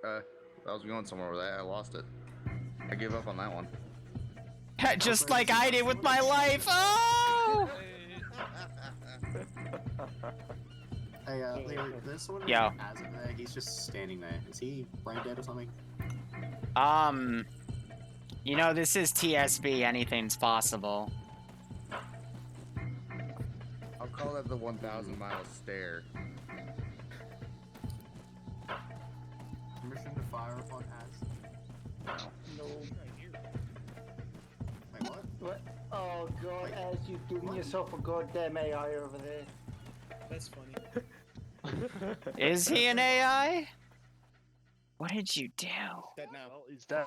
I was going somewhere with that. I lost it. I gave up on that one. Just like I did with my life. Oh! Hey, Liru, there's someone Yo. who has it there. He's just standing there. Is he brain dead or something? You know, this is TSB. Anything's possible. I'll call that the 1,000-mile stare. Permission to fire upon Az? No. Wait, what? What? Oh god, Wait, as you've given what? yourself a goddamn AI over there. That's funny. Is he an AI? What did you do? Dead now. Well, he's dead.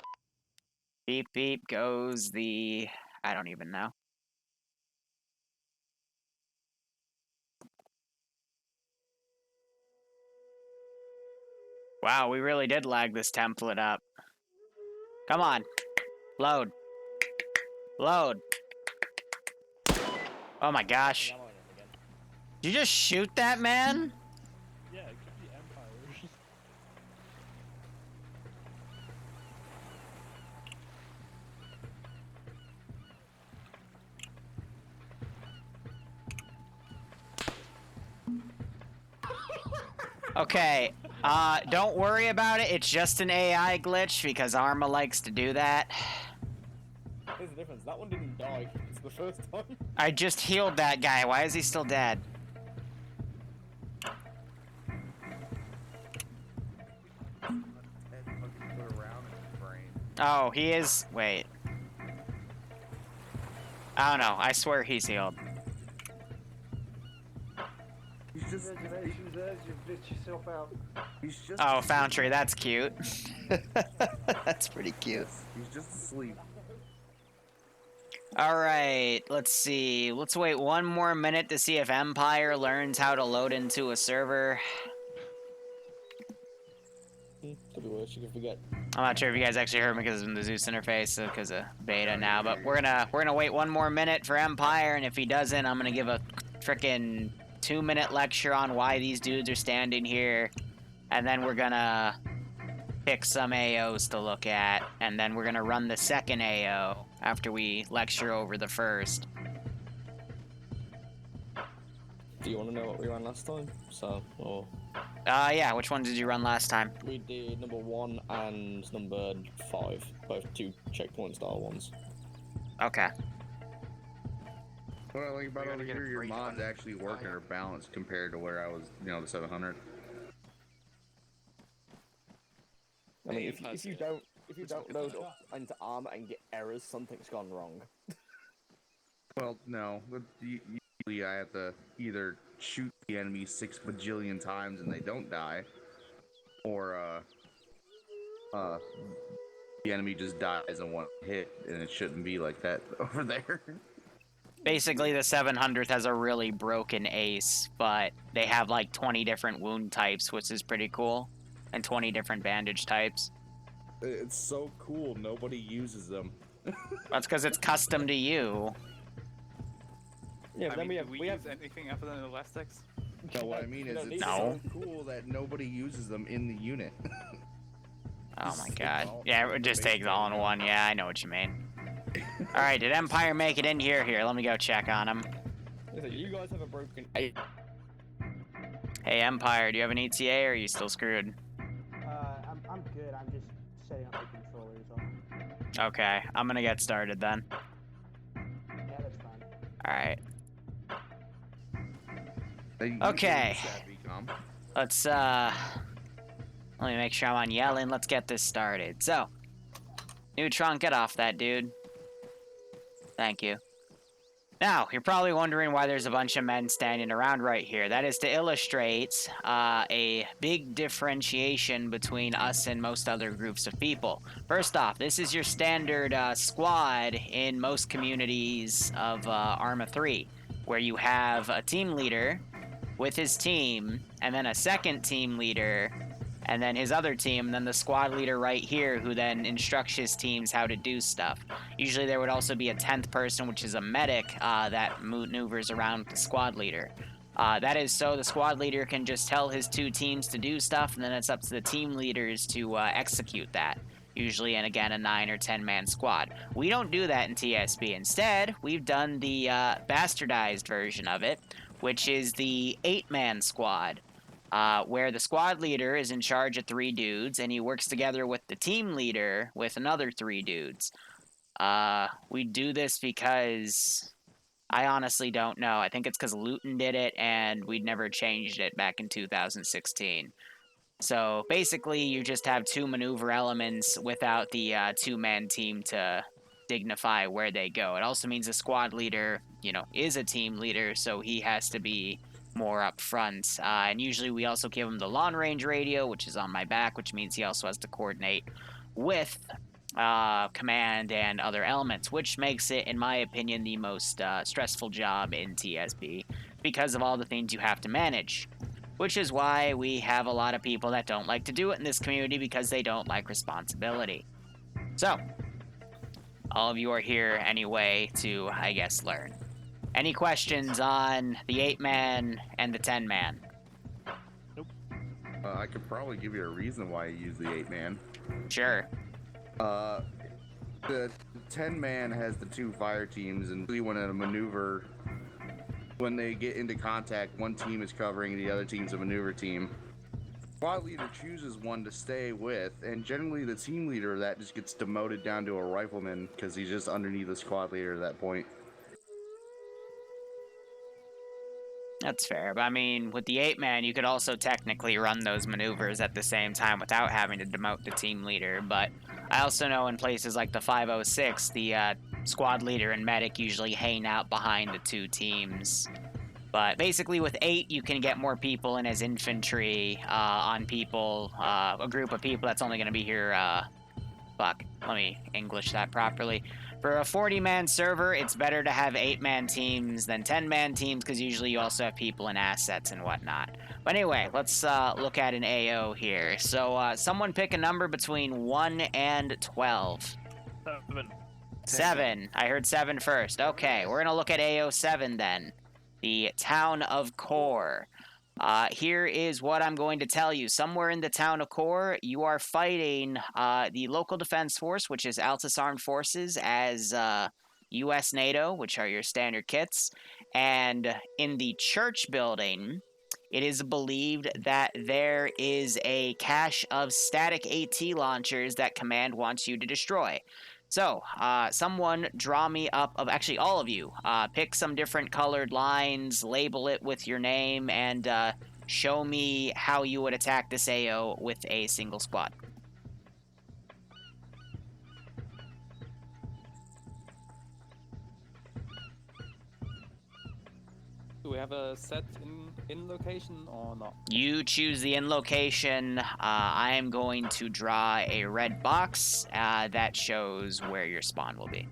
Beep beep goes the... I don't even know. Wow, we really did lag this template up. Come on. Load. Load. Oh my gosh. I'm on it again. Did you just shoot that man? Yeah, it could be Empire. Okay, don't worry about it. It's just an AI glitch because Arma likes to do that. There's a difference. That one didn't die. It's the first time. I just healed that guy. Why is he still dead? Oh, he is... Wait. I don't know. I swear he's healed. He's just. Congratulations, as you've glitched yourself out. He's just. Oh, Foundry, that's cute. That's pretty cute. He's just asleep. Alright, let's see. Let's wait one more minute to see if Empire learns how to load into a server. Could be worse. You can forget. I'm not sure if you guys actually heard me because it's in the Zeus interface, because of beta now, but we're gonna wait one more minute for Empire, and if he doesn't, I'm gonna give a frickin' 2-minute lecture on why these dudes are standing here, and then we're gonna pick some AOs to look at, and then we're gonna run the second AO after we lecture over the first. Do you want to know what we ran last time? So, or Yeah, which one did you run last time? we did number 1 and number 5, both 2 checkpoint style ones. Okay. What I like about over here, your mods actually work and are balanced compared to where I was, you know, the 700. I mean, if you don't load up into armor and get errors, something's gone wrong. Well, no. But usually I have to either shoot the enemy 6 bajillion times and they don't die, or the enemy just dies in one hit, and it shouldn't be like that over there. Basically, the 700th has a really broken ace, but they have like 20 different wound types, which is pretty cool, and 20 different bandage types. It's so cool. Nobody uses them. That's because it's custom to you. Yeah, but I then mean, we have anything other than elastics? No, what I mean is No, it's these No. so cool that nobody uses them in the unit. Oh my Just god. all- Yeah, it just takes all in one. Yeah, I know what you mean. Alright, did Empire make it in here? Here, let me go check on him. You guys have a broken. Hey, Empire, do you have an ETA or are you still screwed? I'm good. I'm just setting up the controllers on. Okay, I'm gonna get started then. Yeah, that's fine. Alright, You Okay. can use that VCOM. let's, let me make sure I'm on yelling. Let's get this started. So, Neutron, get off that dude. Thank you. Now, you're probably wondering why there's a bunch of men standing around right here. That is to illustrate a big differentiation between us and most other groups of people. First off, this is your standard squad in most communities of Arma 3, where you have a team leader with his team, and then a second team leader, and then his other team, and then the squad leader right here who then instructs his teams how to do stuff. Usually there would also be a 10th person, which is a medic, that maneuvers around with the squad leader. That is so the squad leader can just tell his 2 teams to do stuff, and then it's up to the team leaders to execute that. Usually in, again, a 9 or 10-man squad. We don't do that in TSB. Instead, we've done the bastardized version of it, which is the 8-man squad, where the squad leader is in charge of 3 dudes, and he works together with the team leader with another 3 dudes. We do this because I honestly don't know. I think it's because Luton did it, and we'd never changed it back in 2016. So basically, you just have 2 maneuver elements without the 2-man team to dignify where they go. It also means the squad leader, is a team leader, so he has to be more up front. And usually we also give him the long-range radio, which is on my back, which means he also has to coordinate with command and other elements, which makes it, in my opinion, the most stressful job in TSB because of all the things you have to manage. Which is why we have a lot of people that don't like to do it in this community because they don't like responsibility. So, all of you are here anyway to, I guess, learn. Any questions on the 8-man and the 10-man? I could probably give you a reason why you use the 8-man. Sure. The 10-man has the 2 fire teams, and when in a maneuver, when they get into contact, one team is covering, the other team's a maneuver team. Squad leader chooses one to stay with, and generally the team leader of that just gets demoted down to a rifleman because he's just underneath the squad leader at that point. That's fair, but I mean, with the 8-man, you could also technically run those maneuvers at the same time without having to demote the team leader, but I also know in places like the 506, the squad leader and medic usually hang out behind the 2 teams. But basically with 8, you can get more people in as infantry on people, a group of people that's only going to be here, let me English that properly. For a 40-man server, it's better to have 8-man teams than 10-man teams because usually you also have people and assets and whatnot. But anyway, let's look at an AO here. So someone pick a number between 1 and 12. 7. 7. I heard 7 first. Okay, we're going to look at AO 7 then. The town of Core. Here is what I'm going to tell you. Somewhere in the town of Core, you are fighting the local defense force, which is Altus Armed Forces, as U.S. NATO, which are your standard kits. And in the church building, it is believed that there is a cache of static AT launchers that Command wants you to destroy. So, someone draw me up, actually all of you, pick some different colored lines, label it with your name, and show me how you would attack this AO with a single squad. Do we have a set in location or not? You choose the in location. I am going to draw a red box that shows where your spawn will be.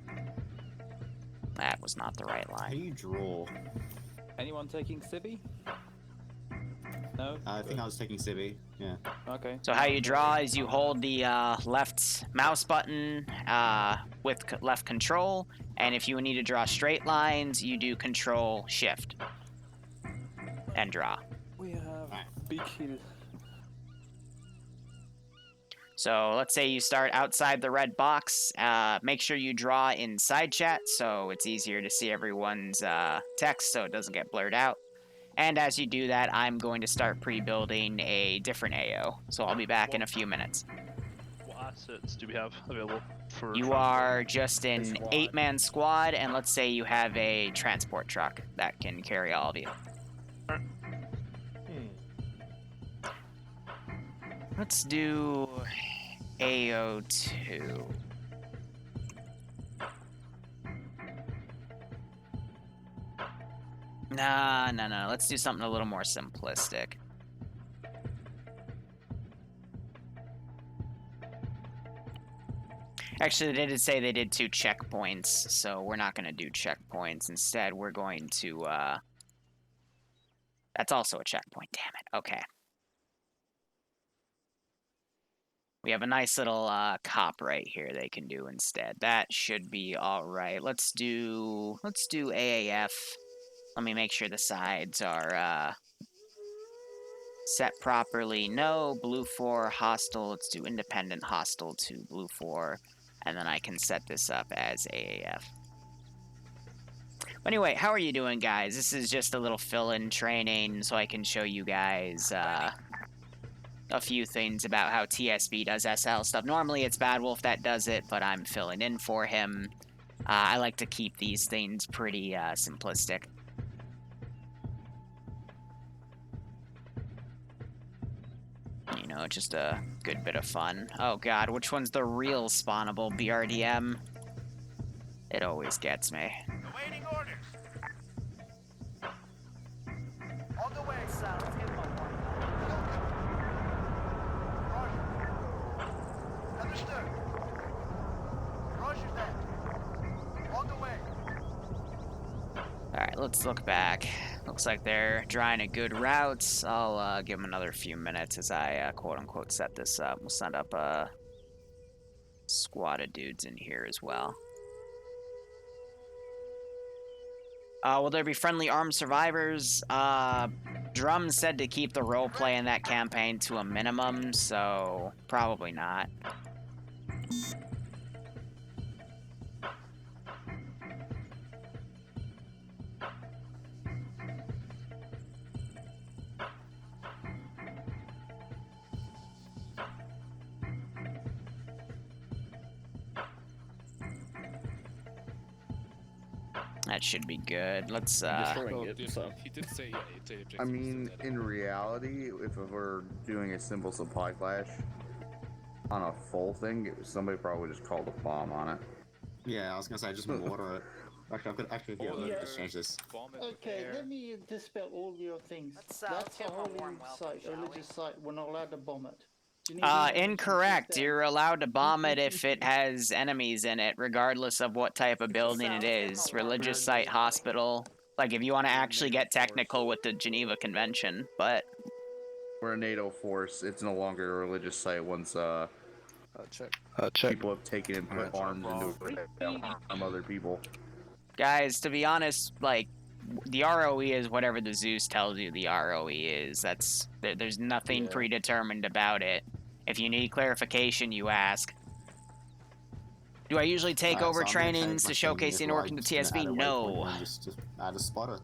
That was not the right How line. do you draw? Anyone taking civvy? No? I think I was taking Civi. Yeah. Okay. So how you draw is you hold the left mouse button with left control, and if you need to draw straight lines, you do control shift and draw. We have big hill. So let's say you start outside the red box. Make sure you draw in side chat so it's easier to see everyone's text so it doesn't get blurred out. And as you do that, I'm going to start pre-building a different AO. So I'll be back in a few minutes. What assets do we have available for? You are just an 8-man squad, and let's say you have a transport truck that can carry all of you. Let's do AO2. No. Let's do something a little more simplistic. Actually, they did say they did 2 checkpoints, so we're not going to do checkpoints. Instead, we're going to... That's also a checkpoint, damn it. Okay. We have a nice little cop right here they can do instead. That should be all right. Let's do AAF. Let me make sure the sides are set properly. No, blue 4, hostile. Let's do independent, hostile to blue 4. And then I can set this up as AAF. But anyway, how are you doing, guys? This is just a little fill-in training so I can show you guys a few things about how TSB does SL stuff. Normally it's Bad Wolf that does it, but I'm filling in for him. I like to keep these things pretty simplistic. You know, just a good bit of fun. Oh god, which one's the real spawnable BRDM? It always gets me. Awaiting orders. On the way, sir. Let's give him a warning. Roger. Understood. Roger that. On the way. Alright, let's look back. Looks like they're drawing a good route. I'll give them another few minutes as I quote-unquote set this up. We'll send up a squad of dudes in here as well. Will there be friendly armed survivors? Drum said to keep the roleplay in that campaign to a minimum, so probably not. That should be good. Let's Destroying it, so. He did say, yeah, it's a objective. I mean, in reality, if we're doing a simple supply clash on a full thing, somebody probably just called a bomb on it. Yeah, I was gonna say just water it. Actually, yeah, let me just change this. Okay, let me dispel all your things. Let's That's give a him a holy warm welcome, site, a shall we? religious site. We're not allowed to bomb it. Do you need any incorrect. evidence You're allowed to bomb it if it has enemies in it, regardless of what type of building it is. Religious site, hospital. Like, if you want to actually get technical with the Geneva Convention, but... We're a NATO force. It's no longer a religious site once Check. people have taken and put arms into it to harm other people. Guys, to be honest, like, the ROE is whatever the Zeus tells you the ROE is. There's nothing predetermined about it. If you need clarification, you ask. Do I usually take over So I'm gonna change trainings my to thing showcase the as well. networking to I'm just gonna add TSB? a No. waypoint and just add a spotter.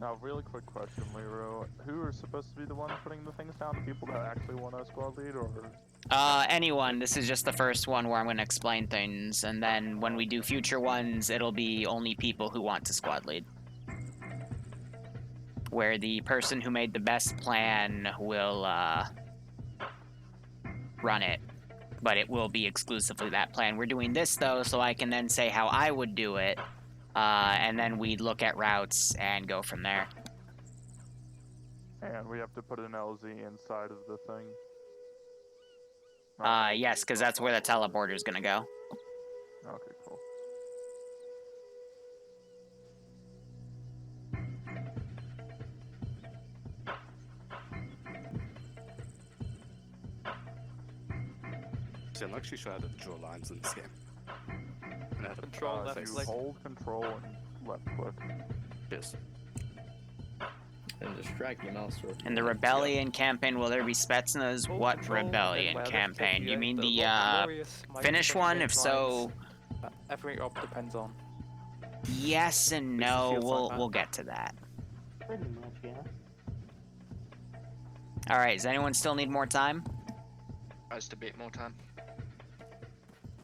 Now, really quick question, Liru. Who are supposed to be the one putting the things down? The people that actually want a squad lead, or? Anyone. This is just the first one where I'm going to explain things, and then when we do future ones, it'll be only people who want to squad lead. Where the person who made the best plan will, run it. But it will be exclusively that plan. We're doing this, though, so I can then say how I would do it, and then we'd look at routes and go from there. And we have to put an LZ inside of the thing. Yes, because that's where the teleporter's gonna go. Okay, cool. See, I'm actually sure how to draw lines in this game. And how to Control left click. Hold control and left click. Yes. And just drag your mouse through. In the Rebellion campaign, will there be Spetsnaz? What Rebellion campaign? You mean the Finnish one? If so, everything up depends on. yes and no. We'll get to that. Pretty much, yeah. All right. Does anyone still need more time? Just a bit more time.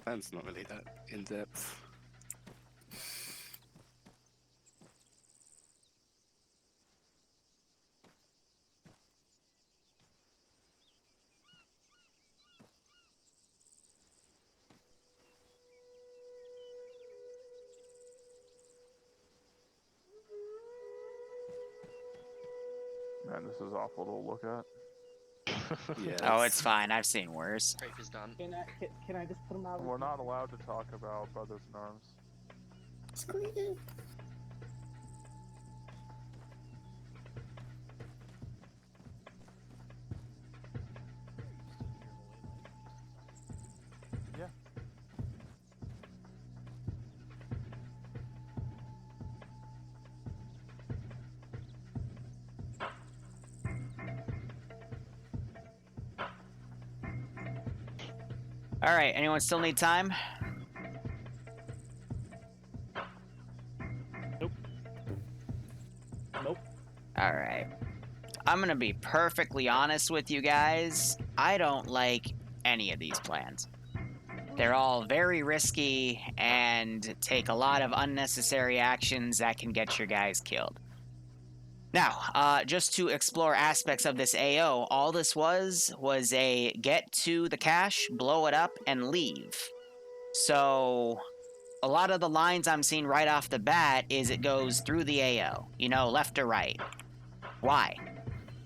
Plan's not really that in depth. Man, this is awful to look at. Yeah. Oh, it's fine. I've seen worse. Paper's done. Can I just put them out? We're not allowed to talk about brothers in arms. Yeah. All right, anyone still need time? Nope. All right. I'm gonna be perfectly honest with you guys. I don't like any of these plans. They're all very risky and take a lot of unnecessary actions that can get your guys killed. Now, just to explore aspects of this AO, all this was a get to the cache, blow it up, and leave. So, a lot of the lines I'm seeing right off the bat is it goes through the AO, you know, left to right. Why?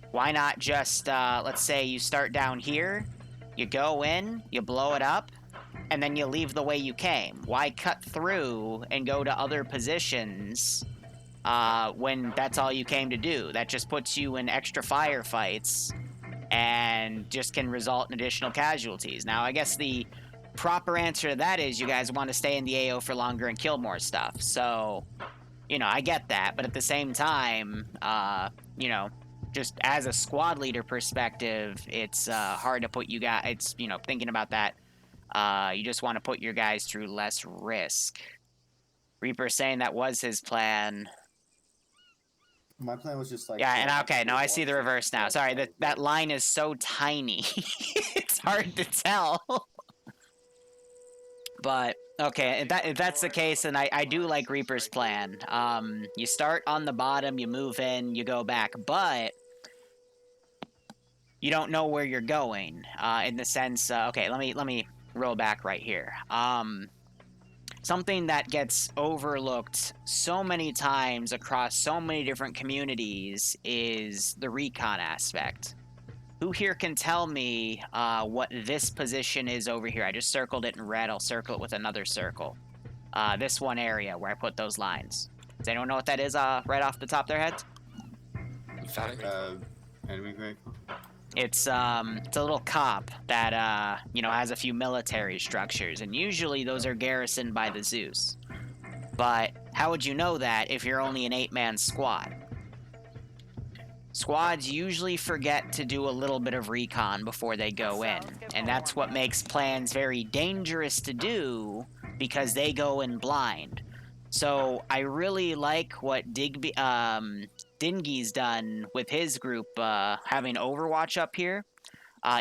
Why not just, let's say you start down here, you go in, you blow it up, and then you leave the way you came? Why cut through and go to other positions when that's all you came to do? That just puts you in extra firefights and just can result in additional casualties. Now, I guess the proper answer to that is you guys want to stay in the AO for longer and kill more stuff. So, you know, I get that. But at the same time, you know, just as a squad leader perspective, it's hard to put you guys, it's, you know, thinking about that, you just want to put your guys through less risk. Reaper saying that was his plan. My plan was just like... Yeah, and okay, no, I see the reverse now. Sorry, that line is so tiny. It's hard to tell. But, okay, if that's the case, then I do like Reaper's plan. You start on the bottom, you move in, you go back, but you don't know where you're going, in the sense, okay, let me roll back right here. Something that gets overlooked so many times across so many different communities is the recon aspect. Who here can tell me what this position is over here? I just circled it in red. I'll circle it with another circle. This one area where I put those lines. Does anyone know what that is right off the top of their heads? Enemy vehicle? It's a little cop that, you know, has a few military structures, and usually those are garrisoned by the Zeus. But how would you know that if you're only an 8-man squad? Squads usually forget to do a little bit of recon before they go in, and that's what makes plans very dangerous to do, because they go in blind. So I really like what Dingy's done with his group, having Overwatch up here.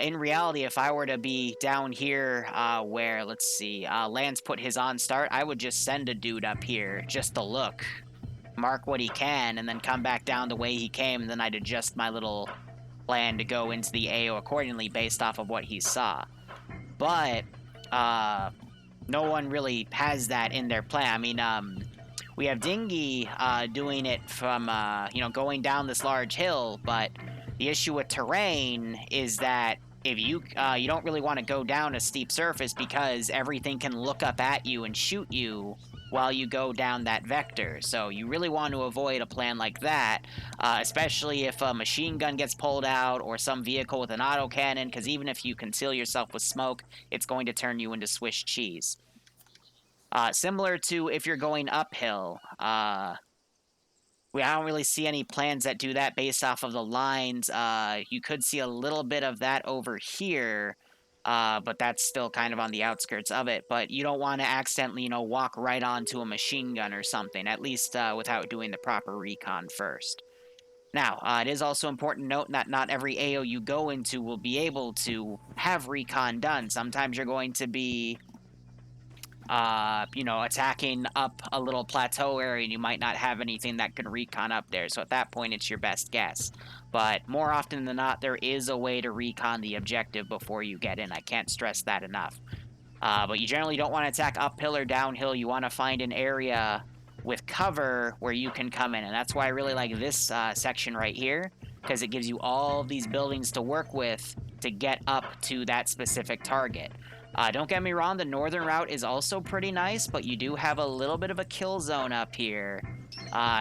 In reality, if I were to be down here where, let's see, Lance put his on start, I would just send a dude up here just to look, mark what he can, and then come back down the way he came, and then I'd adjust my little plan to go into the AO accordingly based off of what he saw. But no one really has that in their plan. I mean, we have Dingy doing it from, you know, going down this large hill, but the issue with terrain is that if you don't really want to go down a steep surface because everything can look up at you and shoot you while you go down that vector. So you really want to avoid a plan like that, especially if a machine gun gets pulled out or some vehicle with an autocannon, because even if you conceal yourself with smoke, it's going to turn you into Swiss cheese. Similar to if you're going uphill, I don't really see any plans that do that based off of the lines. You could see a little bit of that over here, but that's still kind of on the outskirts of it. But you don't want to accidentally, you know, walk right onto a machine gun or something, at least without doing the proper recon first. Now, it is also important to note that not every AO you go into will be able to have recon done. Sometimes you're going to be you know, attacking up a little plateau area, and you might not have anything that can recon up there. So at that point, it's your best guess. But more often than not, there is a way to recon the objective before you get in. I can't stress that enough. But you generally don't want to attack uphill or downhill. You want to find an area with cover where you can come in. And that's why I really like this section right here, because it gives you all of these buildings to work with to get up to that specific target. Don't get me wrong, the northern route is also pretty nice, but you do have a little bit of a kill zone up here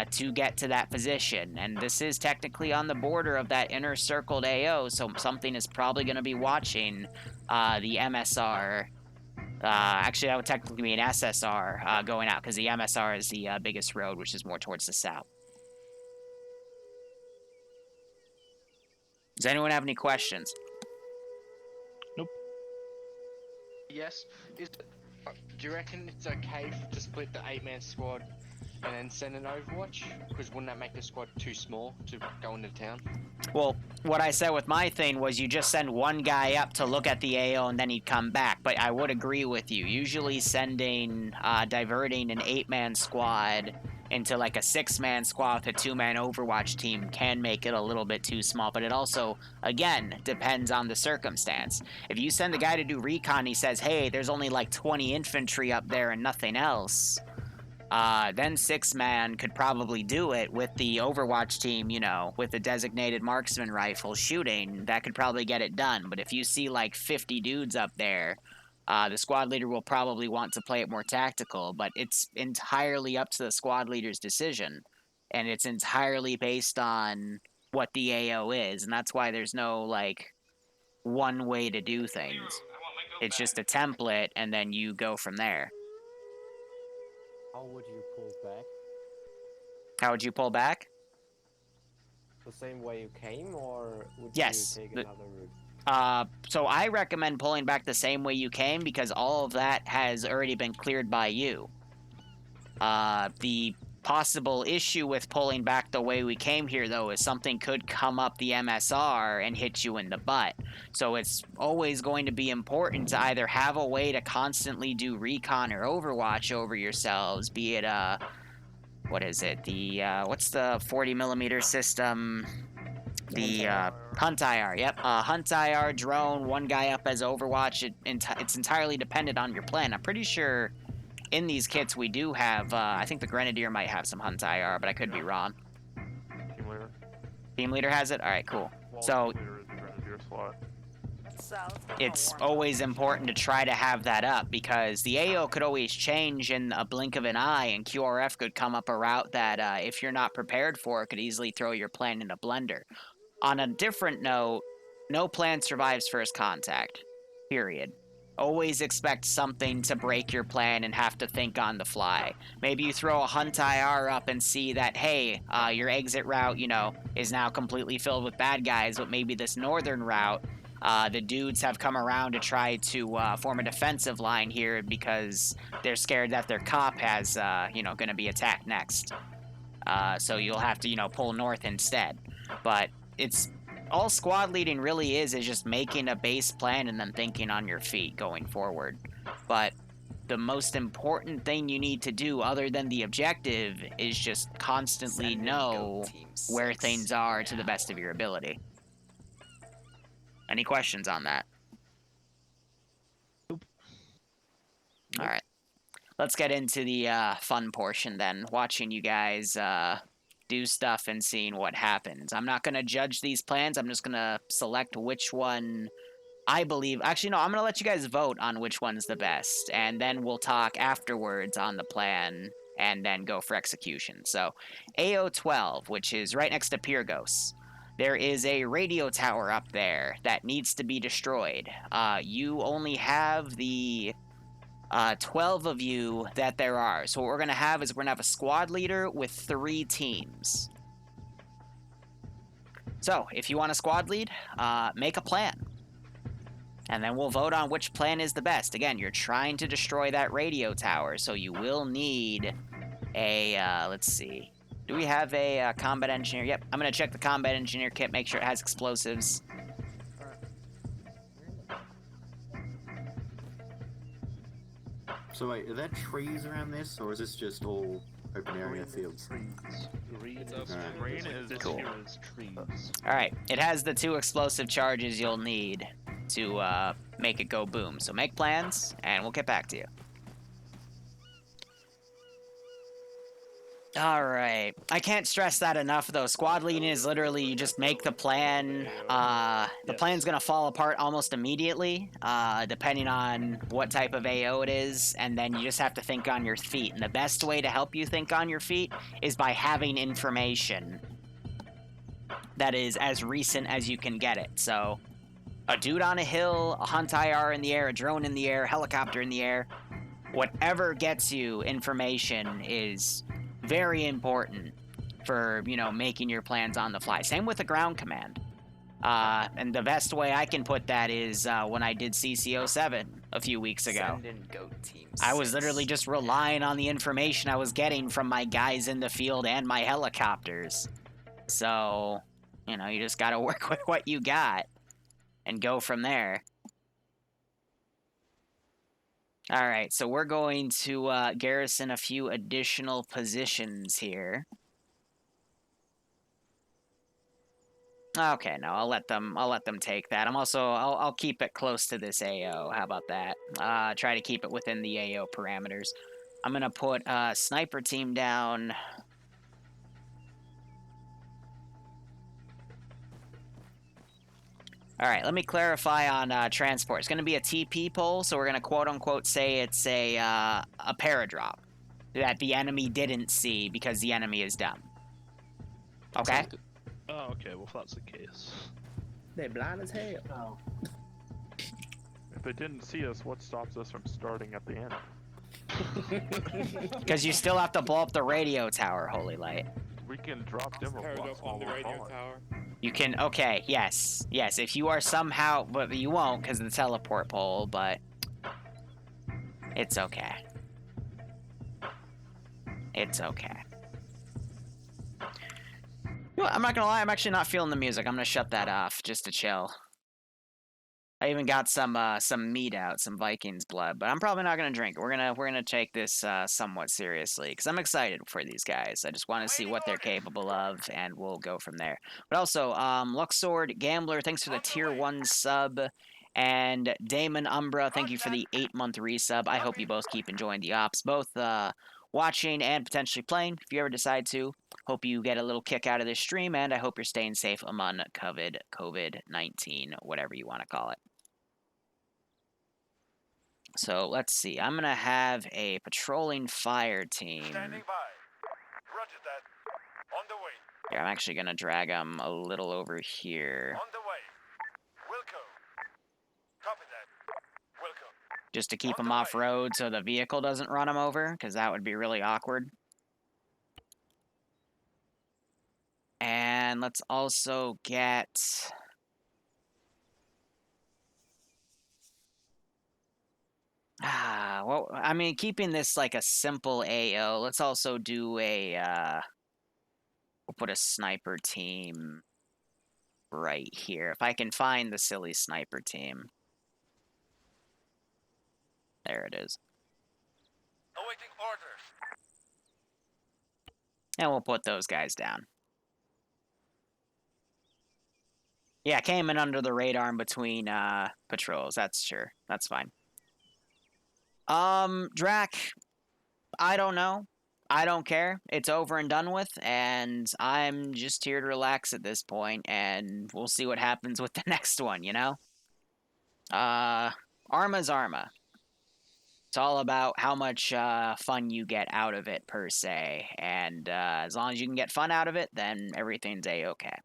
to get to that position. And this is technically on the border of that inner circled AO, so something is probably going to be watching the MSR. Actually, that would technically be an SSR going out, because the MSR is the biggest road, which is more towards the south. Does anyone have any questions? yes. Do you reckon it's okay to split the 8-man squad and then send an Overwatch? Because wouldn't that make the squad too small to go into town? Well, what I said with my thing was you just send one guy up to look at the AO and then he'd come back. But I would agree with you. Usually diverting an 8-man squad into like a 6-man squad with a 2-man Overwatch team can make it a little bit too small. But it also, again, depends on the circumstance. If you send the guy to do recon, he says, hey, there's only like 20 infantry up there and nothing else. Then 6-man could probably do it with the Overwatch team, you know, with the designated marksman rifle shooting. That could probably get it done. But if you see like 50 dudes up there, the squad leader will probably want to play it more tactical. But it's entirely up to the squad leader's decision. And it's entirely based on what the AO is. And that's why there's no, like, one way to do things. It's just a template, and then you go from there. How would you pull back? How would you pull back? The same way you came, or would Yes, you take another route? So I recommend pulling back the same way you came because all of that has already been cleared by you. The possible issue with pulling back the way we came here, though, is something could come up the MSR and hit you in the butt. So it's always going to be important to either have a way to constantly do recon or Overwatch over yourselves, be it, what is it? What's the 40mm system? The Hunt IR, yep. Hunt IR, drone, one guy up as Overwatch. It's entirely dependent on your plan. I'm pretty sure in these kits we do have, I think the Grenadier might have some Hunt IR, but I could be wrong. Team leader. Team leader has it? Alright, cool. Well, So team leader is the Grenadier slot. it's always important to try to have that up because the AO could always change in a blink of an eye, and QRF could come up a route that, if you're not prepared for, could easily throw your plan in a blender. On a different note, no plan survives first contact. Period. Always expect something to break your plan and have to think on the fly. Maybe you throw a Hunt IR up and see that, hey, your exit route, you know, is now completely filled with bad guys, but maybe this northern route, the dudes have come around to try to form a defensive line here because they're scared that their cop has, you know, going to be attacked next. So you'll have to, you know, pull north instead. But it's all squad leading really is just making a base plan and then thinking on your feet going forward. But the most important thing you need to do other than the objective is just constantly know where things are to the best of your ability. Any questions on that? Nope. Alright. Let's get into the fun portion then. Watching you guys do stuff and seeing what happens. I'm not going to judge these plans. I'm just going to select which one I believe. Actually, no, I'm going to let you guys vote on which one's the best. And then we'll talk afterwards on the plan and then go for execution. So, AO12, which is right next to Pyrgos. There is a radio tower up there that needs to be destroyed. You only have the 12 of you that there are. So what we're going to have is we're going to have a squad leader with 3 teams. So, if you want a squad lead, make a plan. And then we'll vote on which plan is the best. Again, you're trying to destroy that radio tower, so you will need a, let's see. Do we have a combat engineer? Yep, I'm going to check the combat engineer kit, make sure it has explosives. So wait, are there trees around this, or is this just all open area fields? Green Alright. is Cool. here is trees. Alright, it has the 2 explosive charges you'll need to make it go boom. So make plans, and we'll get back to you. Alright. I can't stress that enough, though. Squad leading is literally you just make the plan. The plan's gonna fall apart almost immediately, depending on what type of AO it is, and then you just have to think on your feet. And the best way to help you think on your feet is by having information that is as recent as you can get it. So, a dude on a hill, a Hunt IR in the air, a drone in the air, a helicopter in the air. Whatever gets you information is very important for, you know, making your plans on the fly. Same with the ground command. And the best way I can put that is when I did CC07. a few weeks ago. Send in goat team I was 6. literally just relying on the information I was getting from my guys in the field and my helicopters. So, you know, you just gotta work with what you got and go from there. Alright, so we're going to garrison a few additional positions here. Okay, no, I'll let them take that. I'll keep it close to this AO. How about that? Try to keep it within the AO parameters. I'm gonna put a sniper team down. Alright, let me clarify on transport. It's gonna be a TP pole, so we're gonna quote-unquote say it's a paradrop that the enemy didn't see because the enemy is dumb. Okay? Oh, okay, well if that's the case. They're blind as hell. Oh. If they didn't see us, what stops us from starting at the end? Because you still have to blow up the radio tower, Holy Light. We can drop dimmer blocks on the radio tower. You can, okay, yes. Yes, if you are somehow, but you won't because of the teleport pole, but it's okay. It's okay. You know what, I'm not gonna lie, I'm actually not feeling the music. I'm gonna shut that off just to chill. I even got some meat out, some Vikings blood, but I'm probably not gonna drink it. We're gonna take this somewhat seriously because I'm excited for these guys. I just want to see what they're capable of, and we'll go from there. But also, Luxord Gambler, thanks for the tier 1 sub, and Damon Umbra, thank you for the 8-month resub. I hope you both keep enjoying the ops, both watching and potentially playing if you ever decide to. Hope you get a little kick out of this stream, and I hope you're staying safe among COVID-19, whatever you want to call it. So let's see. I'm gonna have a patrolling fire team. Standing by. Roger that. On the way. Yeah, I'm actually gonna drag them a little over here. On the way. Wilco. Copy that. Wilco. Just to keep them off road so the vehicle doesn't run them over, because that would be really awkward. And let's also get... well, I mean, keeping this like a simple AO, let's also do a, we'll put a sniper team right here. If I can find the silly sniper team. There it is. Awaiting orders. And we'll put those guys down. Yeah, came in under the radar in between patrols. That's sure. That's fine. Drac, I don't know. I don't care. It's over and done with, and I'm just here to relax at this point, and we'll see what happens with the next one, you know? Arma's Arma. It's all about how much fun you get out of it, per se, and as long as you can get fun out of it, then everything's A-okay.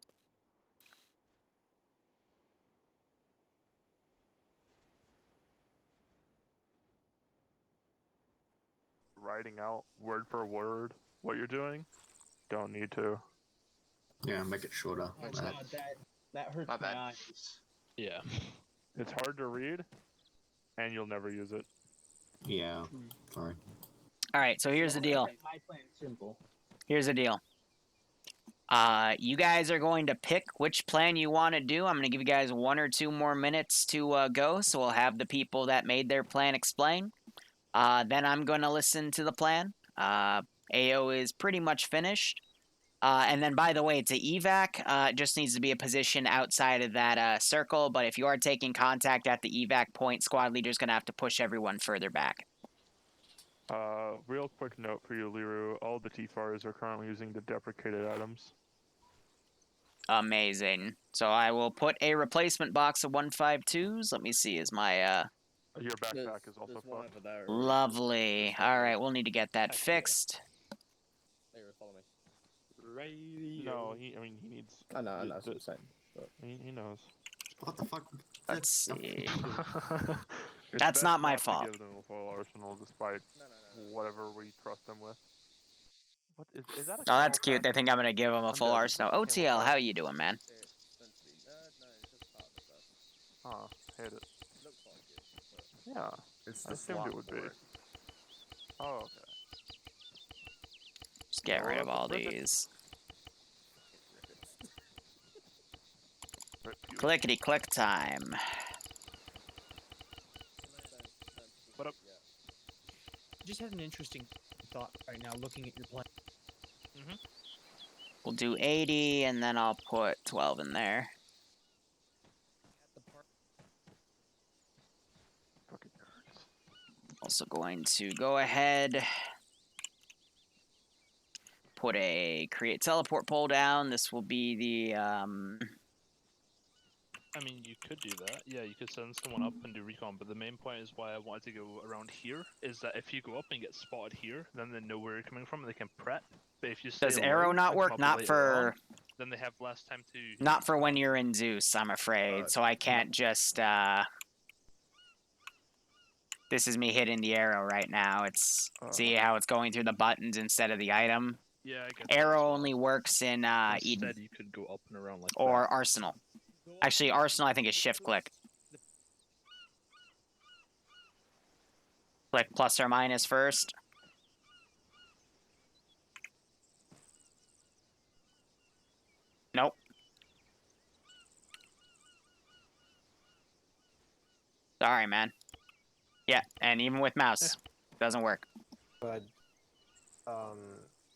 Writing out word for word what you're doing, don't need to. Yeah, make it shorter. Oh, God, that hurts my eyes. Yeah. It's hard to read, and you'll never use it. Yeah, sorry. Alright, so here's the deal. My plan's simple. Here's the deal. You guys are going to pick which plan you want to do. I'm going to give you guys 1 or 2 more minutes to go, so we'll have the people that made their plan explain. Then I'm going to listen to the plan. AO is pretty much finished. And then, by the way, it's an evac. It just needs to be a position outside of that circle. But if you are taking contact at the evac point, squad leader's going to have to push everyone further back. Real quick note for you, Liru. All the TFARs are currently using the deprecated items. Amazing. So I will put a replacement box of 152s. Let me see, is my... Your backpack is also fucked. Lovely. Alright, we'll need to get that fixed. Follow me. No, he needs... I know, that's what I'm saying. But... He knows. What the fuck? Let's see. It's That's best not my to fault. Give them a full arsenal despite whatever we trust them with. What is that? Oh, that's cute. They think I'm gonna give them a full arsenal. OTL, how you doing, man? Huh, hate it. Yeah, It's I the assumed slot it would be. port. Oh, okay. Just get rid of all Rip it. these. Rip you. Clickety click time. What up? Just had an interesting thought right now looking at your plan. We'll do 80, and then I'll put 12 in there. Fucking nerds. Also going to go ahead, put a create teleport pole down. This will be the I mean, you could do that. Yeah, you could send someone up and do recon, but the main point is why I wanted to go around here is that if you go up and get spotted here, then they know where you're coming from and they can prep. But if you stay Does low arrow not and work? come up Not later for on, then they have less time to. not for when you're in Zeus, I'm afraid. So I can't just this is me hitting the arrow right now. It's see how it's going through the buttons instead of the item. Yeah, I get that. Arrow only works in Eden Instead, you could go up and around like or that. Arsenal. Actually, Arsenal I think is shift click. Click plus or minus first. Nope. Sorry, man. Yeah, and even with mouse, doesn't work. But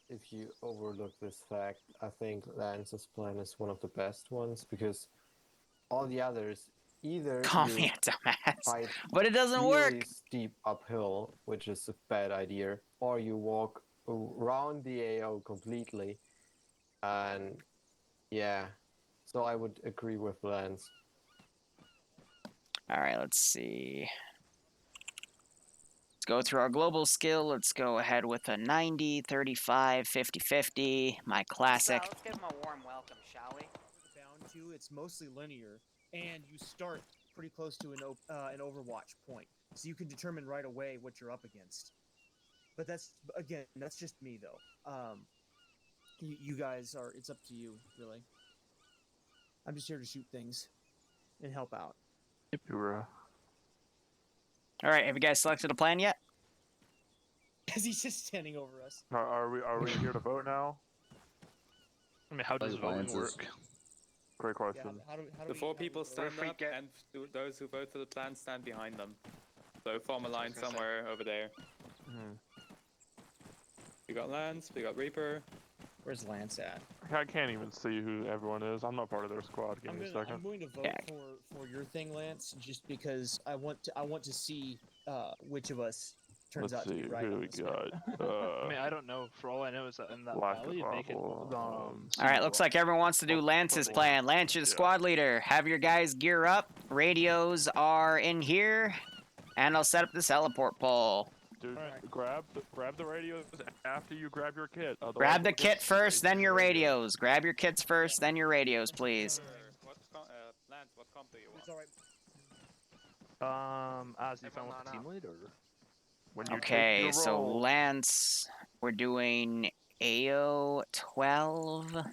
if you overlook this fact, I think Lance's plan is one of the best ones because all the others either Call you me a dumbass, fight but it doesn't really work. steep uphill, which is a bad idea, or you walk around the AO completely, and yeah, so I would agree with Lance. All right, let's see. Let's go through our global skill. Let's go ahead with a 90, 35, 50, 50. My classic. Let's give him a warm welcome, shall we? Bound to, it's mostly linear, and you start pretty close to an Overwatch point, so you can determine right away what you're up against. But that's just me though. You guys are. It's up to you, really. I'm just here to shoot things and help out. Yep, you were. All right, have you guys selected a plan yet? Because he's just standing over us. Are we here to vote now? I mean, how does voting work? Great question. Yeah, how do The we, four how do we people vote? stand up, and those who vote for the plan stand behind them. So form a line somewhere over there. We got Lance, we got Reaper. Where's Lance at? I can't even see who everyone is. I'm not part of their squad. Give me a second. I'm going to vote for your thing, Lance, just because I want to see which of us turns out to be right. Who we got? I mean, I don't know. For all I know is that in that Lack valley, of they can. All right, looks like everyone wants to do Lance's plan. Lance, you're the squad leader. Have your guys gear up. Radios are in here, and I'll set up the teleport pole. Dude, grab the radios after you grab your kit. Grab the kit first, then your radios. Grab your kits first, then your radios, please. Lance, what comp do you want? As you found with the team lead, or when you Okay, take your so roll. Lance, we're doing AO 12.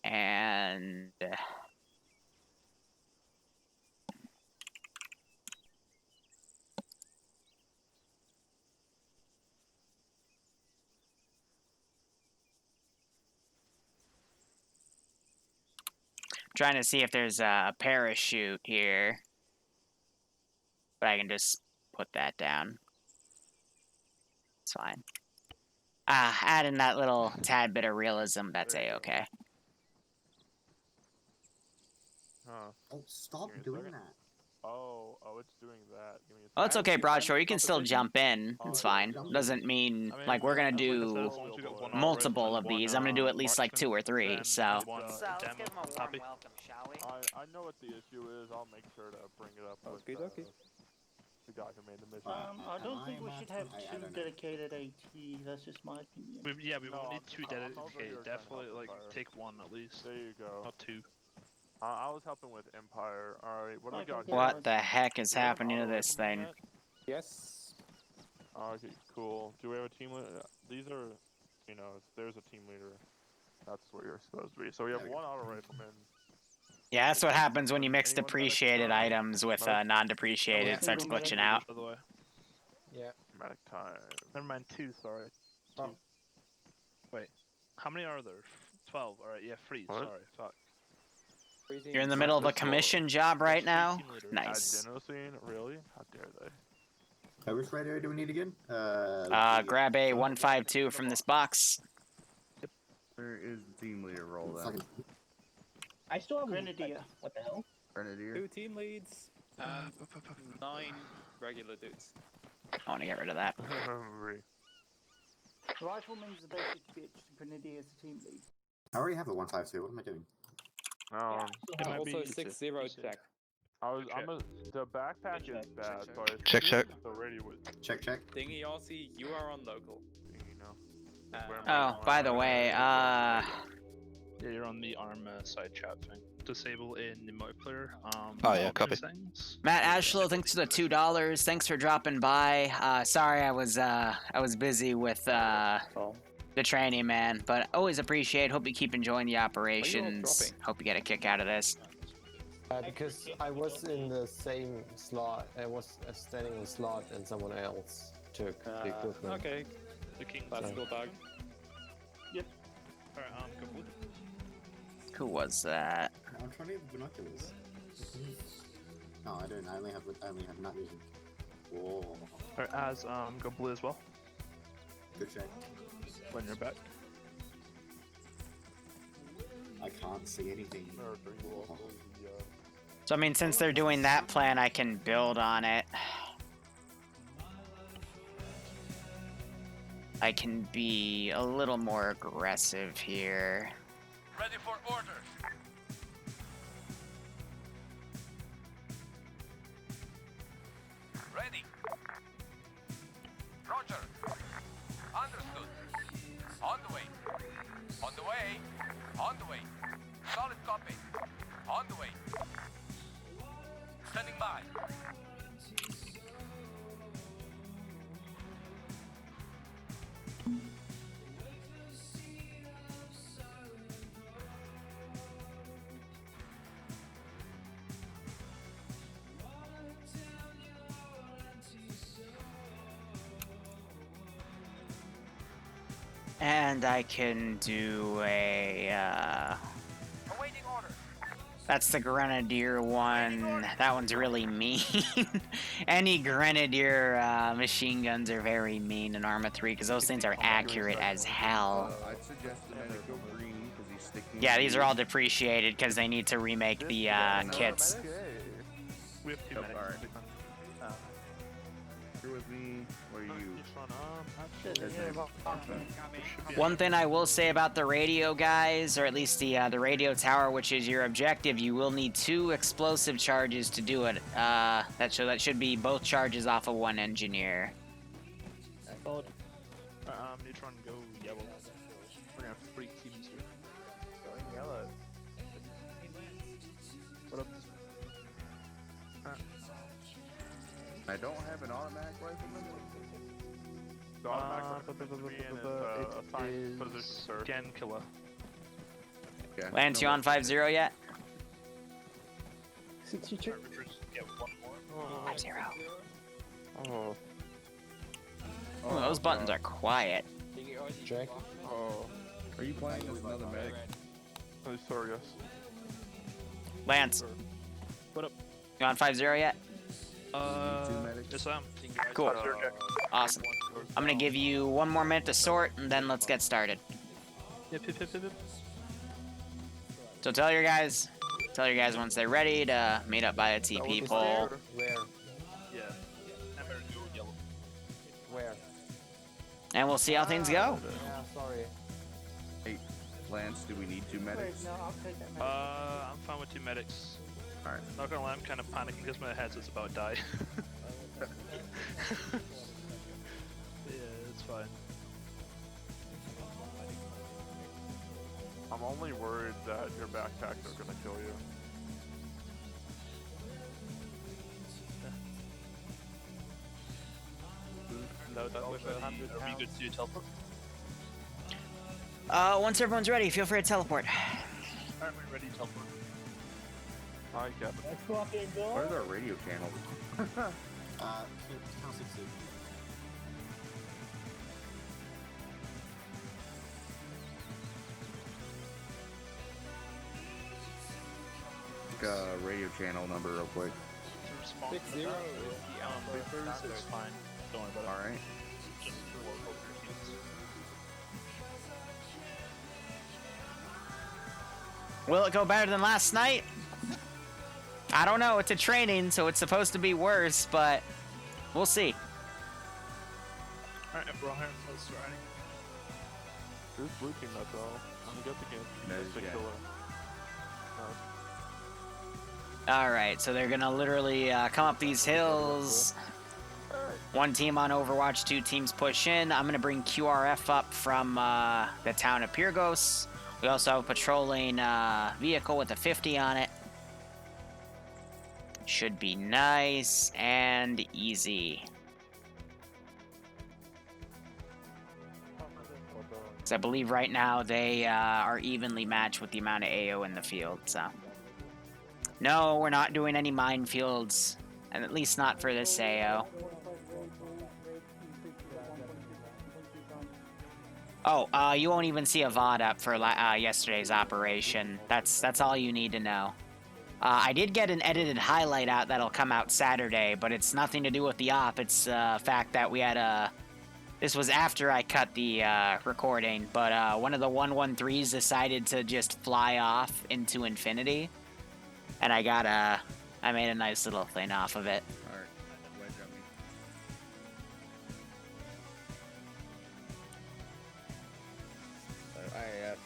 And trying to see if there's a parachute here, but I can just put that down. It's fine. Add in that little tad bit of realism, that's a-okay. Oh, stop doing that. Oh, it's doing that. Give me a Oh, it's second. okay, Broadshore. You can still jump in. It's fine. Doesn't mean, like, we're gonna do multiple of these. I'm gonna do at least, like, 2 or 3, so. Let's give him a warm welcome, shall we? I know what the issue is. I'll make sure to bring it up with the guy who made the mission. I don't think we should have 2 dedicated AT. That's just my opinion. Yeah, we won't need 2 dedicated. Definitely, like, take 1 at least. There you go. Not 2. I was helping with Empire. Alright, what do we got here? What the heck is happening to this thing? Yes. Okay, cool. Do we have a team leader? These are, you know, if there's a team leader, that's what you're supposed to be. So we have one auto rifleman. Yeah, that's what happens when you mix depreciated items with non-depreciated. It starts glitching out. By the way. Yeah. Medic time. Never mind, 2, sorry. 2. Wait, how many are there? 12, alright, yeah, freeze, sorry, fuck. You're in the middle of a commission job right now? Nice. Adenosine? Really? How dare they? Which right area do we need again? Grab a 152 from this box. Where is the team leader role then? I still have Grenadier. What the hell? Grenadier? 2 team leads and 9 regular dudes. I want to get rid of that. Rifleman's the basic bitch. Grenadier is the team lead. I already have a 152. What am I doing? Also 6-0 check. The backpack is bad, so I Check. the radio would. Check. Dingy Aussie, you are on local. Oh, by the way, Yeah, you're on the ARM side chat thing. Disable in the multiplayer. Oh yeah, copy. Settings. Matt Ashlow, thanks for the $2. Thanks for dropping by. Sorry, I was busy with the training, man. But always appreciate. Hope you keep enjoying the operations. Hope you get a kick out of this. Because I was in the same slot. I was standing in the slot, and someone else took the equipment. Okay. The king. That's cool bag. Yep. Alright, go blue. Who was that? I'm trying to get binoculars. No, I don't. I only have night vision. Whoa. Alright, Az, go blue as well. Good check. When you're back. I can't see anything. So I mean, since they're doing that plan, I can build on it. I can be a little more aggressive here. Ready for orders. Ready. Roger. Understood. On the way. On the way. On the way. Solid copy. On the way. Standing by. And I can do a, Awaiting orders. that's the Grenadier one. That one's really mean. Any Grenadier machine guns are very mean in Arma 3 because those things are accurate as hell. I'd suggest the medic go green because he's sticking. Yeah, these are all depreciated because they need to remake the kits. We have 2 medics. Alright. You're with me. Where are you? One thing I will say about the radio guys, or at least the radio tower, which is your objective, you will need 2 explosive charges to do it. That should be both charges off of 1 engineer. Neutron, go yellow. We're gonna have 3 teams here. Going yellow. What up? I don't have an automatic rifleman. The automatic assigned position, sir. Scan killer. Okay. Lance, you on 5-0 yet? 60 check. Yeah, 1 more. 5-0. Oh. Ooh, those buttons are quiet. Check. Oh. Are you playing as another medic? Oh, sorry, yes. Lance, What up? you on 5-0 yet? Yes, I am. Cool. Awesome. I'm gonna give you 1 more minute to sort, and then let's get started. Yep. So tell your guys once they're ready to meet up by a TP pole. Where? Yeah. Ember, go yellow. Where? And we'll see how things go. Yeah, sorry. Hey, Lance, do we need 2 Wait, medics? no, I'll take that medic. I'm fine with 2 medics. Alright. Not gonna lie, I'm kind of panicking because my headset's about to die. Yeah, it's fine. I'm only worried that your backpacks are gonna kill you. load that with 100 Are we good to teleport? Once everyone's ready, feel free to teleport. Alright, we're ready to teleport. I get it. Let's fucking go. Where's our radio channel? Channel 60. Radio channel number real quick. To respond 60. to that, the papers, it's fine. Don't worry about it. Alright. Just work over your keys. Will it go better than last night? I don't know. It's a training, so it's supposed to be worse, but we'll see. Alright, everyone here, let's start running. Who's blue team that though? I'm good to get Nice, the yeah. killer. Alright, so they're gonna literally come up these hills. One team on Overwatch, 2 teams push in. I'm gonna bring QRF up from the town of Pyrgos. We also have a patrolling vehicle with a 50 on it. Should be nice and easy. Because I believe right now they are evenly matched with the amount of AO in the field, so. No, we're not doing any minefields, and at least not for this AO. Oh, you won't even see a VOD up for yesterday's operation. That's all you need to know. I did get an edited highlight out that'll come out Saturday, but it's nothing to do with the op. It's the fact that we had a... This was after I cut the recording, but one of the 113s decided to just fly off into infinity. And I made a nice little thing off of it. Alright, wedge at me. So IAF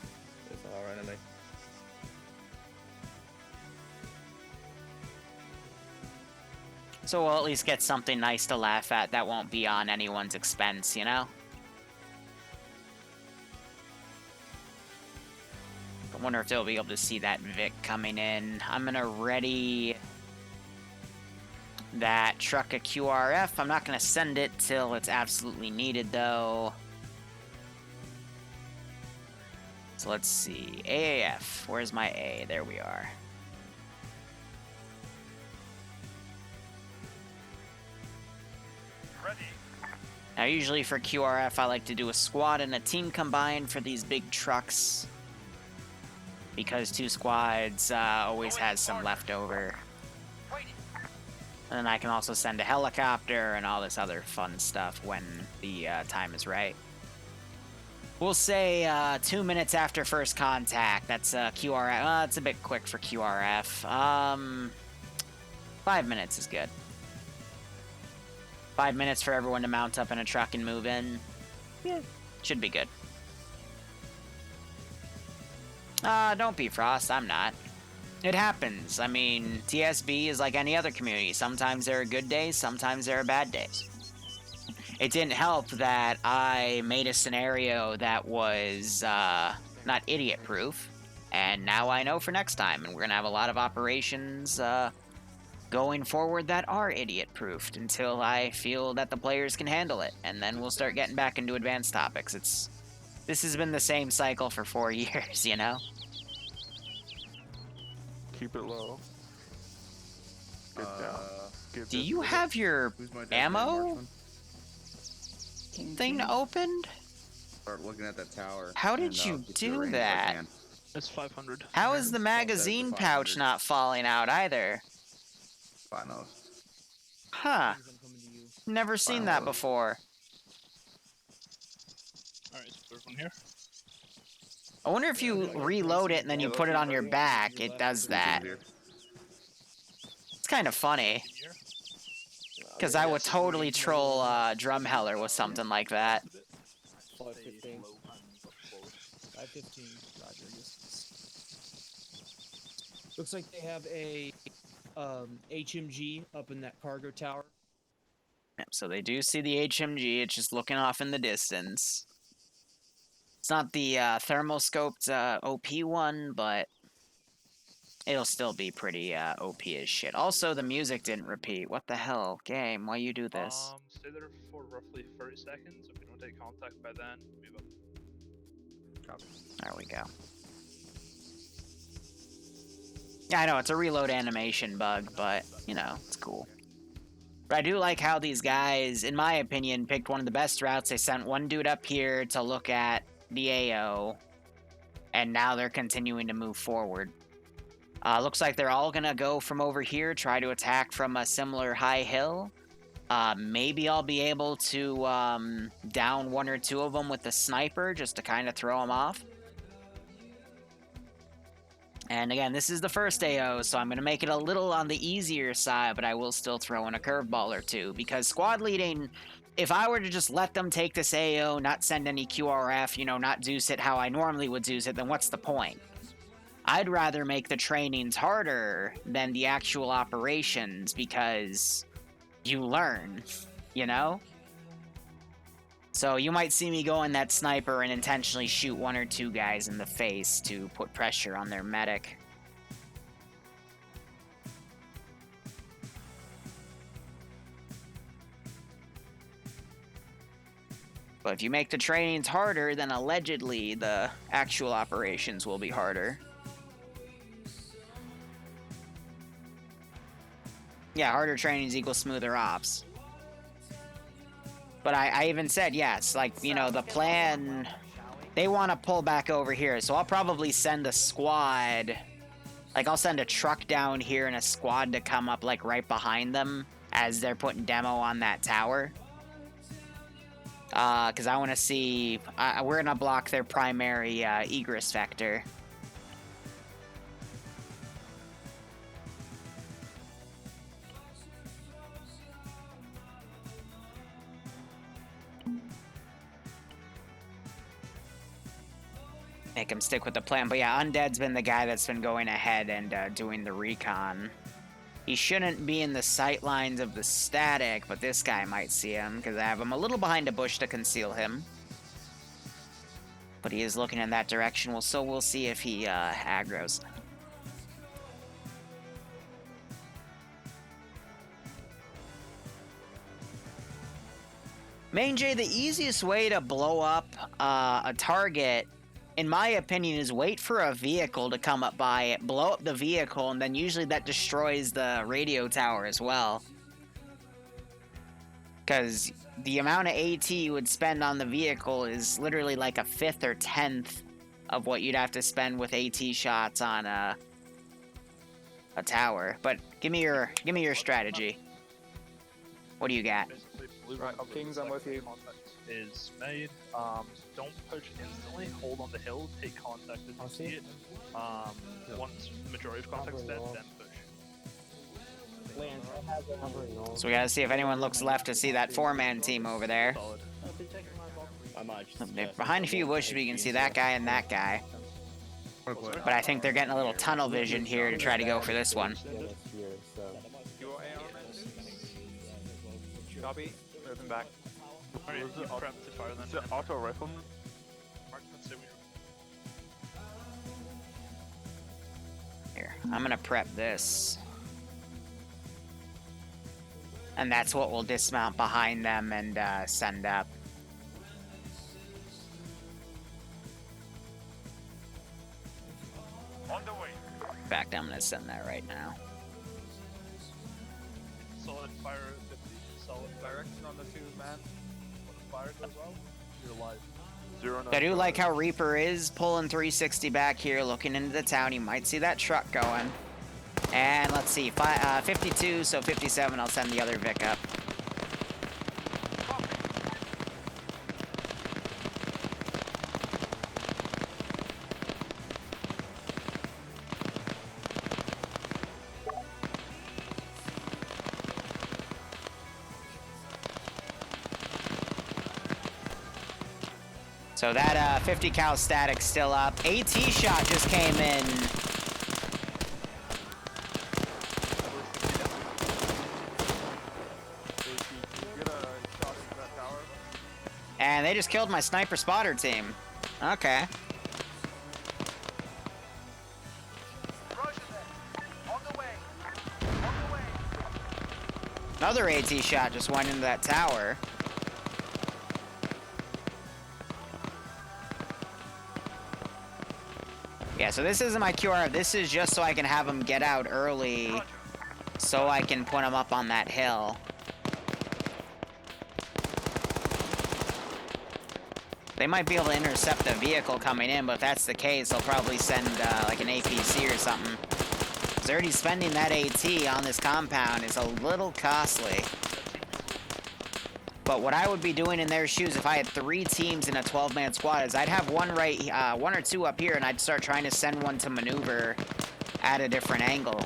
is our enemy. So we'll at least get something nice to laugh at that won't be on anyone's expense, you know? I wonder if they'll be able to see that Vic coming in. I'm gonna ready that truck of QRF. I'm not gonna send it till it's absolutely needed, though. So let's see. AAF. Where's my A? There we are. Now, usually for QRF, I like to do a squad and a team combined for these big trucks. Because 2 squads always has some leftover. And then I can also send a helicopter and all this other fun stuff when the time is right. We'll say 2 minutes after first contact. That's QRF. It's a bit quick for QRF. 5 minutes is good. 5 minutes for everyone to mount up in a truck and move in. Yeah, should be good. Don't be Frost, I'm not. It happens. I mean, TSB is like any other community. Sometimes there are good days, sometimes there are bad days. It didn't help that I made a scenario that was not idiot-proof, and now I know for next time, and we're gonna have a lot of operations going forward that are idiot-proofed until I feel that the players can handle it, and then we'll start getting back into advanced topics. This has been the same cycle for 4 years, you know? Keep it low. Get down. Do you have your ammo thing opened? Start looking at that tower. How did you do that? It's 500. How is the magazine pouch not falling out either? I know. Huh. Never seen that before. Alright, so everyone here? I wonder if you reload it and then you put it on your back, it does that. It's kind of funny. Because I would totally troll Drumheller with something like that. 515. 515, roger. Looks like they have a HMG up in that cargo tower. Yep, so they do see the HMG, it's just looking off in the distance. It's not the thermal scoped OP one, but it'll still be pretty OP as shit. Also, the music didn't repeat. What the hell? Game, why you do this? Stay there for roughly 30 seconds. If we don't take contact by then, move up. Copy. There we go. Yeah, I know, it's a reload animation bug, but, you know, it's cool. But I do like how these guys, in my opinion, picked one of the best routes. They sent one dude up here to look at the AO, and now they're continuing to move forward. Looks like they're all gonna go from over here, try to attack from a similar high hill. Maybe I'll be able to down one or two of them with the sniper, just to kind of throw them off. And again, this is the first AO, so I'm going to make it a little on the easier side, but I will still throw in a curveball or two. Because squad leading, if I were to just let them take this AO, not send any QRF, you know, not Zeus it how I normally would Zeus it, then what's the point? I'd rather make the trainings harder than the actual operations, because you learn, you know? So you might see me go in that sniper and intentionally shoot one or two guys in the face to put pressure on their medic. But if you make the trainings harder, then allegedly the actual operations will be harder. Yeah, harder trainings equals smoother ops. But I even said, yes, like, you know, the plan, they want to pull back over here. So I'll probably send a squad, like I'll send a truck down here and a squad to come up like right behind them as they're putting demo on that tower. Because I want to see, we're going to block their primary egress vector. Make him stick with the plan. But yeah, Undead's been the guy that's been going ahead and doing the recon. He shouldn't be in the sight lines of the static, but this guy might see him, because I have him a little behind a bush to conceal him. But he is looking in that direction, well, so we'll see if he aggroes. Main J, the easiest way to blow up a target, in my opinion, is wait for a vehicle to come up by it, blow up the vehicle, and then usually that destroys the radio tower as well. Because the amount of AT you would spend on the vehicle is literally like a 5th or 10th of what you'd have to spend with AT shots on a tower. But give me your strategy. What do you got? Right, Kings, I'm with you. Is made. Don't push instantly. Hold on the hill. Take contact as you see it. Once the majority of contact's dead, then push. So we gotta see if anyone looks left to see that 4-man team over there. They're behind a few bushes, but you can see that guy and that guy. But I think they're getting a little tunnel vision here to try to go for this one. Copy. Moving back. Alright, you prep to fire then. Is it auto rifleman? Here, I'm gonna prep this. And that's what we'll dismount behind them and send up. On the way. In fact, I'm gonna send that right now. Solid fire 50. Solid direction on the 2-man. Fire goes well. You're alive. I do like how Reaper is pulling 360 back here, looking into the town. You might see that truck going. And let's see, 52, so 57, I'll send the other Vic up. So that 50 cal static's still up. AT shot just came in. And they just killed my sniper spotter team. Okay. another AT shot just went into that tower. Yeah, so this isn't my QR. This is just so I can have them get out early so I can put them up on that hill. They might be able to intercept the vehicle coming in, but if that's the case, they'll probably send like an APC or something. Because already spending that AT on this compound is a little costly. But what I would be doing in their shoes if I had 3 teams in a 12-man squad is I'd have one or two up here, and I'd start trying to send one to maneuver at a different angle.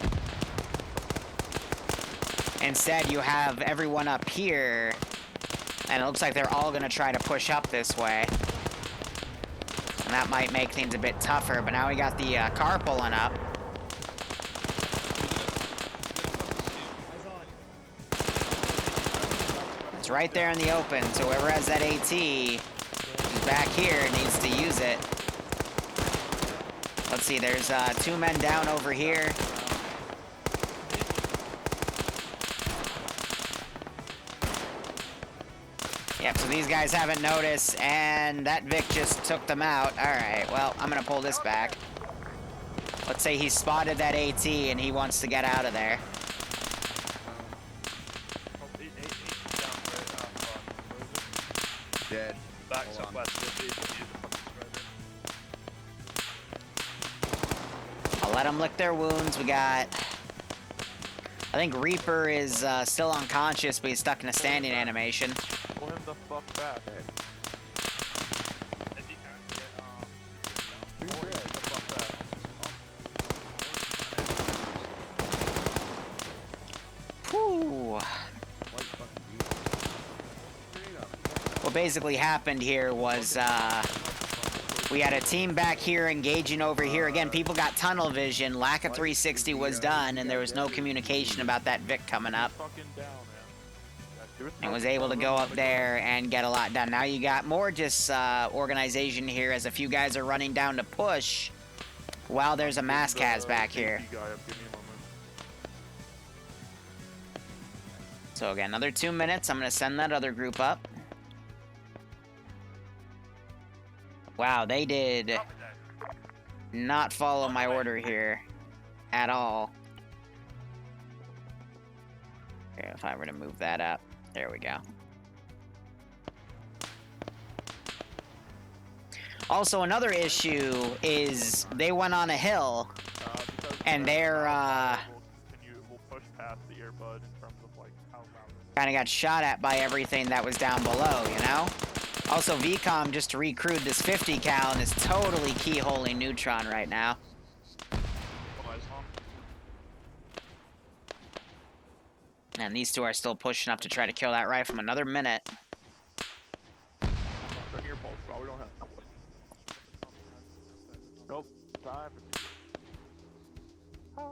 Instead, you have everyone up here, and it looks like they're all going to try to push up this way. And that might make things a bit tougher, but now we got the car pulling up. It's right there in the open, so whoever has that AT who's back here needs to use it. Let's see, there's 2 men down over here. Yep, so these guys haven't noticed, and that Vic just took them out. Alright, well, I'm gonna pull this back. Let's say he spotted that AT and he wants to get out of there. Dead. Back southwest. I'll let them lick their wounds. We got... I think Reaper is still unconscious, but he's stuck in a standing animation. Pull him the fuck back. Whew. What basically happened here was we had a team back here engaging over here. Again, people got tunnel vision, lack of 360 was done, and there was no communication about that Vic coming up. And was able to go up there and get a lot done. Now you got more just organization here as a few guys are running down to push while there's a Maskaz back here. So again, another 2 minutes. I'm going to send that other group up. Wow, they did not follow my order here at all. Okay, if I were to move that up. There we go. Also, another issue is they went on a hill, and they're kind of got shot at by everything that was down below, you know? Also, VCOM just recruited this 50 cal and is totally keyholing Neutron right now. And these two are still pushing up to try to kill that rifle. Another minute. Nope. Time. I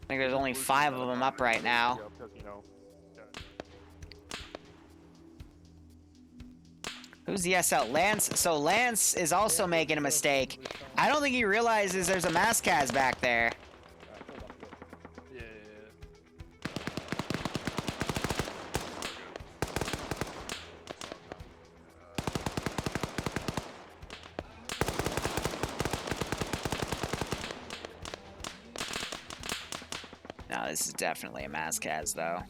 think there's only 5 of them up right now. Who's the SL? Lance. So Lance is also making a mistake. I don't think he realizes there's a Maskaz back there. No, this is definitely a Maskaz, though.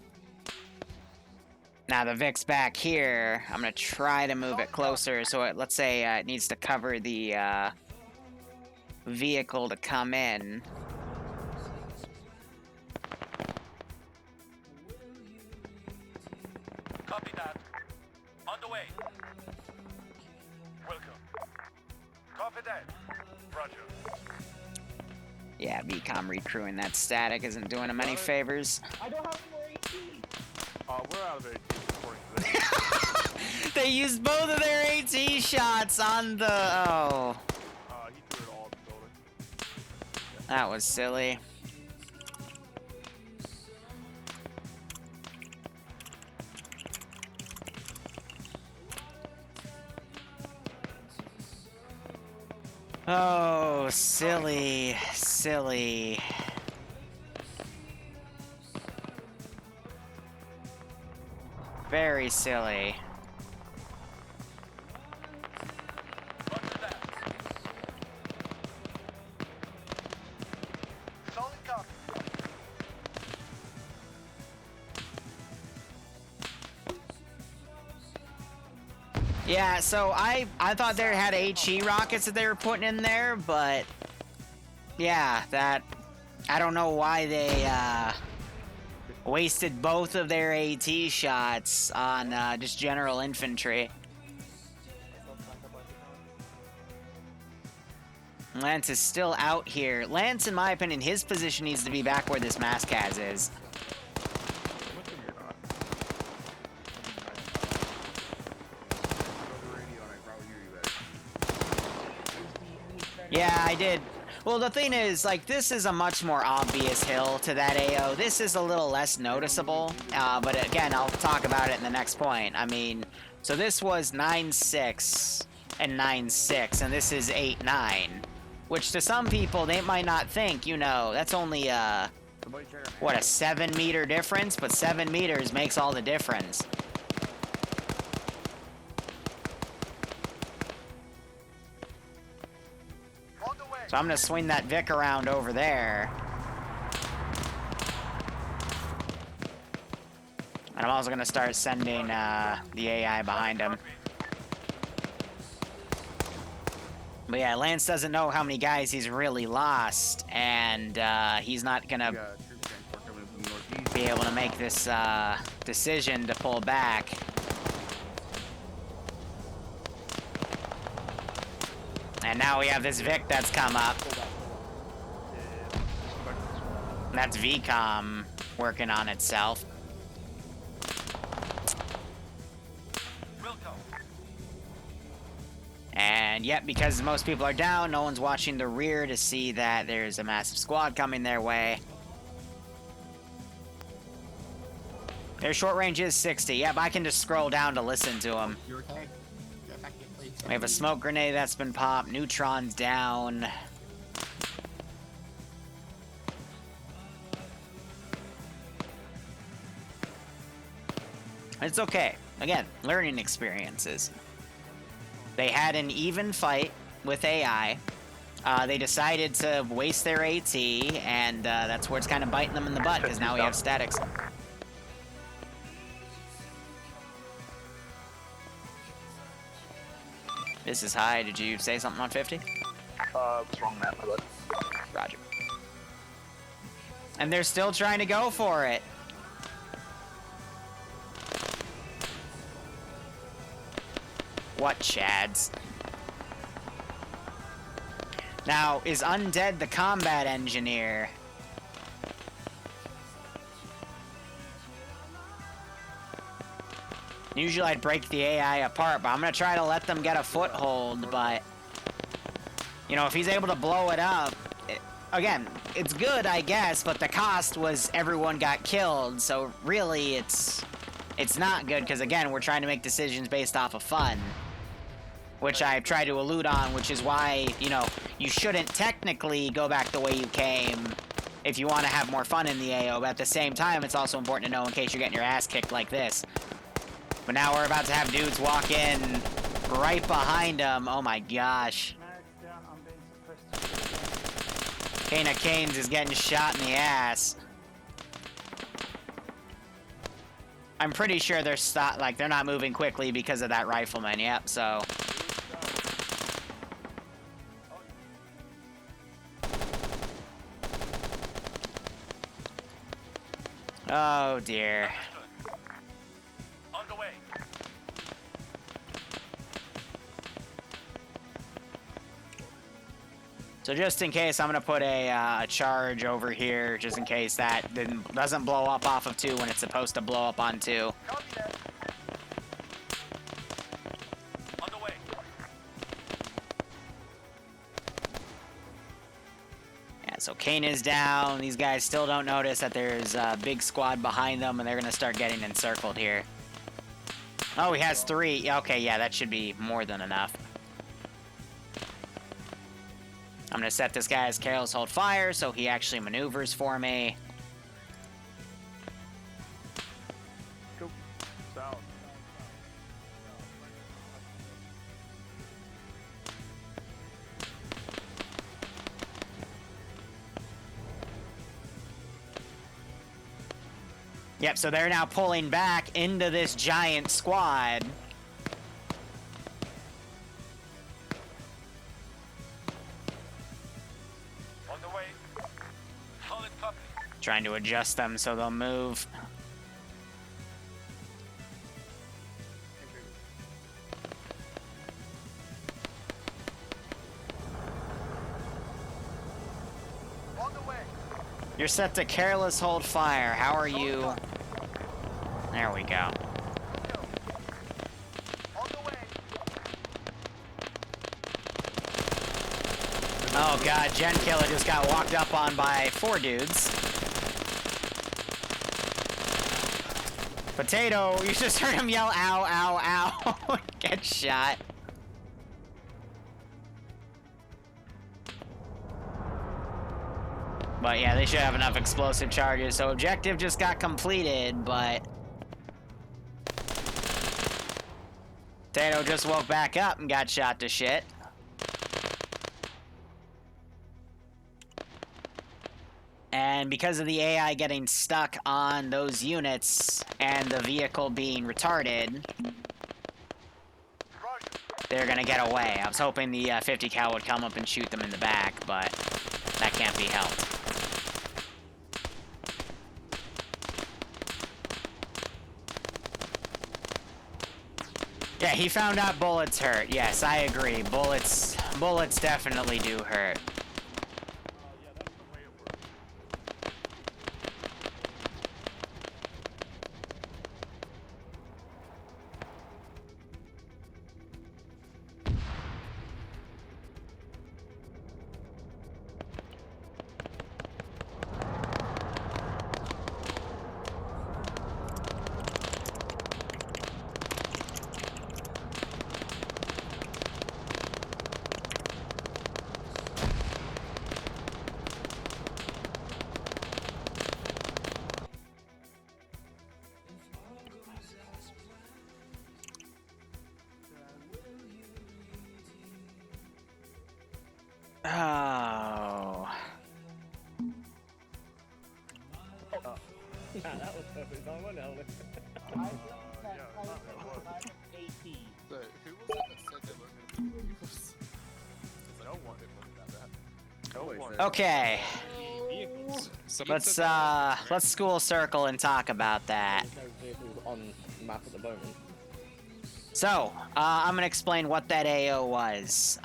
Now the Vic's back here. I'm gonna try to move it closer. So let's say it needs to cover the vehicle to come in. Copy that. On the way. Welcome. Copy that. Roger. Yeah, VCOM recrewing that static isn't doing him any favors. I don't have more AT. We're out of AT according to this. They used both of their AT shots on the... Oh. He threw it all in the building. That was silly. Oh, silly, silly. very silly. Yeah, so I thought they had HE rockets that they were putting in there, but yeah, that I don't know why they wasted both of their AT shots on just general infantry. Lance is still out here. Lance, in my opinion, his position needs to be back where this Maskaz is. Yeah, I did. Well, the thing is, like, this is a much more obvious hill to that AO. This is a little less noticeable, but again, I'll talk about it in the next point. I mean, so this was 9-6 and 9-6, and this is 8-9, which to some people, they might not think, you know, that's only what, a 7-meter difference? But 7 meters makes all the difference. So I'm gonna swing that Vic around over there. And I'm also gonna start sending the AI behind him. But yeah, Lance doesn't know how many guys he's really lost, and he's not gonna be able to make this decision to pull back. And now we have this Vic that's come up. That's VCOM working on itself. And yet, because most people are down, no one's watching the rear to see that there's a massive squad coming their way. Their short range is 60. Yep, I can just scroll down to listen to them. We have a smoke grenade that's been popped. Neutron's down. It's okay. Again, learning experiences. They had an even fight with AI. They decided to waste their AT, and that's where it's kind of biting them in the butt, because now we have statics. This is high. Did you say something on 50? What's wrong, Matt? My bad. Roger. And they're still trying to go for it. What chads? Now, is Undead the combat engineer? Usually I'd break the AI apart, but I'm gonna try to let them get a foothold, but... You know, if he's able to blow it up... Again, it's good, I guess, but the cost was everyone got killed, so really it's not good, because again, we're trying to make decisions based off of fun. Which I've tried to allude on, which is why, you know, you shouldn't technically go back the way you came if you want to have more fun in the AO, but at the same time, it's also important to know in case you're getting your ass kicked like this. But now we're about to have dudes walk in right behind them. Oh my gosh. Kana Canes is getting shot in the ass. I'm pretty sure they're they're not moving quickly because of that rifleman. Yep, so... Oh dear. On the way. So just in case, I'm gonna put a charge over here, just in case that doesn't blow up off of 2 when it's supposed to blow up on 2. Copy that. On the way. Yeah, so Kane is down. These guys still don't notice that there's a big squad behind them, and they're gonna start getting encircled here. Oh, he has 3. Okay, yeah, that should be more than enough. I'm gonna set this guy as careless hold fire, so he actually maneuvers for me. Go south. Yep, so they're now pulling back into this giant squad. On the way. Solid copy. Trying to adjust them so they'll move. On the way. You're set to careless hold fire. How are you? There we go. On the way. Oh god, Gen Killer just got walked up on by 4 dudes. Potato, you just heard him yell, ow, ow, ow. Get shot. But yeah, they should have enough explosive charges. So objective just got completed, but Potato just woke back up and got shot to shit. And because of the AI getting stuck on those units and the vehicle being retarded, they're gonna get away. I was hoping the 50 cal would come up and shoot them in the back, but that can't be helped. Yeah, he found out bullets hurt. Yes, I agree. Bullets definitely do hurt. Oh. Yeah, that was perfect. I won't help it. So, who was it that said they weren't going to be vehicles? Because no one did that. Okay. Let's school circle and talk about that. There's no vehicles on the map at the moment. So, I'm going to explain what that AO was.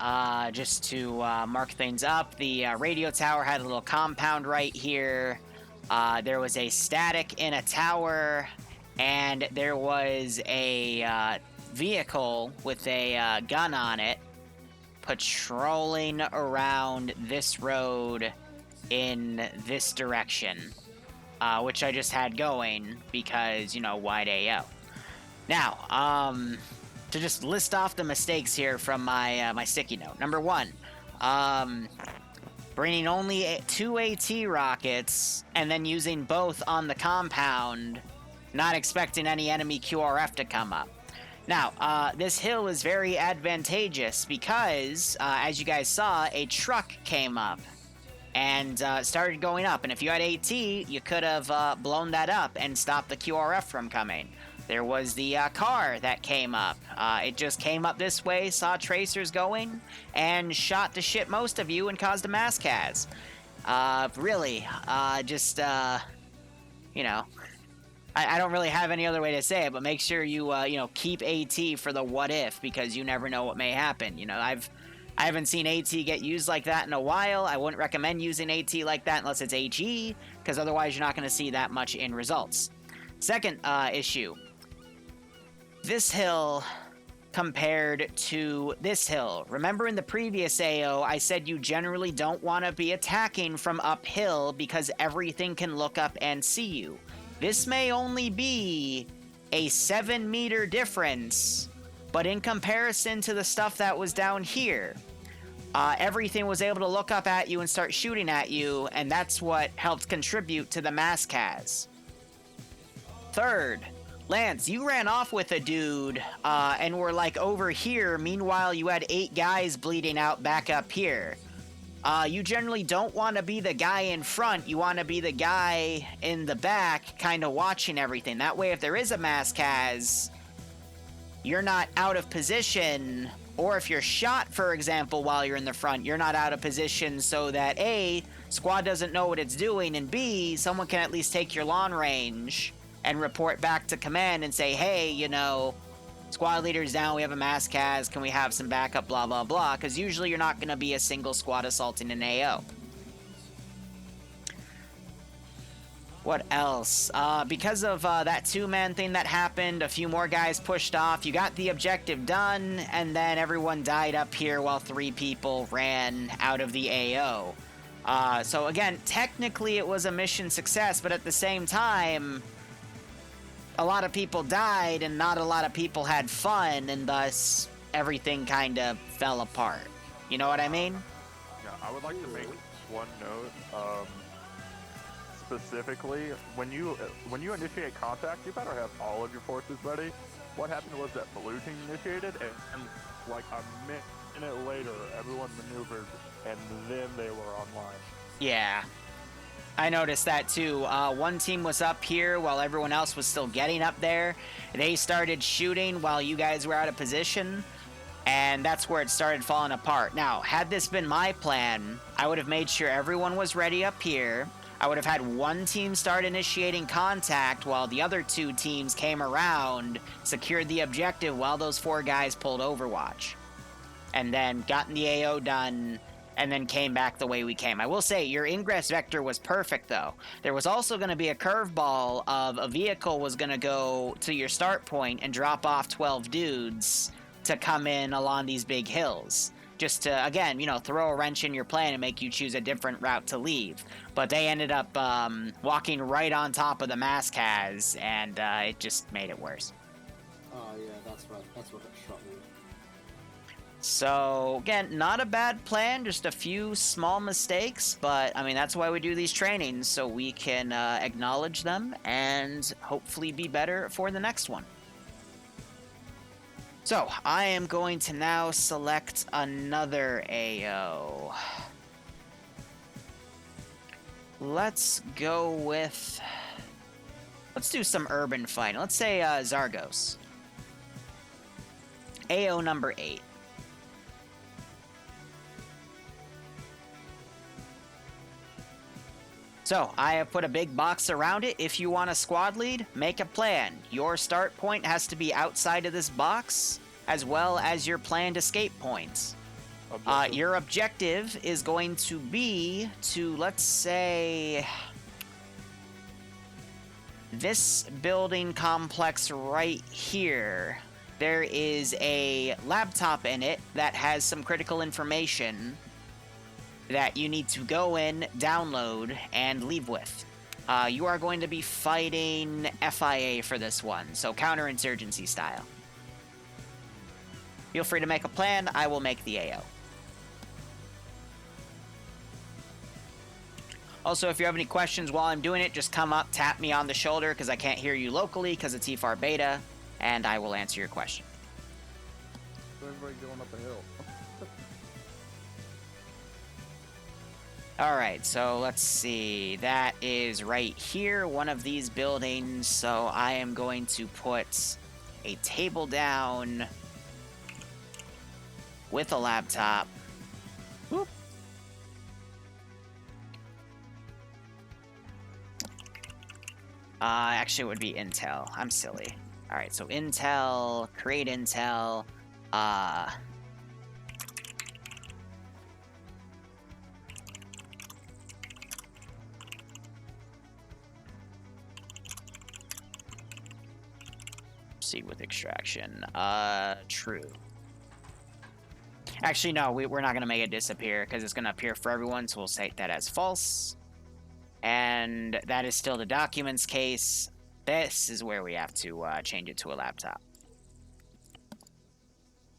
Just to mark things up, the radio tower had a little compound right here. There was a static in a tower, and there was a vehicle with a gun on it patrolling around this road in this direction, which I just had going because, you know, wide AO. Now, to just list off the mistakes here from my my sticky note. Number 1, bringing only 2 AT rockets and then using both on the compound, not expecting any enemy QRF to come up. Now, this hill is very advantageous because, as you guys saw, a truck came up and started going up. And if you had AT, you could have blown that up and stopped the QRF from coming. There was the car that came up. It just came up this way, saw tracers going, and shot to shit most of you and caused a mass cas. Really, you know, I don't really have any other way to say it, but make sure you, you know, keep AT for the what if, because you never know what may happen. You know, I haven't seen AT get used like that in a while. I wouldn't recommend using AT like that unless it's HE, because otherwise you're not going to see that much in results. Second issue. This hill compared to this hill. Remember in the previous AO, I said you generally don't want to be attacking from uphill because everything can look up and see you. This may only be a 7-meter difference, but in comparison to the stuff that was down here, everything was able to look up at you and start shooting at you, and that's what helped contribute to the mass cas. Third, Lance, you ran off with a dude, and were like over here, meanwhile you had 8 guys bleeding out back up here. you generally don't want to be the guy in front. You want to be the guy in the back, kind of watching everything. That way, if there is a mass cas, you're not out of position. Or if you're shot, for example, while you're in the front, you're not out of position so that A, squad doesn't know what it's doing, and B, someone can at least take your long range and report back to command and say, hey, you know, squad leader's down, we have a mass cas, can we have some backup, blah, blah, blah, because usually you're not going to be a single squad assaulting an AO. What else? Because of that two-man thing that happened, a few more guys pushed off, you got the objective done, and then everyone died up here while 3 people ran out of the AO. So again, technically it was a mission success, but at the same time, a lot of people died and not a lot of people had fun, and thus everything kind of fell apart. You know what I mean? Yeah, I would like to make one note. Specifically, when you initiate contact, you better have all of your forces ready. What happened was that blue team initiated, and like a minute later, everyone maneuvered, and then they were online. Yeah. I noticed that too. One team was up here while everyone else was still getting up there. They started shooting while you guys were out of position, and that's where it started falling apart. Now, had this been my plan, I would have made sure everyone was ready up here. I would have had one team start initiating contact while the other 2 teams came around, secured the objective while those 4 guys pulled Overwatch, and then gotten the AO done, and then came back the way we came. I will say, your ingress vector was perfect, though. There was also going to be a curveball of a vehicle was going to go to your start point and drop off 12 dudes to come in along these big hills. Just to, again, you know, throw a wrench in your plan and make you choose a different route to leave. But they ended up walking right on top of the mass cas, and it just made it worse. Oh yeah, that's right. That's what shot me. So, again, not a bad plan, just a few small mistakes, but, I mean, that's why we do these trainings, so we can acknowledge them and hopefully be better for the next one. So, I am going to now select another AO. Let's go with... Let's do some urban fighting. Let's say Zargos. AO number 8. So, I have put a big box around it. If you want a squad lead, make a plan. Your start point has to be outside of this box, as well as your planned escape points. Your objective is going to be to, let's say, this building complex right here. There is a laptop in it that has some critical information that you need to go in, download, and leave with. You are going to be fighting FIA for this one, so counterinsurgency style. Feel free to make a plan, I will make the AO. Also, if you have any questions while I'm doing it, just come up, tap me on the shoulder, because I can't hear you locally because of TFAR beta, and I will answer your question. Everybody going up a hill. Alright, so let's see. That is right here, one of these buildings. So I am going to put a table down with a laptop. Whoop. Actually, it would be Intel. I'm silly. Alright, so Intel, create Intel. Proceed with extraction. True. Actually, no, we're not going to make it disappear because it's going to appear for everyone, so we'll state that as false. And that is still the documents case. This is where we have to change it to a laptop.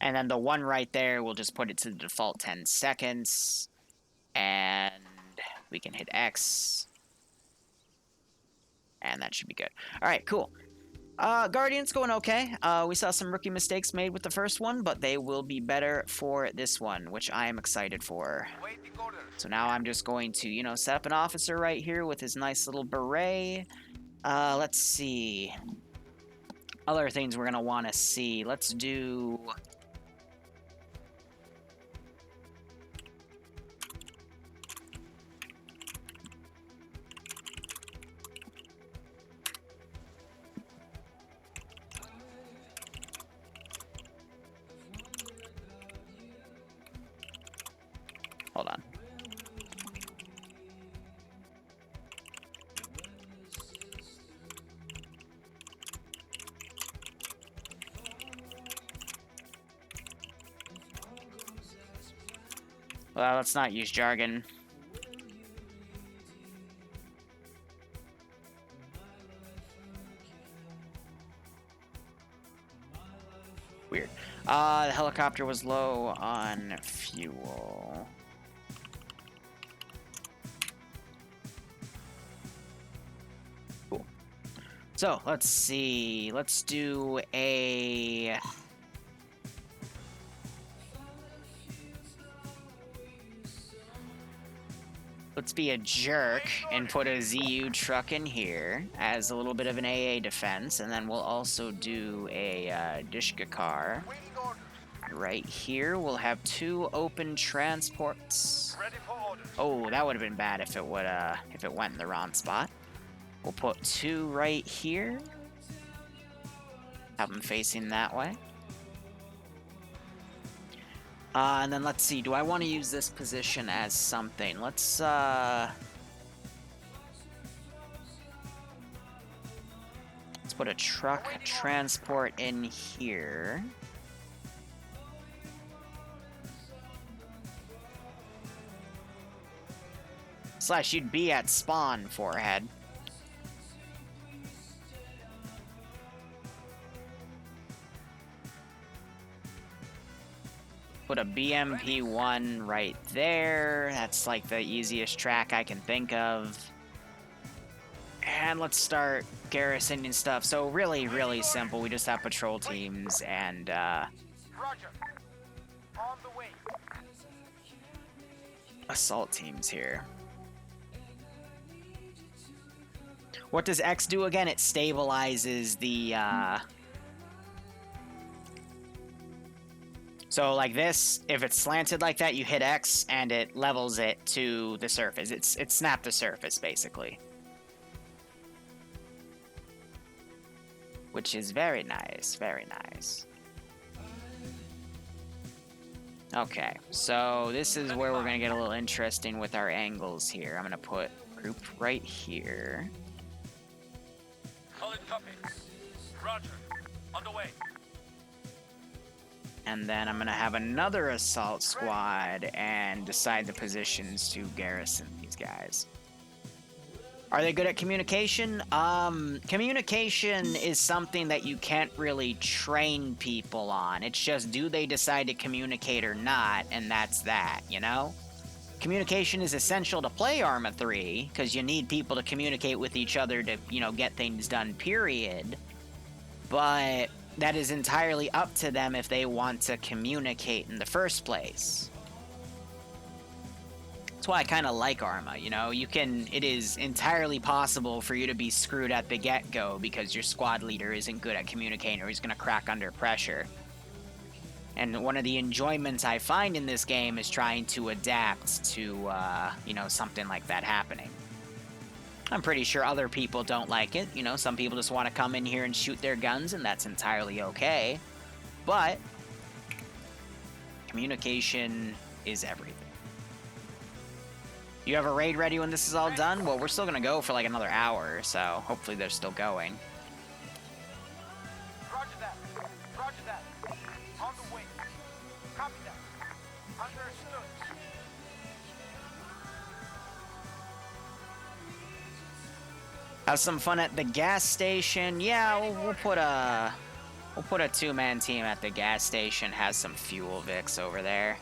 And then the one right there, we'll just put it to the default 10 seconds. And we can hit X. And that should be good. All right, cool. Guardian's going okay. We saw some rookie mistakes made with the first one, but they will be better for this one, which I am excited for. So now I'm just going to, you know, set up an officer right here with his nice little beret. Let's see. Other things we're going to want to see. Let's do... Hold on. Well, let's not use jargon. Weird. The helicopter was low on fuel. Cool. So, let's see. Let's do a... Let's be a jerk and put a ZU truck in here as a little bit of an AA defense, and then we'll also do a Dishka car. Right here, we'll have 2 open transports. Oh, that would have been bad if it went in the wrong spot. We'll put 2 right here. Have them facing that way. And then let's see, do I want to use this position as something? Let's put a truck transport in here. Slash, you'd be at spawn, forehead. Put a BMP-1 right there. That's like the easiest track I can think of. And let's start garrisoning stuff. So really, really simple. We just have patrol teams and assault teams here. What does X do again? It stabilizes the So like this, if it's slanted like that, you hit X and it levels it to the surface. It snapped the surface, basically. Which is very nice, very nice. Okay, so this is where we're going to get a little interesting with our angles here. I'm going to put group right here. Solid copy. Roger. On the way. And then I'm going to have another assault squad and decide the positions to garrison these guys. Are they good at communication? Communication is something that you can't really train people on. It's just, do they decide to communicate or not, and that's that, you know? Communication is essential to play Arma 3, because you need people to communicate with each other to, you know, get things done, period. But that is entirely up to them if they want to communicate in the first place. That's why I kind of like Arma, you know? It is entirely possible for you to be screwed at the get-go because your squad leader isn't good at communicating or he's going to crack under pressure. And one of the enjoyments I find in this game is trying to adapt to, you know, something like that happening. I'm pretty sure other people don't like it. You know, some people just want to come in here and shoot their guns, and that's entirely okay. But communication is everything. You have a raid ready when this is all done? Well, we're still going to go for like another hour, so hopefully they're still going. Roger that. Roger that. On the way. Copy that. Understood. Have some fun at the gas station. Yeah, we'll put a 2-man team at the gas station. Has some fuel Vicks over there.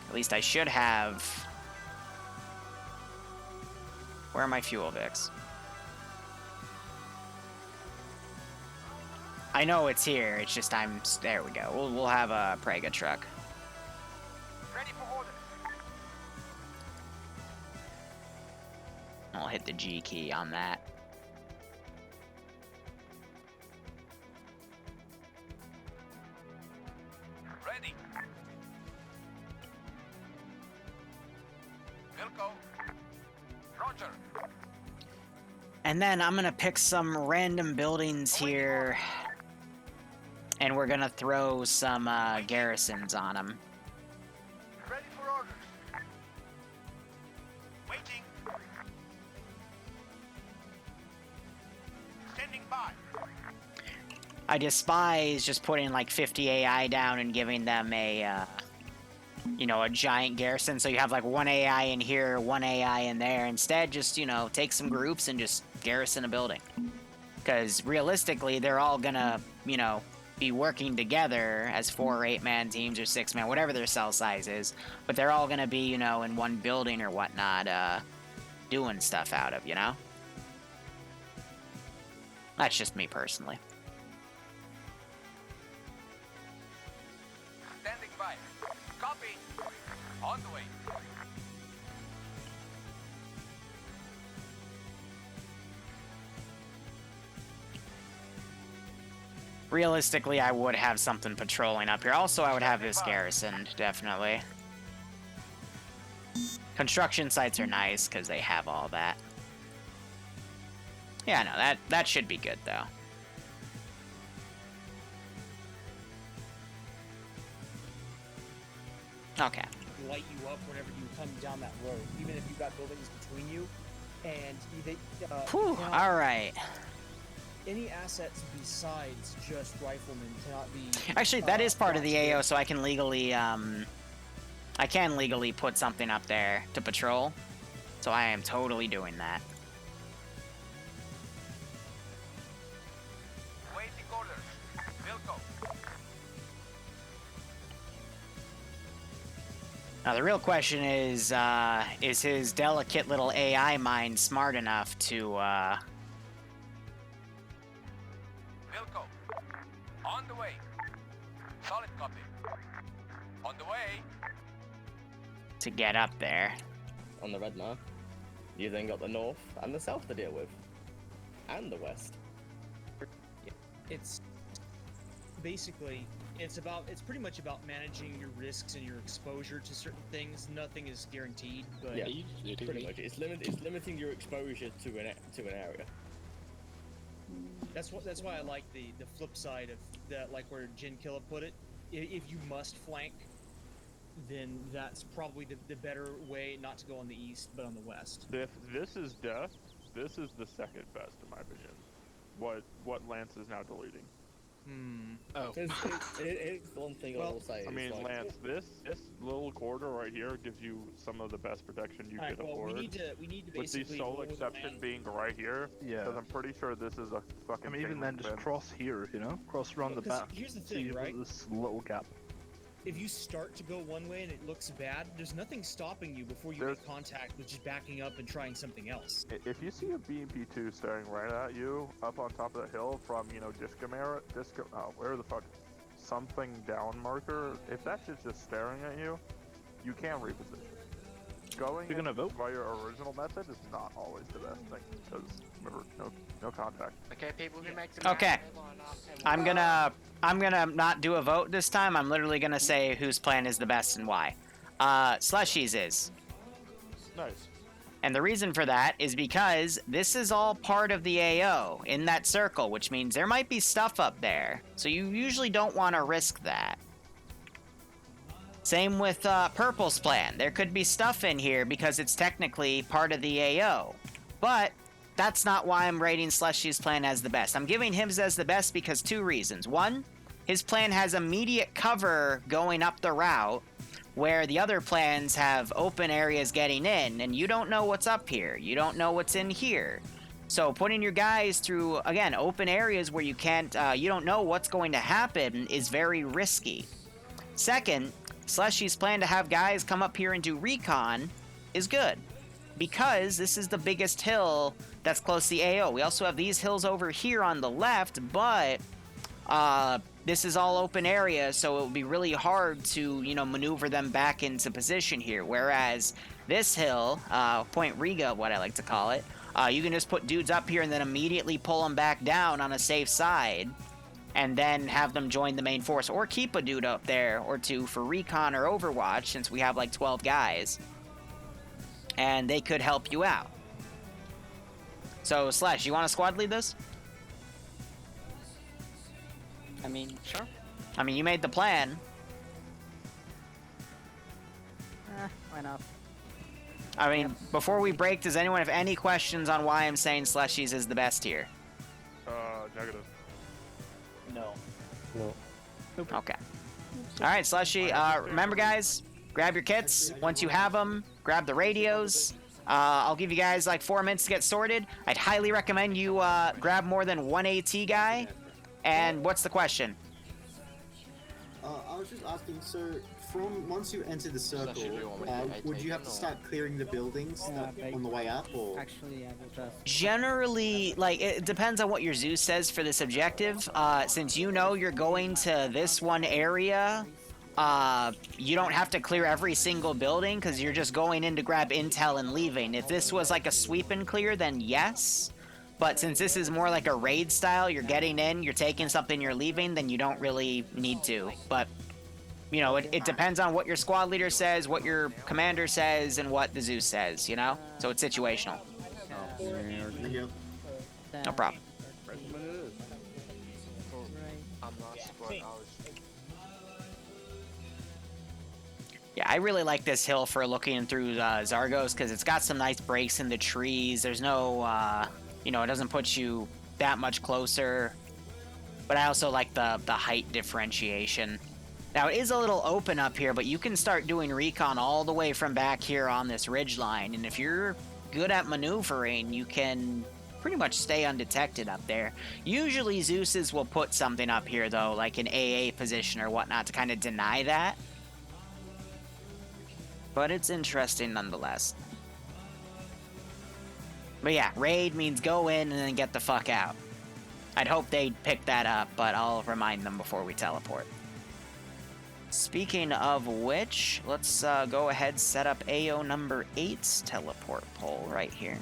At least I should have. Where are my fuel Vicks? I know it's here. It's just there we go. We'll have a Praga truck. Ready for orders. I'll hit the G key on that. Ready. Wilco. Roger. And then I'm gonna pick some random buildings here, and we're gonna throw some garrisons on them. Ready for orders. Waiting. Standing by. I despise just putting like 50 AI down and giving them a, you know, a giant garrison. So you have like one AI in here, one AI in there. Instead, just, you know, take some groups and just garrison a building. Because realistically, they're all gonna, you know, be working together as 4 or 8 man teams or 6 man, whatever their cell size is. But they're all gonna be, you know, in one building or whatnot, doing stuff out of, you know? That's just me personally. Standing by. Copy. On the way. Realistically, I would have something patrolling up here. Also, I would have this garrison, definitely. Construction sites are nice, because they have all that. Yeah, no, that should be good, though. Okay. Light you up whenever you come down that road, even if you've got buildings between you, and Whew, alright. Any assets besides just riflemen cannot be... Actually, that is part of the AO, so I can legally, I can legally put something up there to patrol. So I am totally doing that. Waiting orders. Wilco. Now, the real question is his delicate little AI mind smart enough to, Wilco. On the way. Solid copy. On the way. to get up there? On the red map, you then got the north and the south to deal with. And the west. It's basically, it's pretty much about managing your risks and your exposure to certain things. Nothing is guaranteed, but Yeah, pretty much. It's limiting your exposure to an area. That's why I like the flip side of that, like where Jin Killa put it. If you must flank, then that's probably the better way, not to go on the east, but on the west. If this is death, this is the second best in my opinion. What Lance is now deleting. Oh. It's one thing I will say. I mean, Lance, this little corridor right here gives you some of the best protection you could afford. We need to with the sole exception being right here, because I'm pretty sure this is a fucking. I mean, even then, just cross here, you know, cross around the back. Here's the So thing, you've right? got this little gap. If you start to go one way and it looks bad, there's nothing stopping you before you make contact with just backing up and trying something else. If you see a BMP2 staring right at you up on top of the hill from, you know, where the fuck, something down marker, if that shit's just staring at you, you can reposition. Going You're gonna vote? by your original method is not always the best thing, because remember, no contact. Okay, people who make the Okay. I'm gonna not do a vote this time. I'm literally gonna say whose plan is the best and why. Slushy's is. Nice. And the reason for that is because this is all part of the AO in that circle, which means there might be stuff up there. So you usually don't want to risk that. Same with Purple's plan. There could be stuff in here because it's technically part of the AO. But that's not why I'm rating Slushy's plan as the best. I'm giving him as the best because 2 reasons. 1, his plan has immediate cover going up the route, where the other plans have open areas getting in, and you don't know what's up here. You don't know what's in here. So putting your guys through, again, open areas where you can't, you don't know what's going to happen is very risky. Second, Slushy's plan to have guys come up here and do recon is good, because this is the biggest hill that's close to the AO. We also have these hills over here on the left, but this is all open area, so it would be really hard to, you know, maneuver them back into position here. Whereas this hill, Point Riga, what I like to call it, you can just put dudes up here and then immediately pull them back down on a safe side, and then have them join the main force, or keep a dude up there or two for recon or Overwatch, since we have like 12 guys, and they could help you out. So, Slash, you want to squad lead this? I mean, sure. I mean, you made the plan. Why not? I mean, before we break, does anyone have any questions on why I'm saying Slushies is the best here? Negative. No. No. Okay. Alright, Slushy, remember guys, grab your kits. Once you have them, grab the radios. I'll give you guys like 4 minutes to get sorted. I'd highly recommend you grab more than one AT guy. And what's the question? I was just asking, so from once you enter the circle, would you have to start clearing the buildings on the way up, or? Actually, I will just... Generally, like, it depends on what your Zeus says for this objective. Since you know you're going to this one area, you don't have to clear every single building, because you're just going in to grab intel and leaving. If this was like a sweep and clear, then yes. But since this is more like a raid style, you're getting in, you're taking something, you're leaving, then you don't really need to. But, you know, it depends on what your squad leader says, what your commander says, and what the Zeus says, you know? So it's situational. No problem. Yeah, I really like this hill for looking through Zargos, because it's got some nice breaks in the trees. There's no... you know, it doesn't put you that much closer. But I also like the height differentiation. Now, it is a little open up here, but you can start doing recon all the way from back here on this ridgeline. And if you're good at maneuvering, you can pretty much stay undetected up there. Usually, Zeus's will put something up here, though, like an AA position or whatnot, to kind of deny that. But it's interesting nonetheless. But yeah, raid means go in and then get the fuck out. I'd hope they'd pick that up, but I'll remind them before we teleport. Speaking of which, let's go ahead, set up AO number 8's teleport pole right here.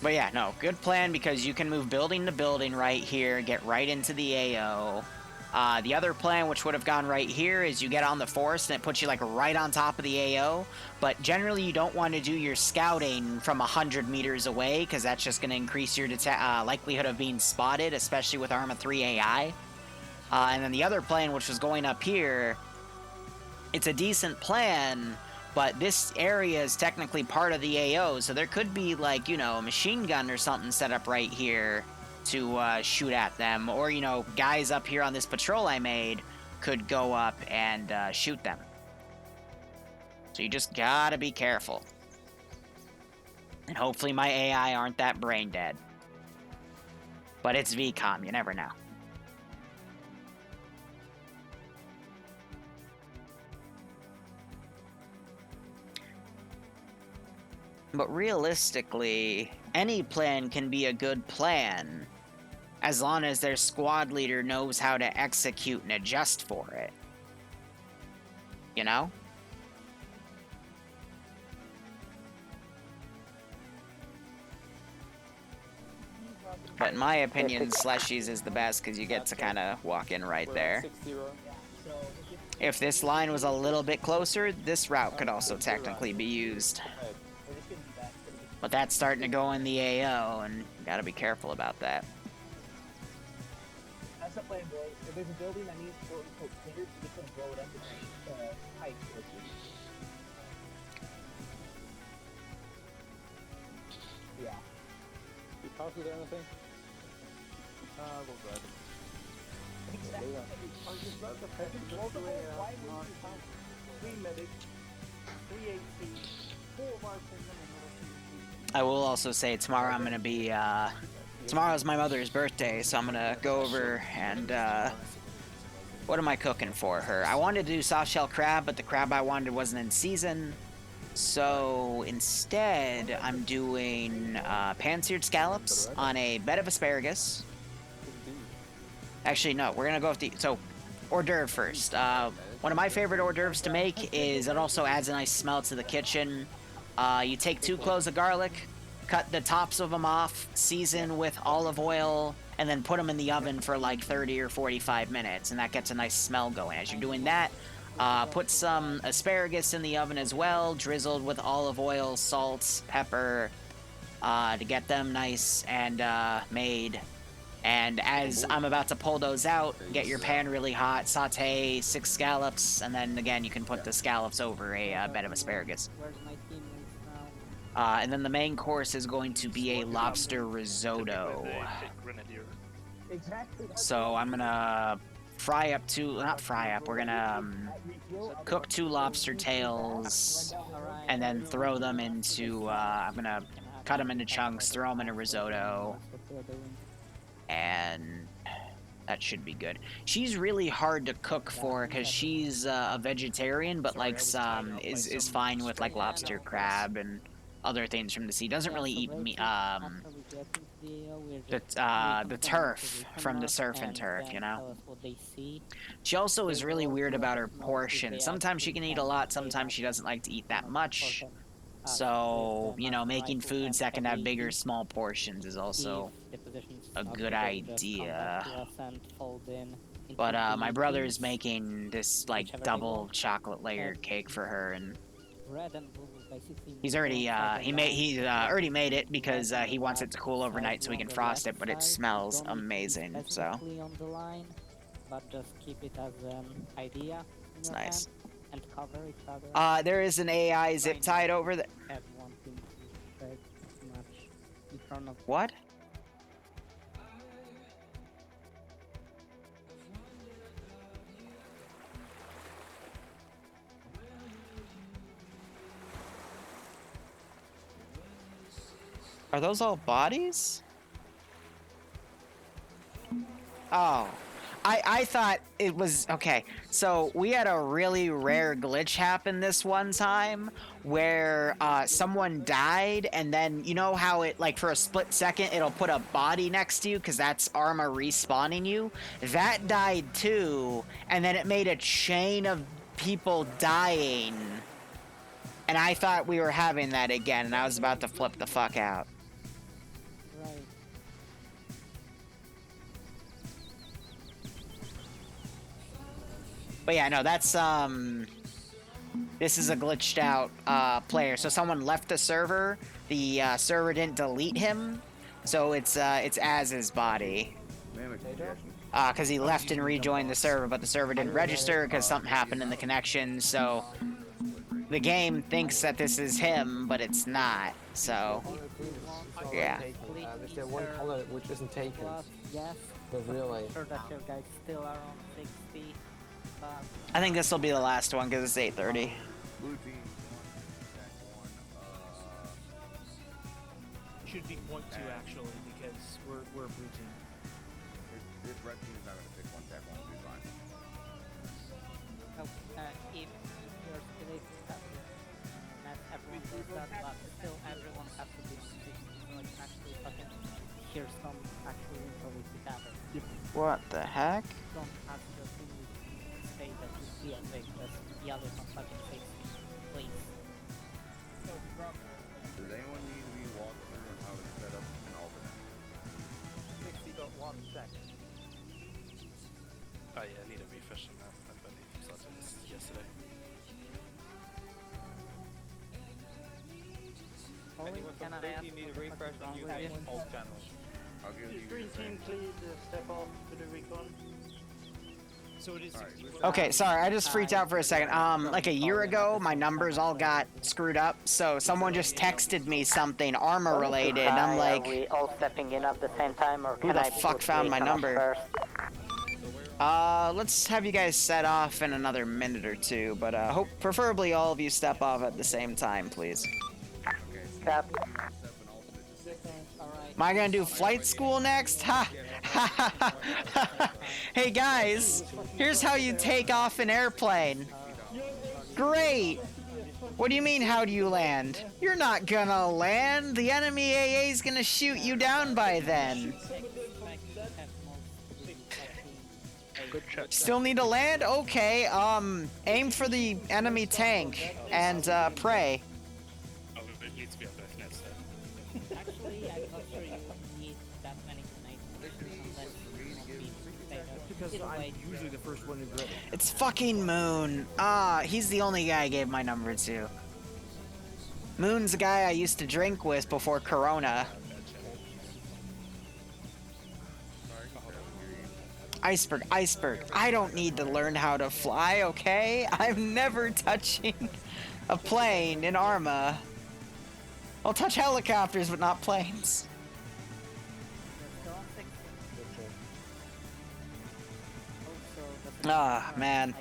But yeah, no, good plan, because you can move building to building right here, get right into the AO. The other plan, which would have gone right here, is you get on the forest and it puts you like right on top of the AO. But generally, you don't want to do your scouting from 100 meters away, because that's just going to increase your likelihood of being spotted, especially with Arma 3 AI. And then the other plan, which was going up here, it's a decent plan, but this area is technically part of the AO, so there could be, like, you know, a machine gun or something set up right here to shoot at them. Or, you know, guys up here on this patrol I made could go up and shoot them. So you just gotta be careful. And hopefully my AI aren't that brain dead. But it's VCOM, you never know. But realistically, any plan can be a good plan, as long as their squad leader knows how to execute and adjust for it. You know? But in my opinion, Slushies is the best, because you get to kind of walk in right there. If this line was a little bit closer, this route could also technically be used. But that's starting to go in the AO, and you gotta be careful about that. That's the plan, boys. If there's a building that needs quote-unquote cleared, you just gonna blow it up and height towards you. Yeah. You pass with anything? We'll grab it. Exactly. I was just about to put it all the way out. 3 medics, 3 AT, 4 marksmen, and another 2. I will also say tomorrow I'm gonna be, tomorrow's my mother's birthday, so I'm gonna go over and, What am I cooking for her? I wanted to do soft shell crab, but the crab I wanted wasn't in season. So instead, I'm doing pan-seared scallops on a bed of asparagus. Actually, no, we're gonna go with the hors d'oeuvre first. One of my favorite hors d'oeuvres to make is it also adds a nice smell to the kitchen. You take 2 cloves of garlic, cut the tops of them off, season with olive oil, and then put them in the oven for like 30 or 45 minutes, and that gets a nice smell going. As you're doing that, put some asparagus in the oven as well, drizzled with olive oil, salt, pepper, to get them nice and made. And as I'm about to pull those out, get your pan really hot, saute 6 scallops, and then again you can put the scallops over a bed of asparagus. Where's my teammates now? And then the main course is going to be a lobster risotto. So I'm gonna fry up we're gonna cook 2 lobster tails and then throw them into, I'm gonna cut them into chunks, throw them in a risotto, and that should be good. She's really hard to cook for because she's a vegetarian, but likes is fine with like lobster, crab, and other things from the sea. Doesn't really eat meat, the turf from the surf and turf, you know. She also is really weird about her portion. Sometimes she can eat a lot, sometimes she doesn't like to eat that much. So, you know, making foods that can have bigger, small portions is also a good idea. But my brother's making this like double chocolate layered cake for her, and he's already already made it because he wants it to cool overnight so he can frost it. But it smells amazing, so it's nice. And cover each other. There is an AI zip tied over there. What? Are those all bodies? Oh. I thought it was... Okay, so we had a really rare glitch happen this one time where someone died, and then you know how it, like, for a split second, it'll put a body next to you because that's Arma respawning you? That died too, and then it made a chain of people dying. And I thought we were having that again, and I was about to flip the fuck out. But yeah, no, that's, this is a glitched out, player. So someone left the server, the, server didn't delete him, so it's as his body. Cause he left and rejoined the server, but the server didn't register because something happened in the connection, so the game thinks that this is him, but it's not, so, yeah. There's that one color which isn't taken. Yes. But really. I'm sure that your guys still are on 60. I think this will be the last one because it's 8:30. Blue team. Should be point 2 actually because we're blue team. If red team is not going to pick one, that won't be fine. So, if you're still not everyone does that, but still everyone has to be on 60 so I can actually fucking hear some actual info if you have it. What the heck? Don't have to just say that you see a thing that's the other one fucking 60, please. Does anyone need to be walked through on how to set up an alternate? 60.1 seconds. Oh yeah, I need a refresh on that. I believe I started this yesterday. Anyone from the team need a refresh on your alt channel? I'll give you Green team, please step off to the recon. So it is 60. Okay, sorry, I just freaked out for a second. Like a year ago, my numbers all got screwed up, so someone just texted me something Arma related, and I'm like, Are we all stepping in at the same time, or who can the I fuck put found my recon up number? first? Let's have you guys set off in another minute or two, but hope preferably all of you step off at the same time, please. Cap. Am I gonna do flight school next? Ha! Hey guys, here's how you take off an airplane. Great! What do you mean, how do you land? You're not gonna land! The enemy AA is gonna shoot you down by then. Still need to land? Okay, aim for the enemy tank and pray. Oh, it needs to be on both nets then. Actually, I'm not sure you need that many grenades Because I'm usually the first one to grab it. It's fucking Moon. He's the only guy I gave my number to. Moon's the guy I used to drink with before Corona. Iceberg, Iceberg. I don't need to learn how to fly, okay? I'm never touching a plane in Arma. I'll touch helicopters, but not planes. Ah, man.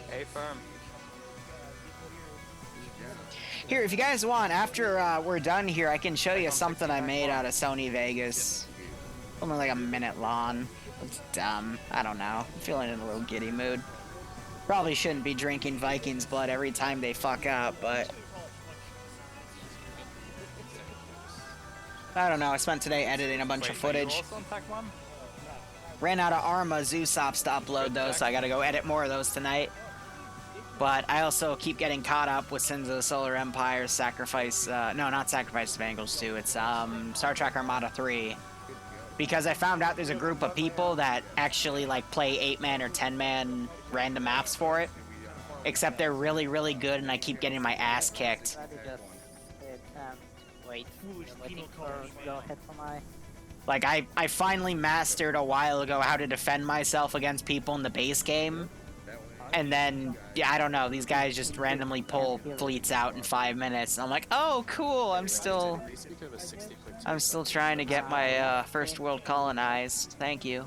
Hey, firm. Here, if you guys want, after we're done here, I can show you something I made out of Sony Vegas. Only like a minute long. It's dumb. I don't know. I'm feeling in a little giddy mood. Probably shouldn't be drinking Vikings blood every time they fuck up, but... I don't know. I spent today editing a bunch of footage. Ran out of Arma Zoosops to upload those, so I gotta go edit more of those tonight. But I also keep getting caught up with Sins of the Solar Empire, Sacrifice, no, not Sacrifice of Angels 2, it's Star Trek Armada 3. Because I found out there's a group of people that actually like play 8-man or 10-man random maps for it. Except they're really, really good and I keep getting my ass kicked. Wait, waiting for go ahead for my... Like, I finally mastered a while ago how to defend myself against people in the base game. And then, yeah, I don't know, these guys just randomly pull fleets out in 5 minutes. And I'm like, oh, cool, I'm still trying to get my first world colonized. Thank you.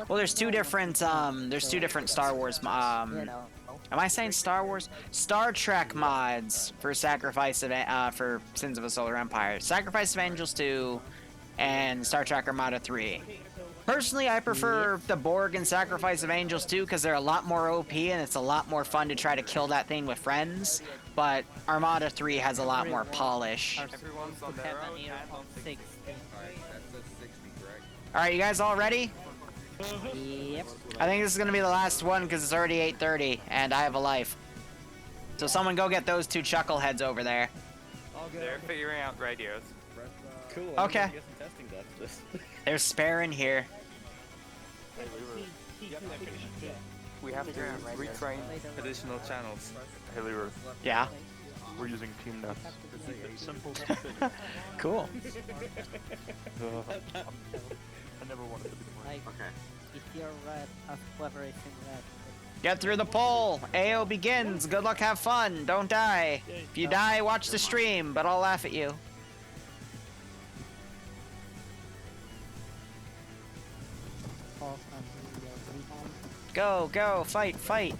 Well, there's two different Star Wars, am I saying Star Wars? Star Trek mods for Sacrifice of, for Sins of a Solar Empire. Sacrifice of Angels 2 and Star Trek Armada 3. Personally, I prefer the Borg and Sacrifice of Angels 2 because they're a lot more OP and it's a lot more fun to try to kill that thing with friends. But Armada 3 has a lot more polish. Alright, you guys all ready? Yep. I think this is going to be the last one because it's already 8:30 and I have a life. So someone go get those two chuckleheads over there. They're figuring out radios. Cool. Okay. There's spare in here. We have to retrain additional channels. Hey, Liru. Yeah. We're using Team Nets. Simple. Cool. I never wanted to be more. Okay. If you're red, as clever as in red. Get through the poll. AO begins. Good luck, have fun. Don't die. If you die, watch the stream, but I'll laugh at you. Go, go, fight, fight.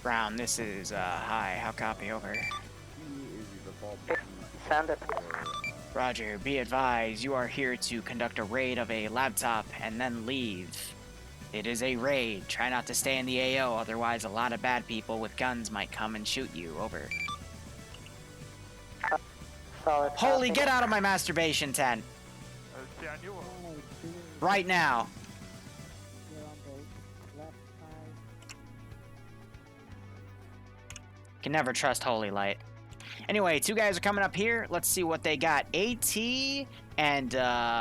Brown, this is, hi, how copy, over? Sound it. Roger, be advised, you are here to conduct a raid of a laptop and then leave. It is a raid. Try not to stay in the AO, otherwise a lot of bad people with guns might come and shoot you, over. Solid. Holy, get out of my masturbation tent! Right now. Can never trust Holy Light. Anyway, two guys are coming up here. Let's see what they got. AT and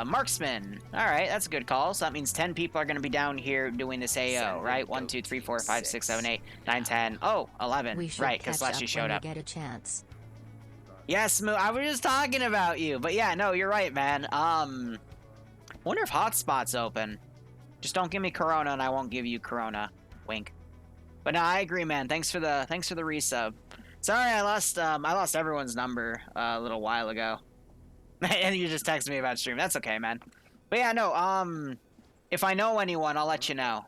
Marksman. Alright, that's a good call. So that means 10 people are going to be down here doing this AO, right? 1, 2, 3, 4, 5, 6, 7, 8, 9, 10. Oh, 11. Right, because Slashy showed up. Get a chance. Yes, Moo, I was just talking about you. But yeah, no, you're right, man. Wonder if Hotspot's open. Just don't give me Corona and I won't give you Corona. Wink. But no, I agree, man. Thanks for the resub. Sorry, I lost everyone's number a little while ago. And you just texted me about stream. That's okay, man. But yeah, no, if I know anyone, I'll let you know.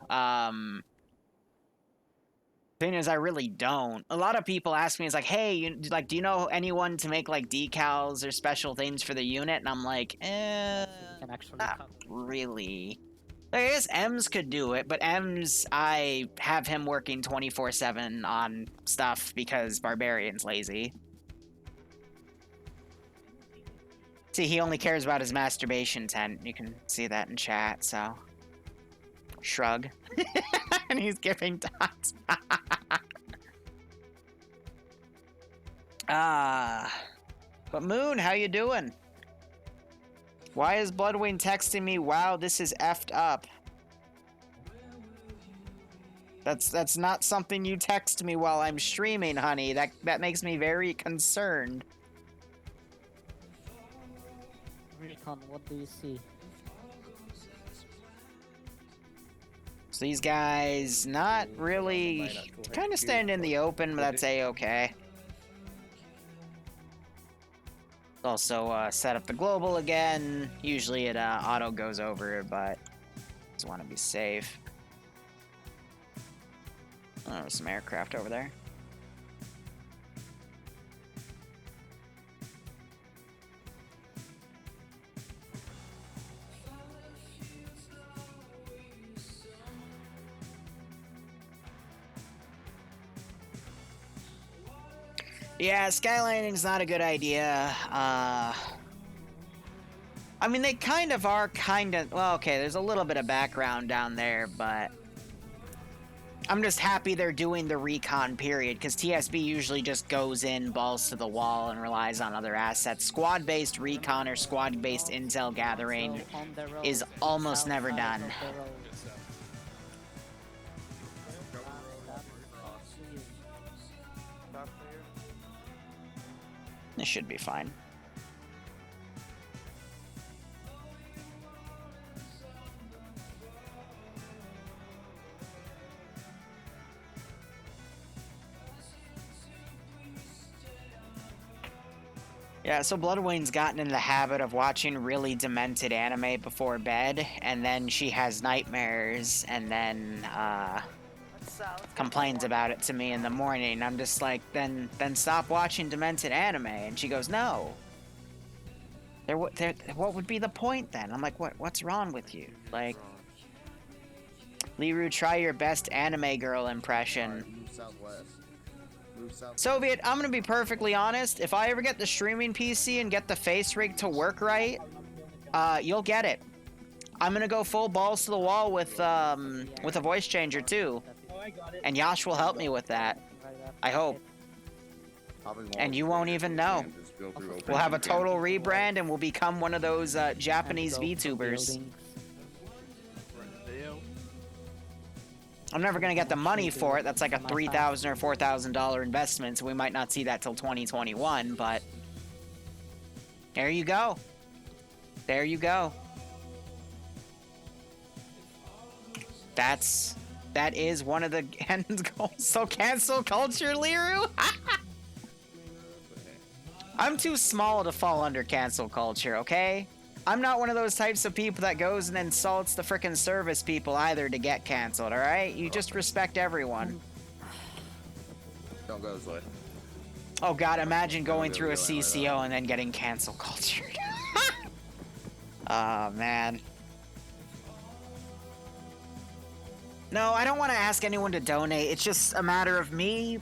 Thing is, I really don't. A lot of people ask me, it's like, hey, do you know anyone to make like decals or special things for the unit? And I'm like, not really. I guess Ems could do it, but Ems, I have him working 24/7 on stuff because Barbarian's lazy. See, he only cares about his masturbation tent. You can see that in chat, so. Shrug. And he's giving dots. But Moon, how you doing? Why is Bloodwing texting me, wow, this is effed up? That's not something you text me while I'm streaming, honey. That makes me very concerned. Recon, what do you see? So these guys, not really, kind of stand in the open, but that's A-okay. Also, set up the global again. Usually it auto goes over, but just want to be safe. Oh, there's some aircraft over there. Yeah, skylining is not a good idea. I mean, they kind of are well, okay, there's a little bit of background down there, but I'm just happy they're doing the recon period, because TSB usually just goes in, balls to the wall, and relies on other assets. Squad-based recon or squad-based intel gathering is almost never done. This should be fine. Yeah, so Bloodwing's gotten in the habit of watching really demented anime before bed, and then she has nightmares, and then, complains about it to me in the morning. I'm just like, then stop watching demented anime. And she goes, no. What would be the point then? I'm like, what's wrong with you? Like, Liru, try your best anime girl impression. Move southwest. Move southwest. Soviet, I'm gonna be perfectly honest. If I ever get the streaming PC and get the face rig to work right, you'll get it. I'm gonna go full balls to the wall with a voice changer too. And Yash will help me with that. I hope. And you won't even know. We'll have a total rebrand and we'll become one of those Japanese VTubers. I'm never gonna get the money for it. That's like a $3,000 or $4,000 investment, so we might not see that till 2021, but there you go. There you go. That is one of the end goals. So cancel culture, Liru? I'm too small to fall under cancel culture, okay? I'm not one of those types of people that goes and insults the frickin' service people either to get canceled, alright? You just respect everyone. Don't go this way. Oh god, imagine going through a CCO and then getting cancel cultured. Oh, man. No, I don't want to ask anyone to donate. It's just a matter of me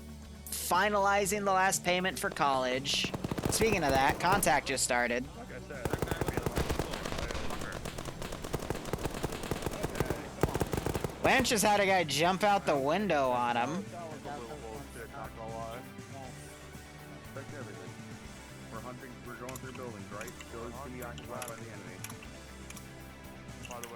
finalizing the last payment for college. Speaking of that, contact just started. Lance just had a guy jump out the window on him. We're going through buildings, right? Buildings can be occupied by the enemy. By the way,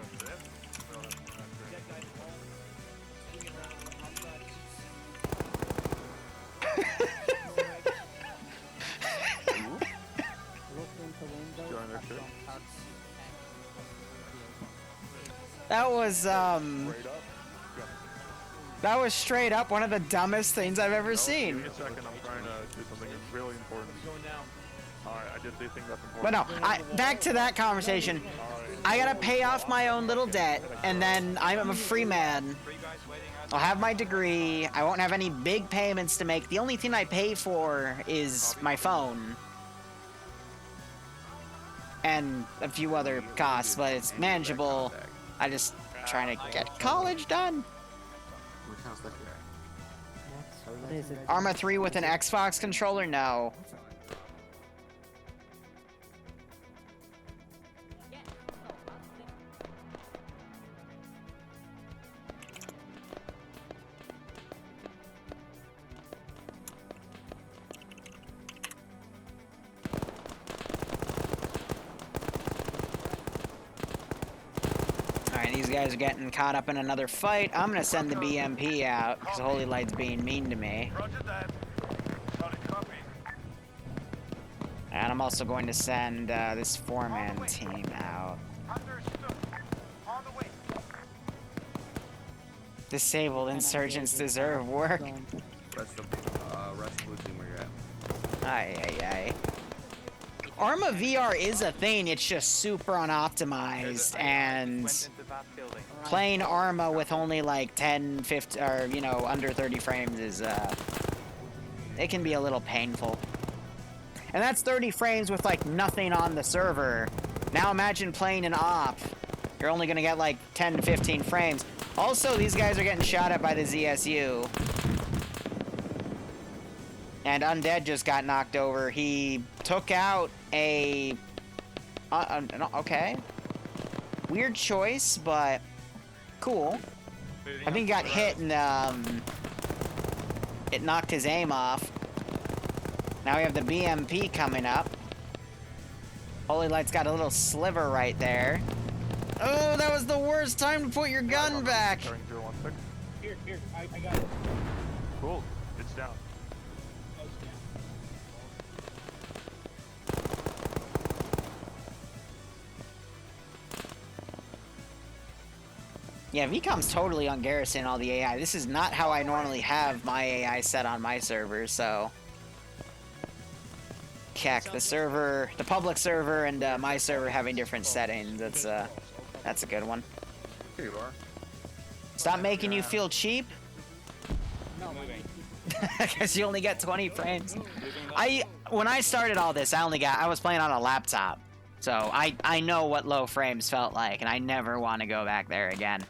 That was straight up one of the dumbest things I've ever seen. Give me a second, I'm trying to do something really important. Alright, I just do think that's important. But no, back to that conversation. I gotta pay off my own little debt, and then I'm a free man. I'll have my degree. I won't have any big payments to make. The only thing I pay for is my phone. And a few other costs, but it's manageable. I just trying to get college done. Arma 3 with an Xbox controller? No. Alright, these guys are getting caught up in another fight. I'm gonna send the BMP out, because Holy Light's being mean to me. And I'm also going to send this four-man team out. Disabled insurgents deserve work. Rest of blue team where you're at. Aye. Arma VR is a thing, it's just super unoptimized, and playing Arma with only like 10, 50, or, you know, under 30 frames is, it can be a little painful. And that's 30 frames with like nothing on the server. Now imagine playing an op. You're only gonna get like 10 to 15 frames. Also, these guys are getting shot at by the ZSU. And Undead just got knocked over. He took out a... okay. Weird choice, but cool. I think he got hit and it knocked his aim off. Now we have the BMP coming up. Holy Light's got a little sliver right there. Oh, that was the worst time to put your gun back. Here, I got it. Cool, it's down. Yeah, VCOM's totally on Garrison, all the AI. This is not how I normally have my AI set on my server, so... Keck, the server, the public server and my server having different settings. That's a good one. Here you are. Stop making you feel cheap. No, I guess you only get 20 frames. When I started all this, I was playing on a laptop. So I know what low frames felt like, and I never want to go back there again.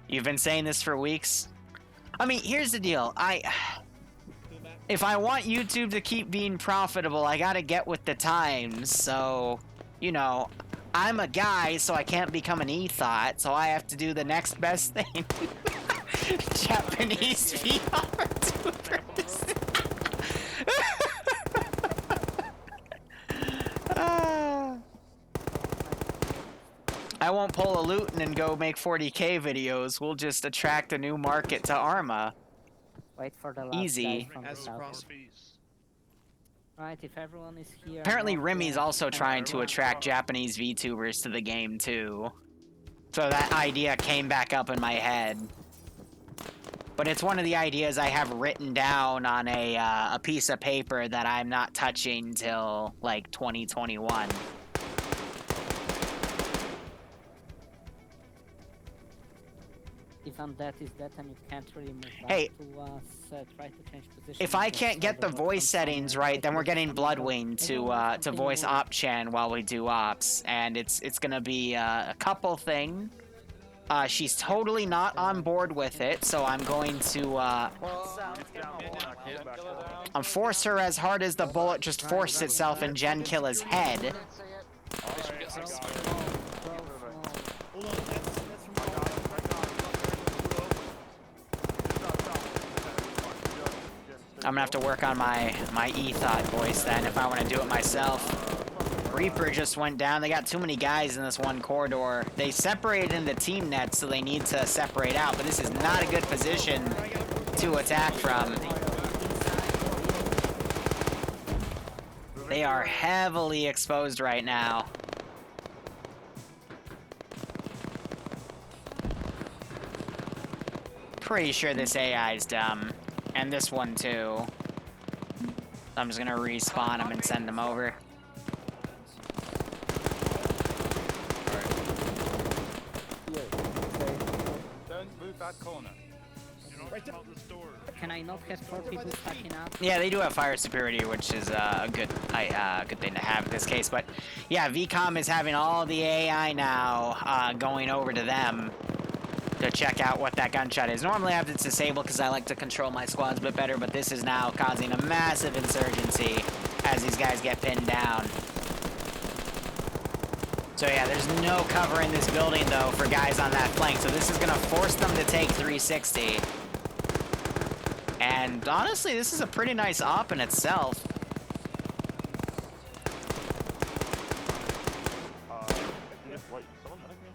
You've been saying this for weeks? I mean, here's the deal. If I want YouTube to keep being profitable, I gotta get with the times. So, you know, I'm a guy, so I can't become an e-thought, so I have to do the next best thing. Japanese VR tubers. I won't pull a Luton and go make 40K videos. We'll just attract a new market to Arma. Wait for the last Easy. guy from the south. Right, if everyone is here... Apparently Remy's also trying to attract Japanese VTubers to the game too. So that idea came back up in my head. But it's one of the ideas I have written down on a piece of paper that I'm not touching till like 2021. If Undead is dead and you can't really move back Hey, to try to change position. if I can't get the voice settings right, then we're getting Bloodwing to voice OpChan while we do ops, and it's gonna be a couple thing. She's totally not on board with it, so I'm going to force her as hard as the bullet just forced itself in Gen Killa's head. I'm gonna have to work on my E-Thought voice then if I want to do it myself. Reaper just went down. They got too many guys in this one corridor. They separated into team nets, so they need to separate out, but this is not a good position to attack from. They are heavily exposed right now. Pretty sure this AI is dumb. And this one too. I'm just gonna respawn them and send them over. that corner. Can I not have 4 people stacking up? Yeah, they do have fire superiority, which is a good thing to have in this case. But yeah, VCOM is having all the AI now going over to them to check out what that gunshot is. Normally I have this disabled because I like to control my squads a bit better, but this is now causing a massive insurgency as these guys get pinned down. So yeah, there's no cover in this building though for guys on that flank, so this is gonna force them to take 360. And honestly, this is a pretty nice op in itself.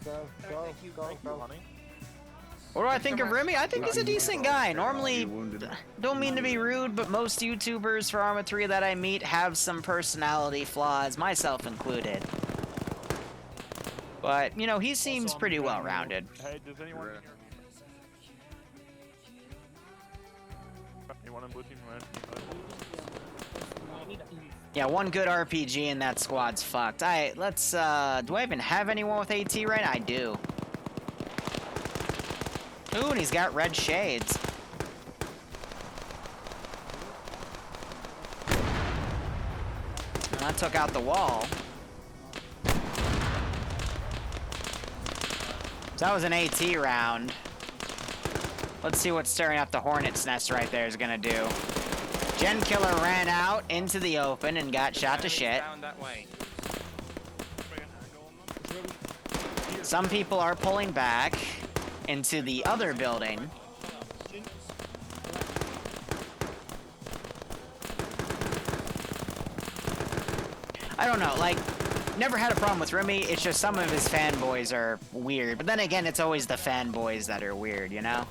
Go. What do I think of Remy? I think he's a decent guy. Normally, don't mean to be rude, but most YouTubers for Arma 3 that I meet have some personality flaws, myself included. But, you know, he seems pretty well-rounded. Hey, does anyone... Anyone in blue team? Yeah, one good RPG and that squad's fucked. Let's, do I even have anyone with AT right now? I do. Ooh, and he's got red shades. Well, that took out the wall. So that was an AT round. Let's see what stirring up the Hornet's Nest right there is gonna do. Gen Killer ran out into the open and got shot to shit. Some people are pulling back into the other building. I don't know, like, never had a problem with Remy, it's just some of his fanboys are weird. But then again, it's always the fanboys that are weird, you know?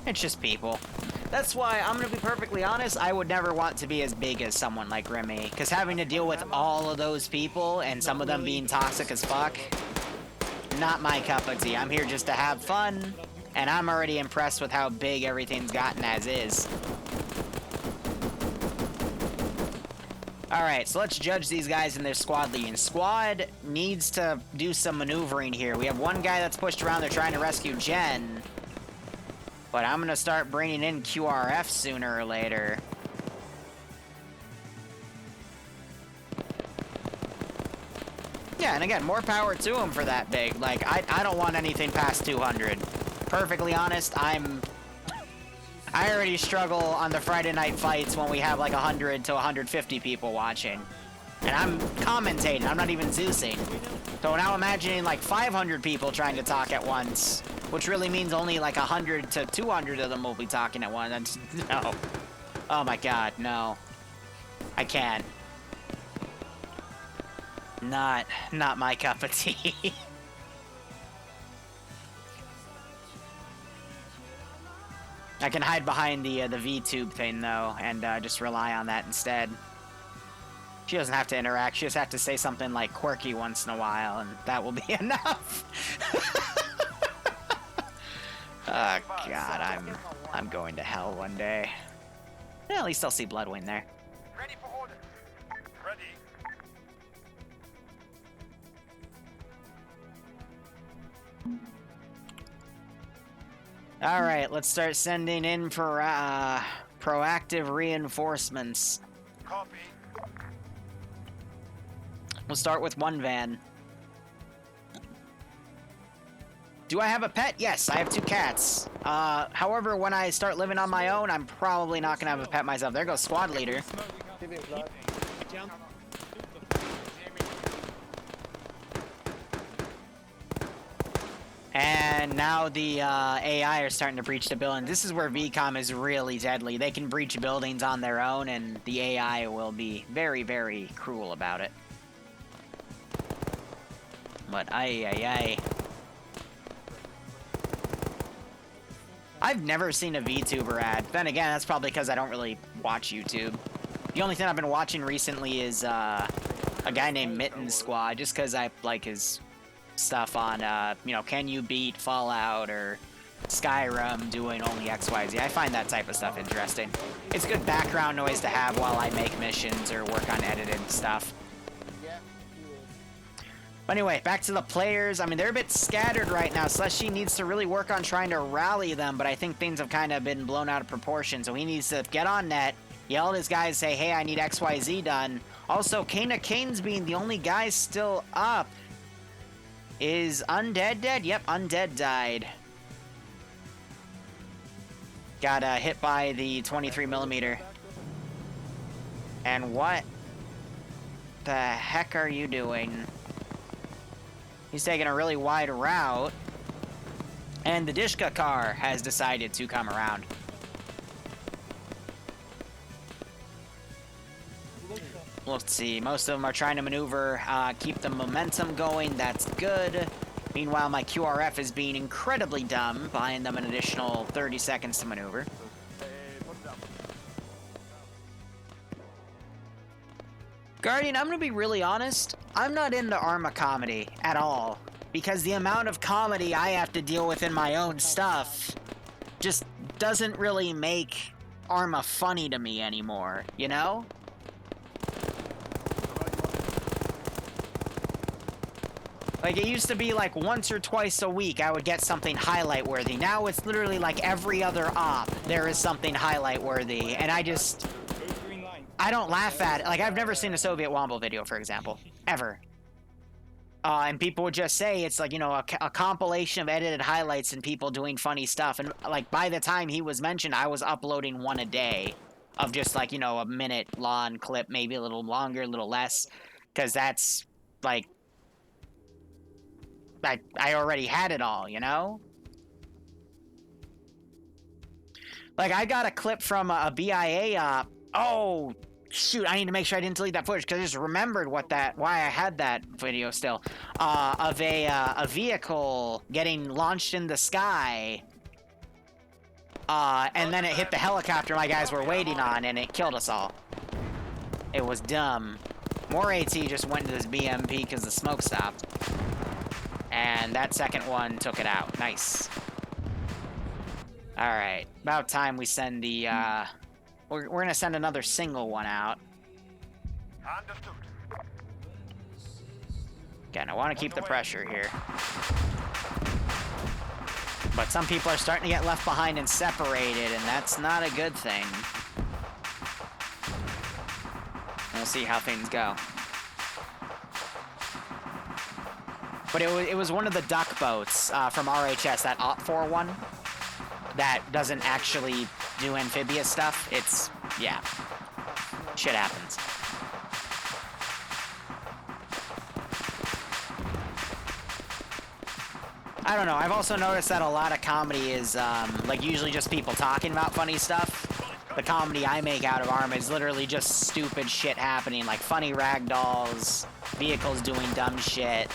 It's just people. That's why, I'm gonna be perfectly honest, I would never want to be as big as someone like Remy. Because having to deal with all of those people, and some of them being toxic as fuck, not my cup of tea. I'm here just to have fun, and I'm already impressed with how big everything's gotten as is. Alright, so let's judge these guys in their squad leading. Squad needs to do some maneuvering here. We have one guy that's pushed around, they're trying to rescue Jen. But I'm gonna start bringing in QRF sooner or later. Yeah, and again, more power to him for that big. Like, I don't want anything past 200. Perfectly honest, I already struggle on the Friday night fights when we have like 100 to 150 people watching. And I'm commentating, I'm not even Zeusing. So now imagining like 500 people trying to talk at once, which really means only like 100 to 200 of them will be talking at once. No. Oh my god, no. I can't. Not my cup of tea. I can hide behind the VTube thing though, and just rely on that instead. She doesn't have to interact. She just has to say something like quirky once in a while, and that will be enough. Oh god, I'm going to hell one day. Yeah, at least I'll see Bloodwind there. Ready for order. Ready. Alright, let's start sending in for proactive reinforcements. Copy. We'll start with one van. Do I have a pet? Yes, I have 2 cats. However, when I start living on my own, I'm probably not gonna have a pet myself. There goes squad leader. And now the AI are starting to breach the building. This is where VCOM is really deadly. They can breach buildings on their own, and the AI will be very, very cruel about it. But aye. I've never seen a VTuber ad. Then again, that's probably because I don't really watch YouTube. The only thing I've been watching recently is a guy named Mitten Squad, just because I like his stuff on, you know, can you beat Fallout or Skyrim doing only XYZ. I find that type of stuff interesting. It's good background noise to have while I make missions or work on edited stuff. But anyway, back to the players. I mean, they're a bit scattered right now. Slushy needs to really work on trying to rally them, but I think things have kind of been blown out of proportion. So he needs to get on net, yell at his guys, say, hey, I need XYZ done. Also, Kana Kane's being the only guy still up. Is Undead dead? Yep, Undead died. Got hit by the 23mm. And what the heck are you doing? He's taking a really wide route. And the Dishka car has decided to come around. Let's see. Most of them are trying to maneuver, keep the momentum going. That's good. Meanwhile, my QRF is being incredibly dumb, buying them an additional 30 seconds to maneuver. Guardian, I'm gonna be really honest. I'm not into Arma comedy at all. Because the amount of comedy I have to deal with in my own stuff just doesn't really make Arma funny to me anymore, you know? Like, it used to be like once or twice a week I would get something highlight worthy. Now it's literally like every other op there is something highlight worthy, and I don't laugh at it. Like, I've never seen a Soviet Womble video, for example. Ever. And people would just say it's like, you know, a compilation of edited highlights and people doing funny stuff. And, like, by the time he was mentioned, I was uploading one a day of just, like, you know, a minute-long clip, maybe a little longer, a little less. Because that's, like, I already had it all, you know? Like, I got a clip from a BIA op. Oh, shoot, I need to make sure I didn't delete that footage because I just remembered why I had that video still. Of a vehicle getting launched in the sky. And then it hit the helicopter my guys were waiting on and it killed us all. It was dumb. More AT just went into this BMP because the smoke stopped. And that second one took it out. Nice. Alright. About time we send the, We're gonna send another single one out. Again, I want to keep the pressure here. But some people are starting to get left behind and separated, and that's not a good thing. We'll see how things go. But it was one of the duck boats from RHS, that OP4 one, that doesn't actually do amphibious stuff. It's, yeah, shit happens. I don't know, I've also noticed that a lot of comedy is, like, usually just people talking about funny stuff. The comedy I make out of Arma is literally just stupid shit happening, like funny ragdolls, vehicles doing dumb shit,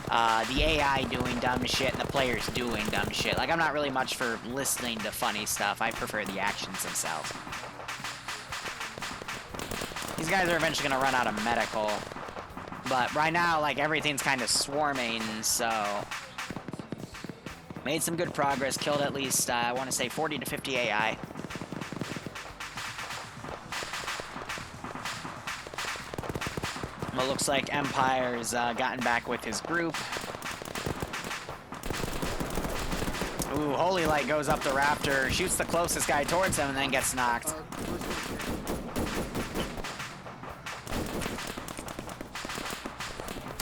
the AI doing dumb shit, and the players doing dumb shit. Like, I'm not really much for listening to funny stuff. I prefer the actions themselves. These guys are eventually gonna run out of medical. But right now, like, everything's kind of swarming, so... Made some good progress, killed at least, I want to say 40 to 50 AI. Well, looks like Empire's gotten back with his group. Ooh, Holy Light goes up the Raptor, shoots the closest guy towards him, and then gets knocked.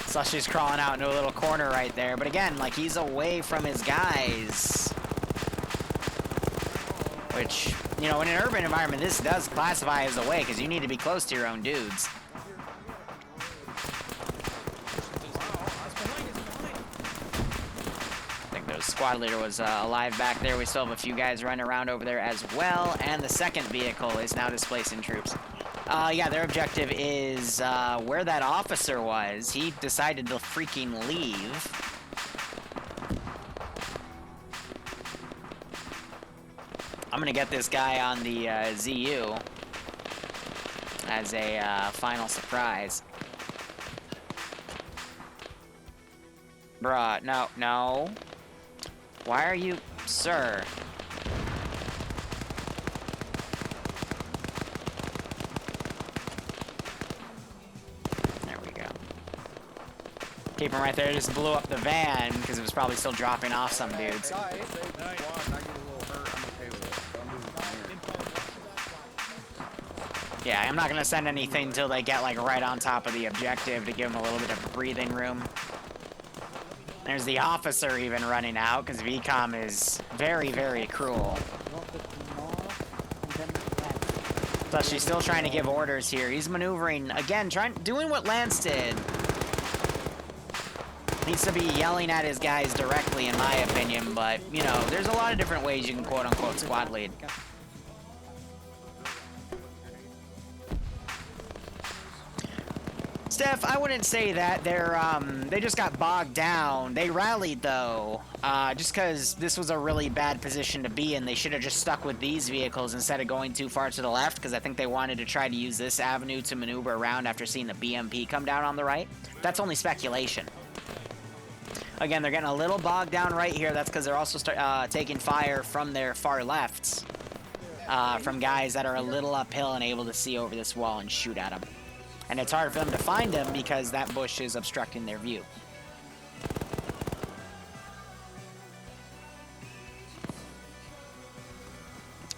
Slushy's crawling out into a little corner right there, but again, like, he's away from his guys. Which, you know, in an urban environment, this does classify as away, because you need to be close to your own dudes. I think the squad leader was alive back there. We still have a few guys running around over there as well, and the second vehicle is now displacing troops. Yeah, their objective is where that officer was. He decided to freaking leave. I'm gonna get this guy on the ZU as a final surprise. Bruh, no, no. Why are you... Sir. Keep him right there. Just blew up the van because it was probably still dropping off some dudes. Sorry, if they squad and I get a little hurt, I'm okay with it. So I'm moving from here. Yeah, I'm not gonna send anything until they get like right on top of the objective to give them a little bit of breathing room. There's the officer even running out because VCOM is very, very cruel. Plus, she's still trying to give orders here. He's maneuvering again, doing what Lance did. Needs to be yelling at his guys directly, in my opinion. But you know, there's a lot of different ways you can quote unquote squad lead. Steph, I wouldn't say that. They just got bogged down. They rallied, though, just because this was a really bad position to be in. They should have just stuck with these vehicles instead of going too far to the left, because I think they wanted to try to use this avenue to maneuver around after seeing the BMP come down on the right. That's only speculation. Again, they're getting a little bogged down right here. That's because they're also taking fire from their far lefts, from guys that are a little uphill and able to see over this wall and shoot at them. And it's hard for them to find them because that bush is obstructing their view.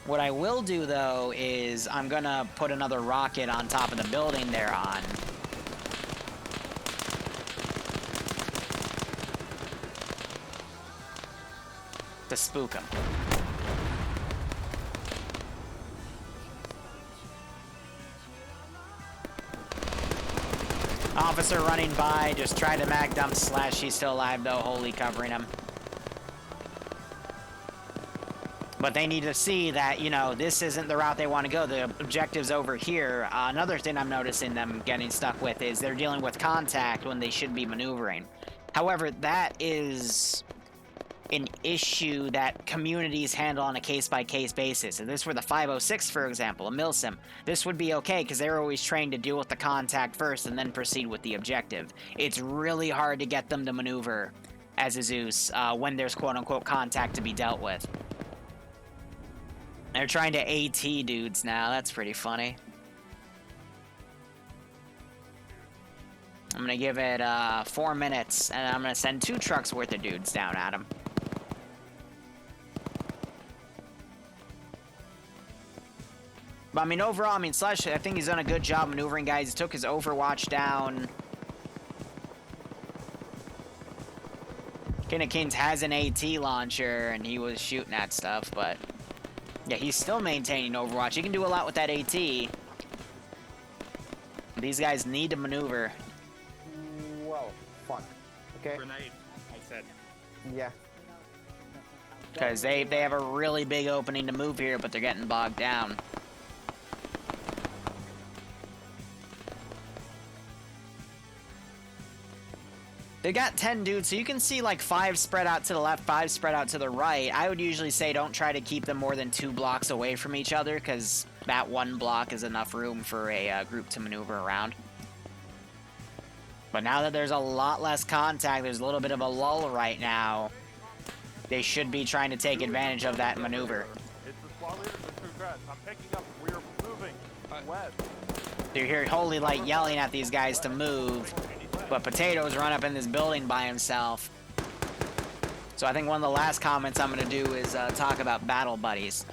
What I will do, though, is I'm going to put another rocket on top of the building they're on. To spook them. Officer running by, just tried to mag dump slash. He's still alive though, Holy covering him. But they need to see that, you know, this isn't the route they want to go. The objective's over here. Another thing I'm noticing them getting stuck with is they're dealing with contact when they should be maneuvering. However, that is an issue that communities handle on a case-by-case basis. If this were the 506, for example, a milsim, this would be okay because they're always trained to deal with the contact first and then proceed with the objective. It's really hard to get them to maneuver as a Zeus when there's quote-unquote contact to be dealt with. They're trying to AT dudes now. That's pretty funny. I'm gonna give it 4 minutes, and I'm gonna send 2 trucks worth of dudes down at him. But I mean, overall, I mean, Slash, I think he's done a good job maneuvering guys. He took his Overwatch down. King of Kings has an AT launcher, and he was shooting at stuff, but yeah, he's still maintaining Overwatch. He can do a lot with that AT. These guys need to maneuver. Well, fuck. Okay. Grenade, I said. Yeah. Because they have a really big opening to move here, but they're getting bogged down. They got 10 dudes, so you can see like 5 spread out to the left, 5 spread out to the right. I would usually say don't try to keep them more than 2 blocks away from each other, because that 1 block is enough room for a group to maneuver around. But now that there's a lot less contact, there's a little bit of a lull right now. They should be trying to take advantage of that maneuver. It's the squad leaders and congrats. I'm picking up. We're moving west. You hear Holy Light yelling at these guys to move, but Potatoes run up in this building by himself. So I think one of the last comments I'm going to do is talk about battle buddies.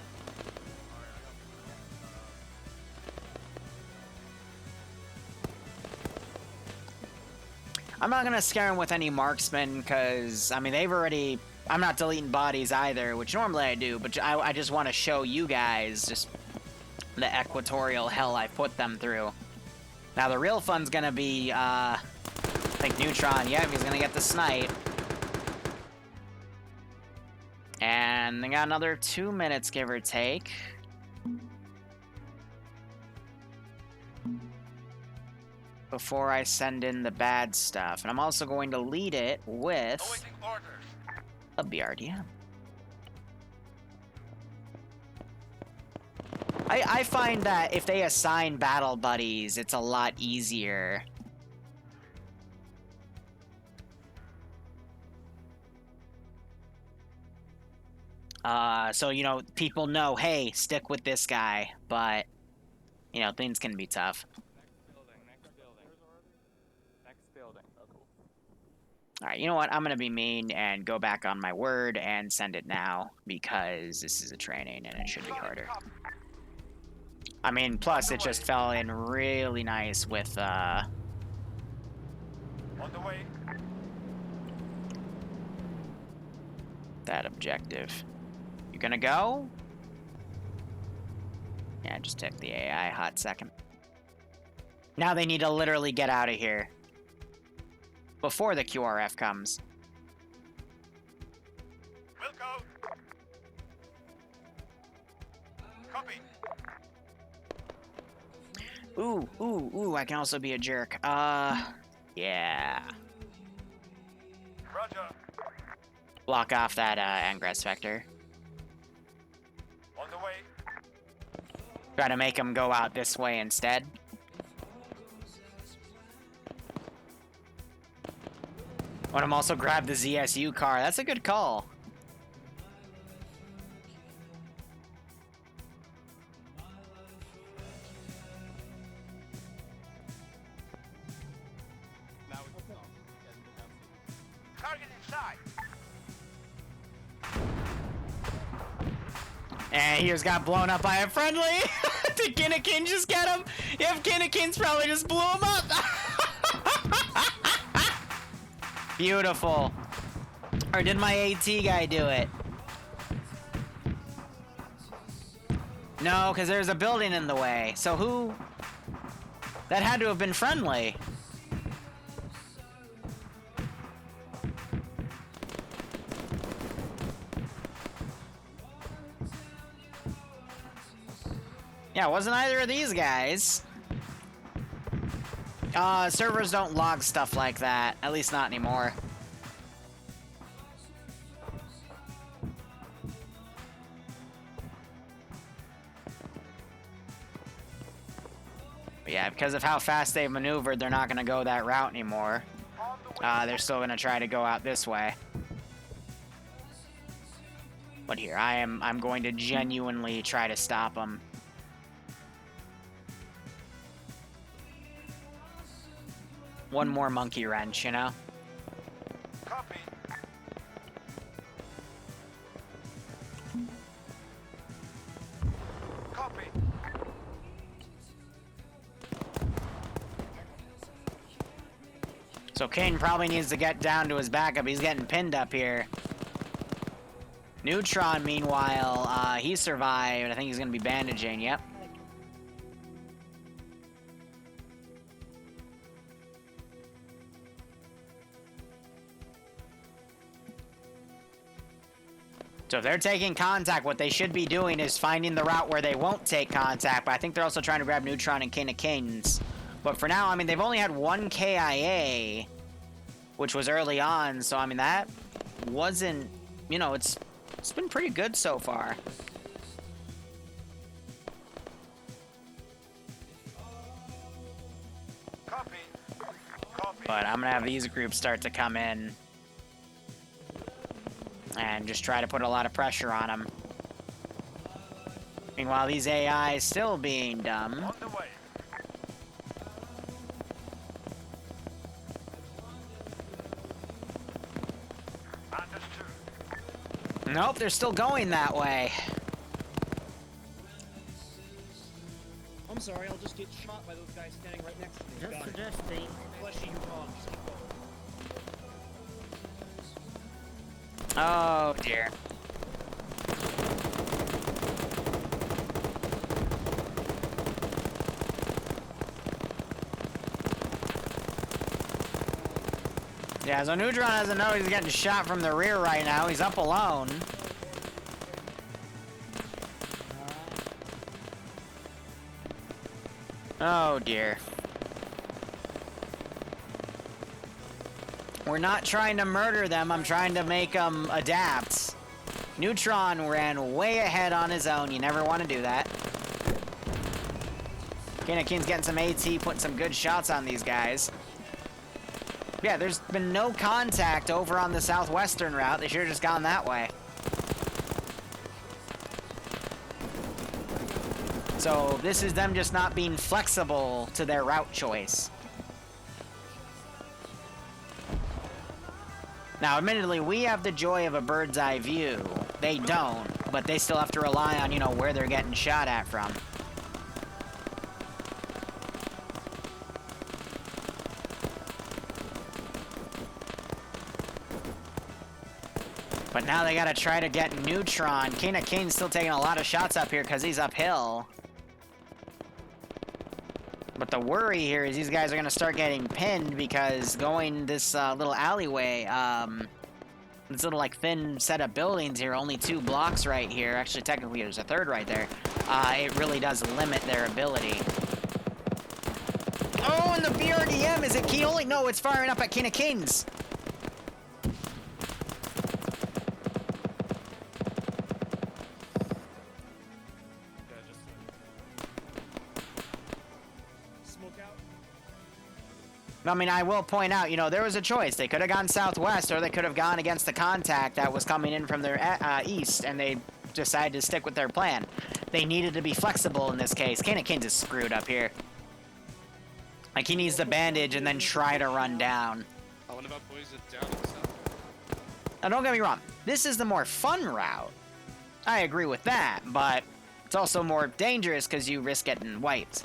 I'm not going to scare them with any marksmen because, I mean, they've already... I'm not deleting bodies either, which normally I do, but I just want to show you guys just the equatorial hell I put them through. Now, the real fun's going to be, I think Neutron, yep, he's going to get the snipe. And they got another 2 minutes, give or take. Before I send in the bad stuff. And I'm also going to lead it with a BRDM. I find that if they assign battle buddies, it's a lot easier. So, you know, people know, hey, stick with this guy, but, you know, things can be tough. Next building. Oh, cool. Alright, you know what? I'm gonna be mean and go back on my word and send it now, because this is a training and it should be harder. I mean, plus it just fell in really nice with, On the way. that objective. You gonna go? Yeah, just took the AI a hot second. Now they need to literally get out of here before the QRF comes. We'll go. Copy. Ooh, I can also be a jerk. Yeah. Roger. Block off that, Ingress vector. On the way. Try to make him go out this way instead. Want him also grab the ZSU car. That's a good call. Target inside. And he just got blown up by a friendly. Did Kinnikin just get him? If Kinnikin's probably just blew him up. Beautiful. Or did my AT guy do it? No, because there's a building in the way. So who? That had to have been friendly. Yeah, it wasn't either of these guys. Servers don't log stuff like that. At least not anymore. But yeah, because of how fast they've maneuvered, they're not going to go that route anymore. They're still going to try to go out this way. But here, I'm going to genuinely try to stop them. One more monkey wrench, you know? Copy. Copy. So Kane probably needs to get down to his backup. He's getting pinned up here. Neutron, meanwhile, he survived. I think he's going to be bandaging, yep. So if they're taking contact, what they should be doing is finding the route where they won't take contact, but I think they're also trying to grab Neutron and King of Kings. But for now, I mean, they've only had one KIA, which was early on, so I mean, that wasn't, you know, it's been pretty good so far. Copy. Copy. But I'm gonna have these groups start to come in and just try to put a lot of pressure on them. Meanwhile, these AIs still being dumb. On the way. Understood. Nope, they're still going that way. I'm sorry, I'll just get shot by those guys standing right next to me. Just suggesting. Fleshy, you wrong. Just keep going. Oh dear. Yeah, so Neutron doesn't know he's getting shot from the rear right now. He's up alone. Oh dear. We're not trying to murder them, I'm trying to make them adapt. Neutron ran way ahead on his own, you never want to do that. Kinnikin's getting some AT, putting some good shots on these guys. Yeah, there's been no contact over on the southwestern route, they should have just gone that way. So this is them just not being flexible to their route choice. Now, admittedly, we have the joy of a bird's eye view. They don't, but they still have to rely on, you know, where they're getting shot at from. But now they gotta try to get Neutron. Kana Kane's still taking a lot of shots up here because he's uphill. But the worry here is these guys are gonna start getting pinned because going this little alleyway, this little like thin set of buildings here, only 2 blocks right here. Actually, technically there's a third right there. It really does limit their ability. Oh, and the BRDM, is it key only? No, it's firing up at Kana Kane's. I mean, I will point out, you know, there was a choice. They could have gone southwest, or they could have gone against the contact that was coming in from their east, and they decided to stick with their plan. They needed to be flexible in this case. Kana Kane's is screwed up here. Like, he needs the bandage and then try to run down. One of our boys are down in south. Now, don't get me wrong. This is the more fun route. I agree with that, but it's also more dangerous because you risk getting wiped.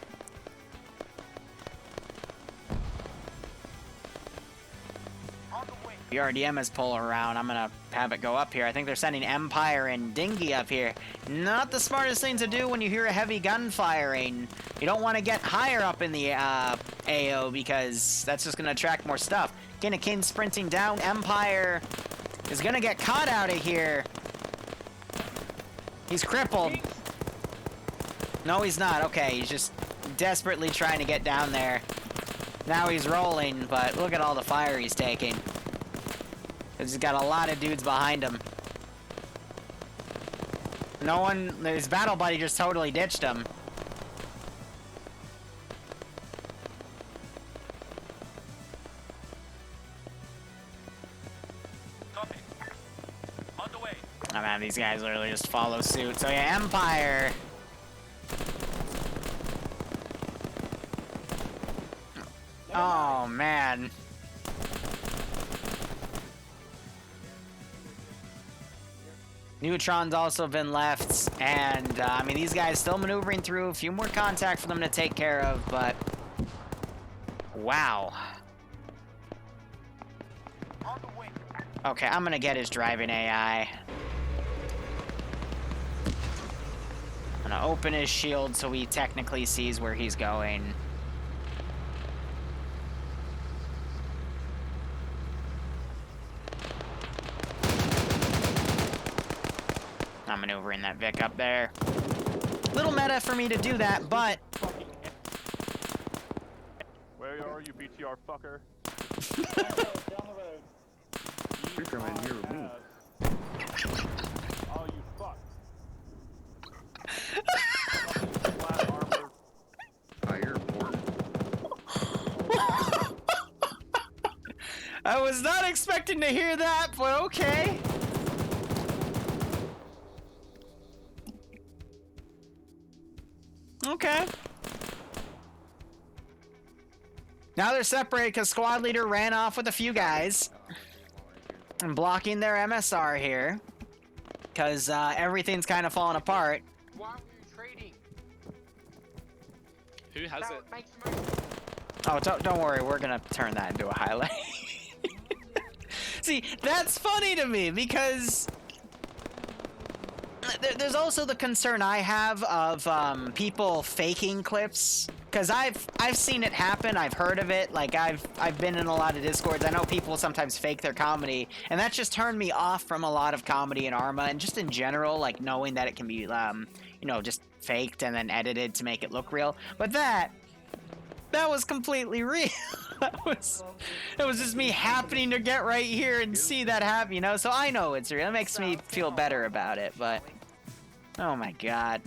BRDM is pulling around. I'm gonna have it go up here. I think they're sending Empire and Dingy up here. Not the smartest thing to do when you hear a heavy gun firing. You don't want to get higher up in the AO because that's just gonna attract more stuff. Kana Kane sprinting down. Empire is gonna get caught out of here. He's crippled. No, he's not. Okay, he's just desperately trying to get down there. Now he's rolling, but look at all the fire he's taking. He's got a lot of dudes behind him. No one, his battle buddy just totally ditched him. Copy. On the way. Oh man, these guys literally just follow suit. So yeah, Empire. Oh man. Neutron's also been left, and I mean, these guys still maneuvering through. A few more contact for them to take care of, but wow. Okay, I'm gonna get his driving AI. I'm gonna open his shield so he technically sees where he's going. I'm maneuvering that Vic up there. Little meta for me to do that, but... Where are you, BTR fucker? Down the road. You're coming here with me. Oh, you fuck. Flat armor. Oh, you're important. I was not expecting to hear that, but okay. Okay. Now they're separated because squad leader ran off with a few guys. And blocking their MSR here. Because everything's kind of falling apart. Why were you trading? Who has it? Oh, don't worry. We're going to turn that into a highlight. See, that's funny to me because... There's also the concern I have of people faking clips, because I've seen it happen. I've heard of it. Like I've been in a lot of Discords. I know people sometimes fake their comedy, and that's just turned me off from a lot of comedy in Arma, and just in general, like knowing that it can be, you know, just faked and then edited to make it look real. But that was completely real. It was just me happening to get right here and see that happen, you know. So I know it's real. It makes me feel better about it, but. Oh my god.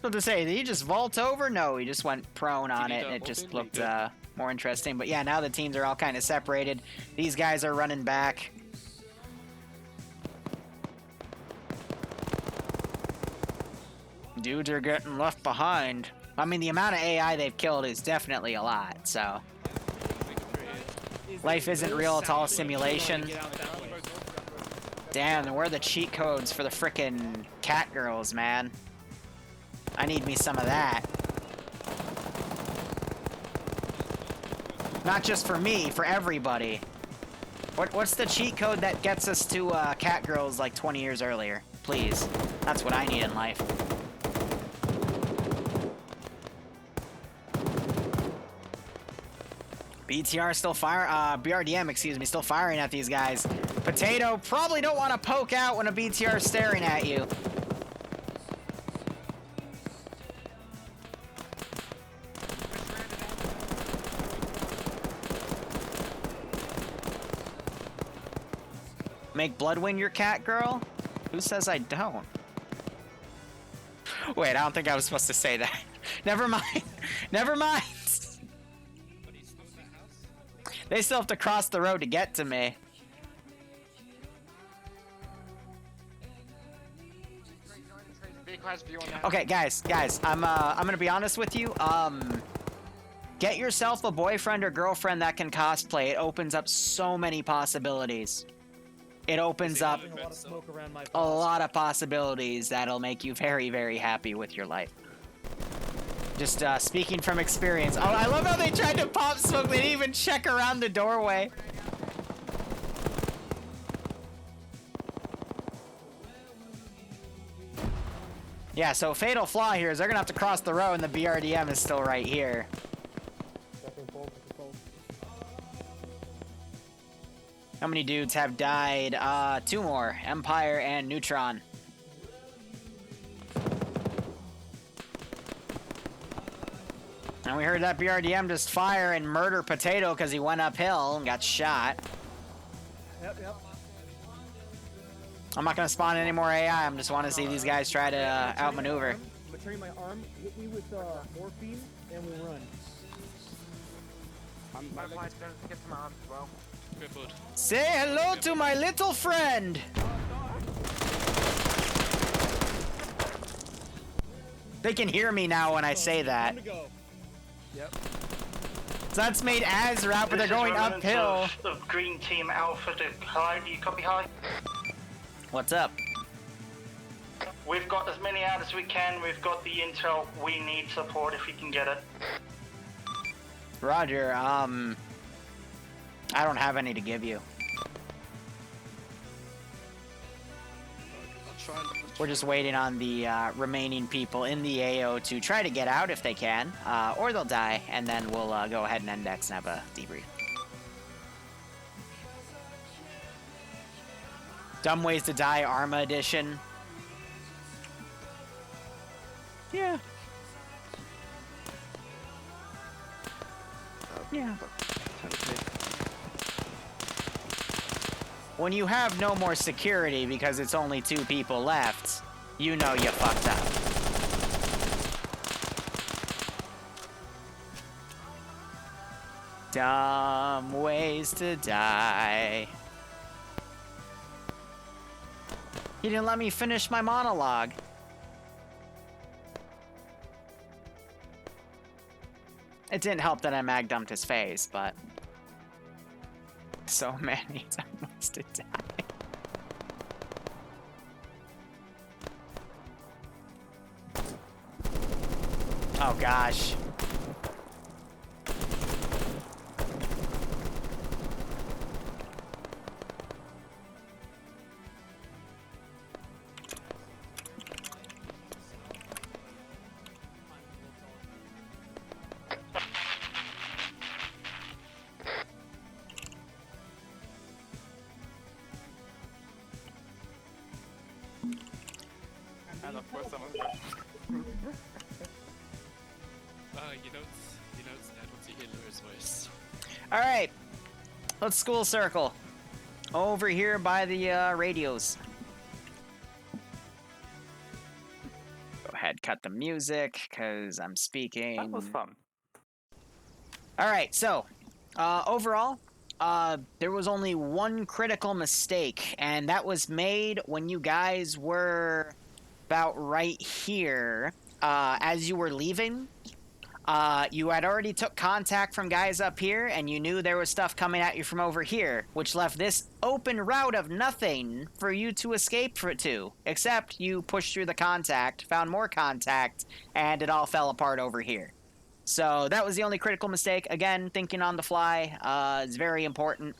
What to say, did he just vault over? No, he just went prone on it and it just looked more interesting. But yeah, now the teams are all kind of separated. These guys are running back. Dudes are getting left behind. I mean, the amount of AI they've killed is definitely a lot, so. Life isn't real, it's all a simulation. Damn, where are the cheat codes for the frickin' cat girls, man? I need me some of that. Not just for me, for everybody. What's the cheat code that gets us to cat girls like 20 years earlier? Please. That's what I need in life. BTR still BRDM, excuse me, still firing at these guys. Potato, probably don't want to poke out when a BTR is staring at you. Make Bloodwind your cat girl? Who says I don't? Wait, I don't think I was supposed to say that. Never mind. Never mind. They still have to cross the road to get to me. Okay, guys, I'm gonna be honest with you. Get yourself a boyfriend or girlfriend that can cosplay. It opens up so many possibilities. It opens up a lot of possibilities that'll make you very, very happy with your life. Just speaking from experience. Oh, I love how they tried to pop smoke. They didn't even check around the doorway. Yeah, so fatal flaw here is they're gonna have to cross the road and the BRDM is still right here. How many dudes have died? 2 more. Empire and Neutron. And we heard that BRDM just fire and murder Potato because he went uphill and got shot. Yep. I'm not going to spawn any more AI. I just want to see these guys try to outmaneuver. I'm gonna turn my arm, hit me with morphine, and we run. My flight's going to get some arms as well. Say hello to my little friend! They can hear me now when I say that. Yep. So that's made as route, but they're going uphill. Of Green Team Alpha to high. Do you copy high? What's up? We've got as many out as we can. We've got the intel. We need support if we can get it. Roger, I don't have any to give you. We're just waiting on the remaining people in the AO to try to get out if they can, or they'll die, and then we'll go ahead and index and have a debrief. Dumb Ways to Die Arma Edition. Yeah. Yeah. When you have no more security because it's only 2 people left, you know you fucked up. Dumb ways to die. He didn't let me finish my monologue. It didn't help that I mag dumped his face, but so many times to die. Oh gosh. And of course someone. You know it's sad once you hear Liru's voice. Alright. Let's school circle. Over here by the radios. Go ahead, cut the music, because I'm speaking. That was fun. Alright, so, overall, there was only one critical mistake, and that was made when you guys were about right here. As you were leaving, You had already took contact from guys up here, and you knew there was stuff coming at you from over here, which left this open route of nothing for you to escape to. Except you pushed through the contact, found more contact, and it all fell apart over here. So that was the only critical mistake. Again, thinking on the fly is very important.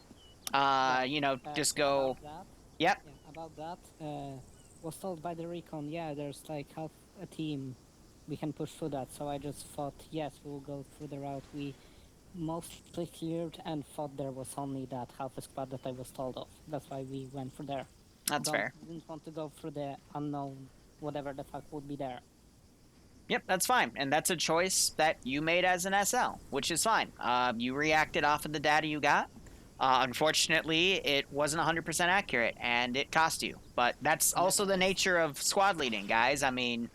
Just go... About that, Yep. Yeah, about that, was told by the recon, yeah, there's like half a team. We can push through that, so I just thought, yes, we'll go through the route we mostly cleared and thought there was only that half a squad that I was told of. That's why we went through there. That's fair. Didn't want to go through the unknown, whatever the fuck would be there. Yep, that's fine. And that's a choice that you made as an SL, which is fine. You reacted off of the data you got. Unfortunately, it wasn't 100% accurate, and it cost you. But that's also the nature of squad leading, guys. I mean,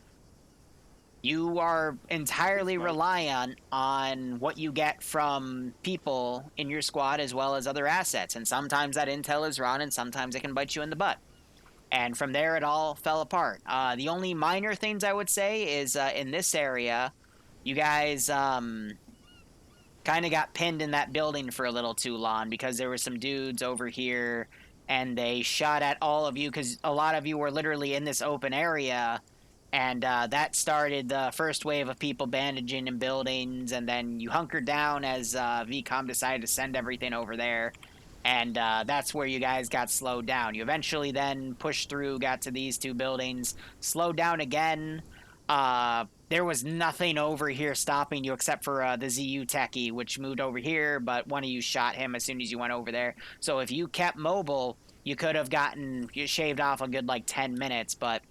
you are entirely reliant on what you get from people in your squad as well as other assets. And sometimes that intel is wrong, and sometimes it can bite you in the butt. And from there, it all fell apart. The only minor things I would say is in this area, you guys kind of got pinned in that building for a little too long because there were some dudes over here and they shot at all of you because a lot of you were literally in this open area. And that started the first wave of people bandaging in buildings, and then you hunkered down as VCOM decided to send everything over there. And that's where you guys got slowed down. You eventually then pushed through, got to these two buildings, slowed down again. There was nothing over here stopping you except for the ZU techie, which moved over here, but one of you shot him as soon as you went over there. So if you kept mobile, you could have gotten shaved off a good, 10 minutes, but...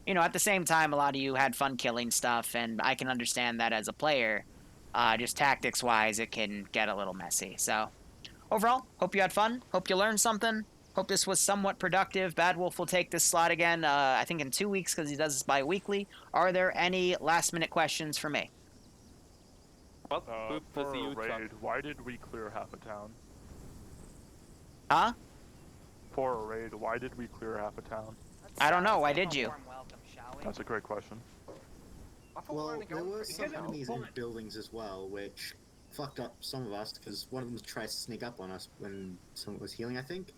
at the same time, a lot of you had fun killing stuff, and I can understand that as a player. Just tactics-wise, it can get a little messy. So, overall, hope you had fun. Hope you learned something. Hope this was somewhat productive. Bad Wolf will take this slot again, I think in 2 weeks, because he does this bi-weekly. Are there any last-minute questions for me? For a raid, why did we clear half a town? Huh? For a raid, why did we clear half a town? I don't know. Why did you? That's a great question. Well, there were some enemies in buildings as well, which fucked up some of us, because one of them tried to sneak up on us when someone was healing, I think.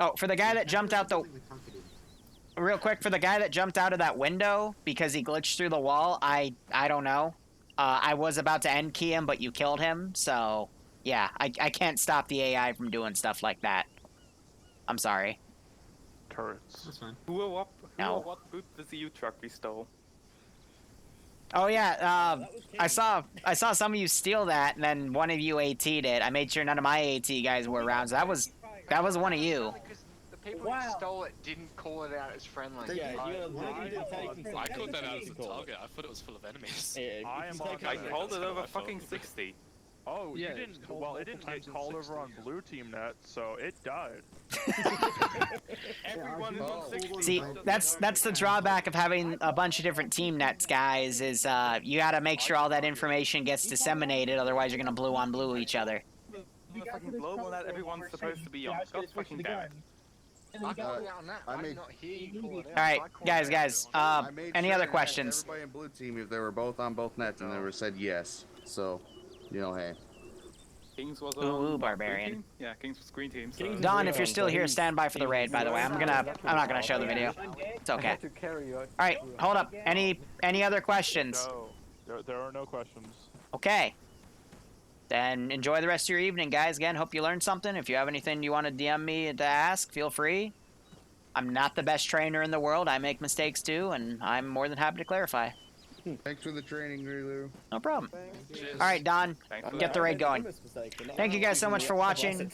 Oh, for the guy that jumped out the... Real quick, for the guy that jumped out of that window because he glitched through the wall, I don't know. I was about to end key him, but you killed him, so... Yeah, I can't stop the AI from doing stuff like that. I'm sorry. Turrets. That's fine. Who or what boot the ZU truck we stole? Oh yeah, I saw some of you steal that, and then one of you AT'd it. I made sure none of my AT guys were around, so that was one of you. The people who stole it didn't call it out as friendly. I called that out as a target. I thought it was full of enemies. I called it over fucking 60. Oh, you didn't. Well, it didn't get called over on blue team net, so it died. Everyone is on 60. See, that's the drawback of having a bunch of different team nets, guys. Is you got to make sure all that information gets disseminated, otherwise you're gonna blue on blue each other. The fucking global that everyone's supposed to be on. God fucking damn it. I called it out on that. I did not hear you call it out. All right, guys. I made Any sure other that questions? Everybody in blue team, if they were both on both nets, and they were said yes. So, hey. Kings was Ooh, barbarian. Yeah, Kings was green team. So. Don, if you're still here, stand by for the raid. By the way, I'm not gonna show the video. It's okay. All right, hold up. Any other questions? No, there are no questions. Okay. Then enjoy the rest of your evening, guys. Again, hope you learned something. If you have anything you want to DM me to ask, feel free. I'm not the best trainer in the world. I make mistakes too, and I'm more than happy to clarify. Thanks for the training, Liru. No problem. All right, Don, get the raid going. Thank you guys so much for watching.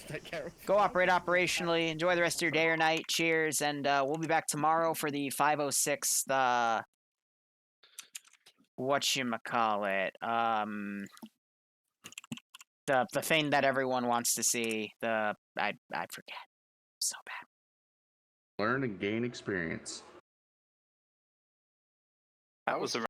Go operate operationally. Enjoy the rest of your day or night. Cheers, and we'll be back tomorrow for the 506. Whatchamacallit? The thing that everyone wants to see. I forget. So bad. Learn and gain experience. That was a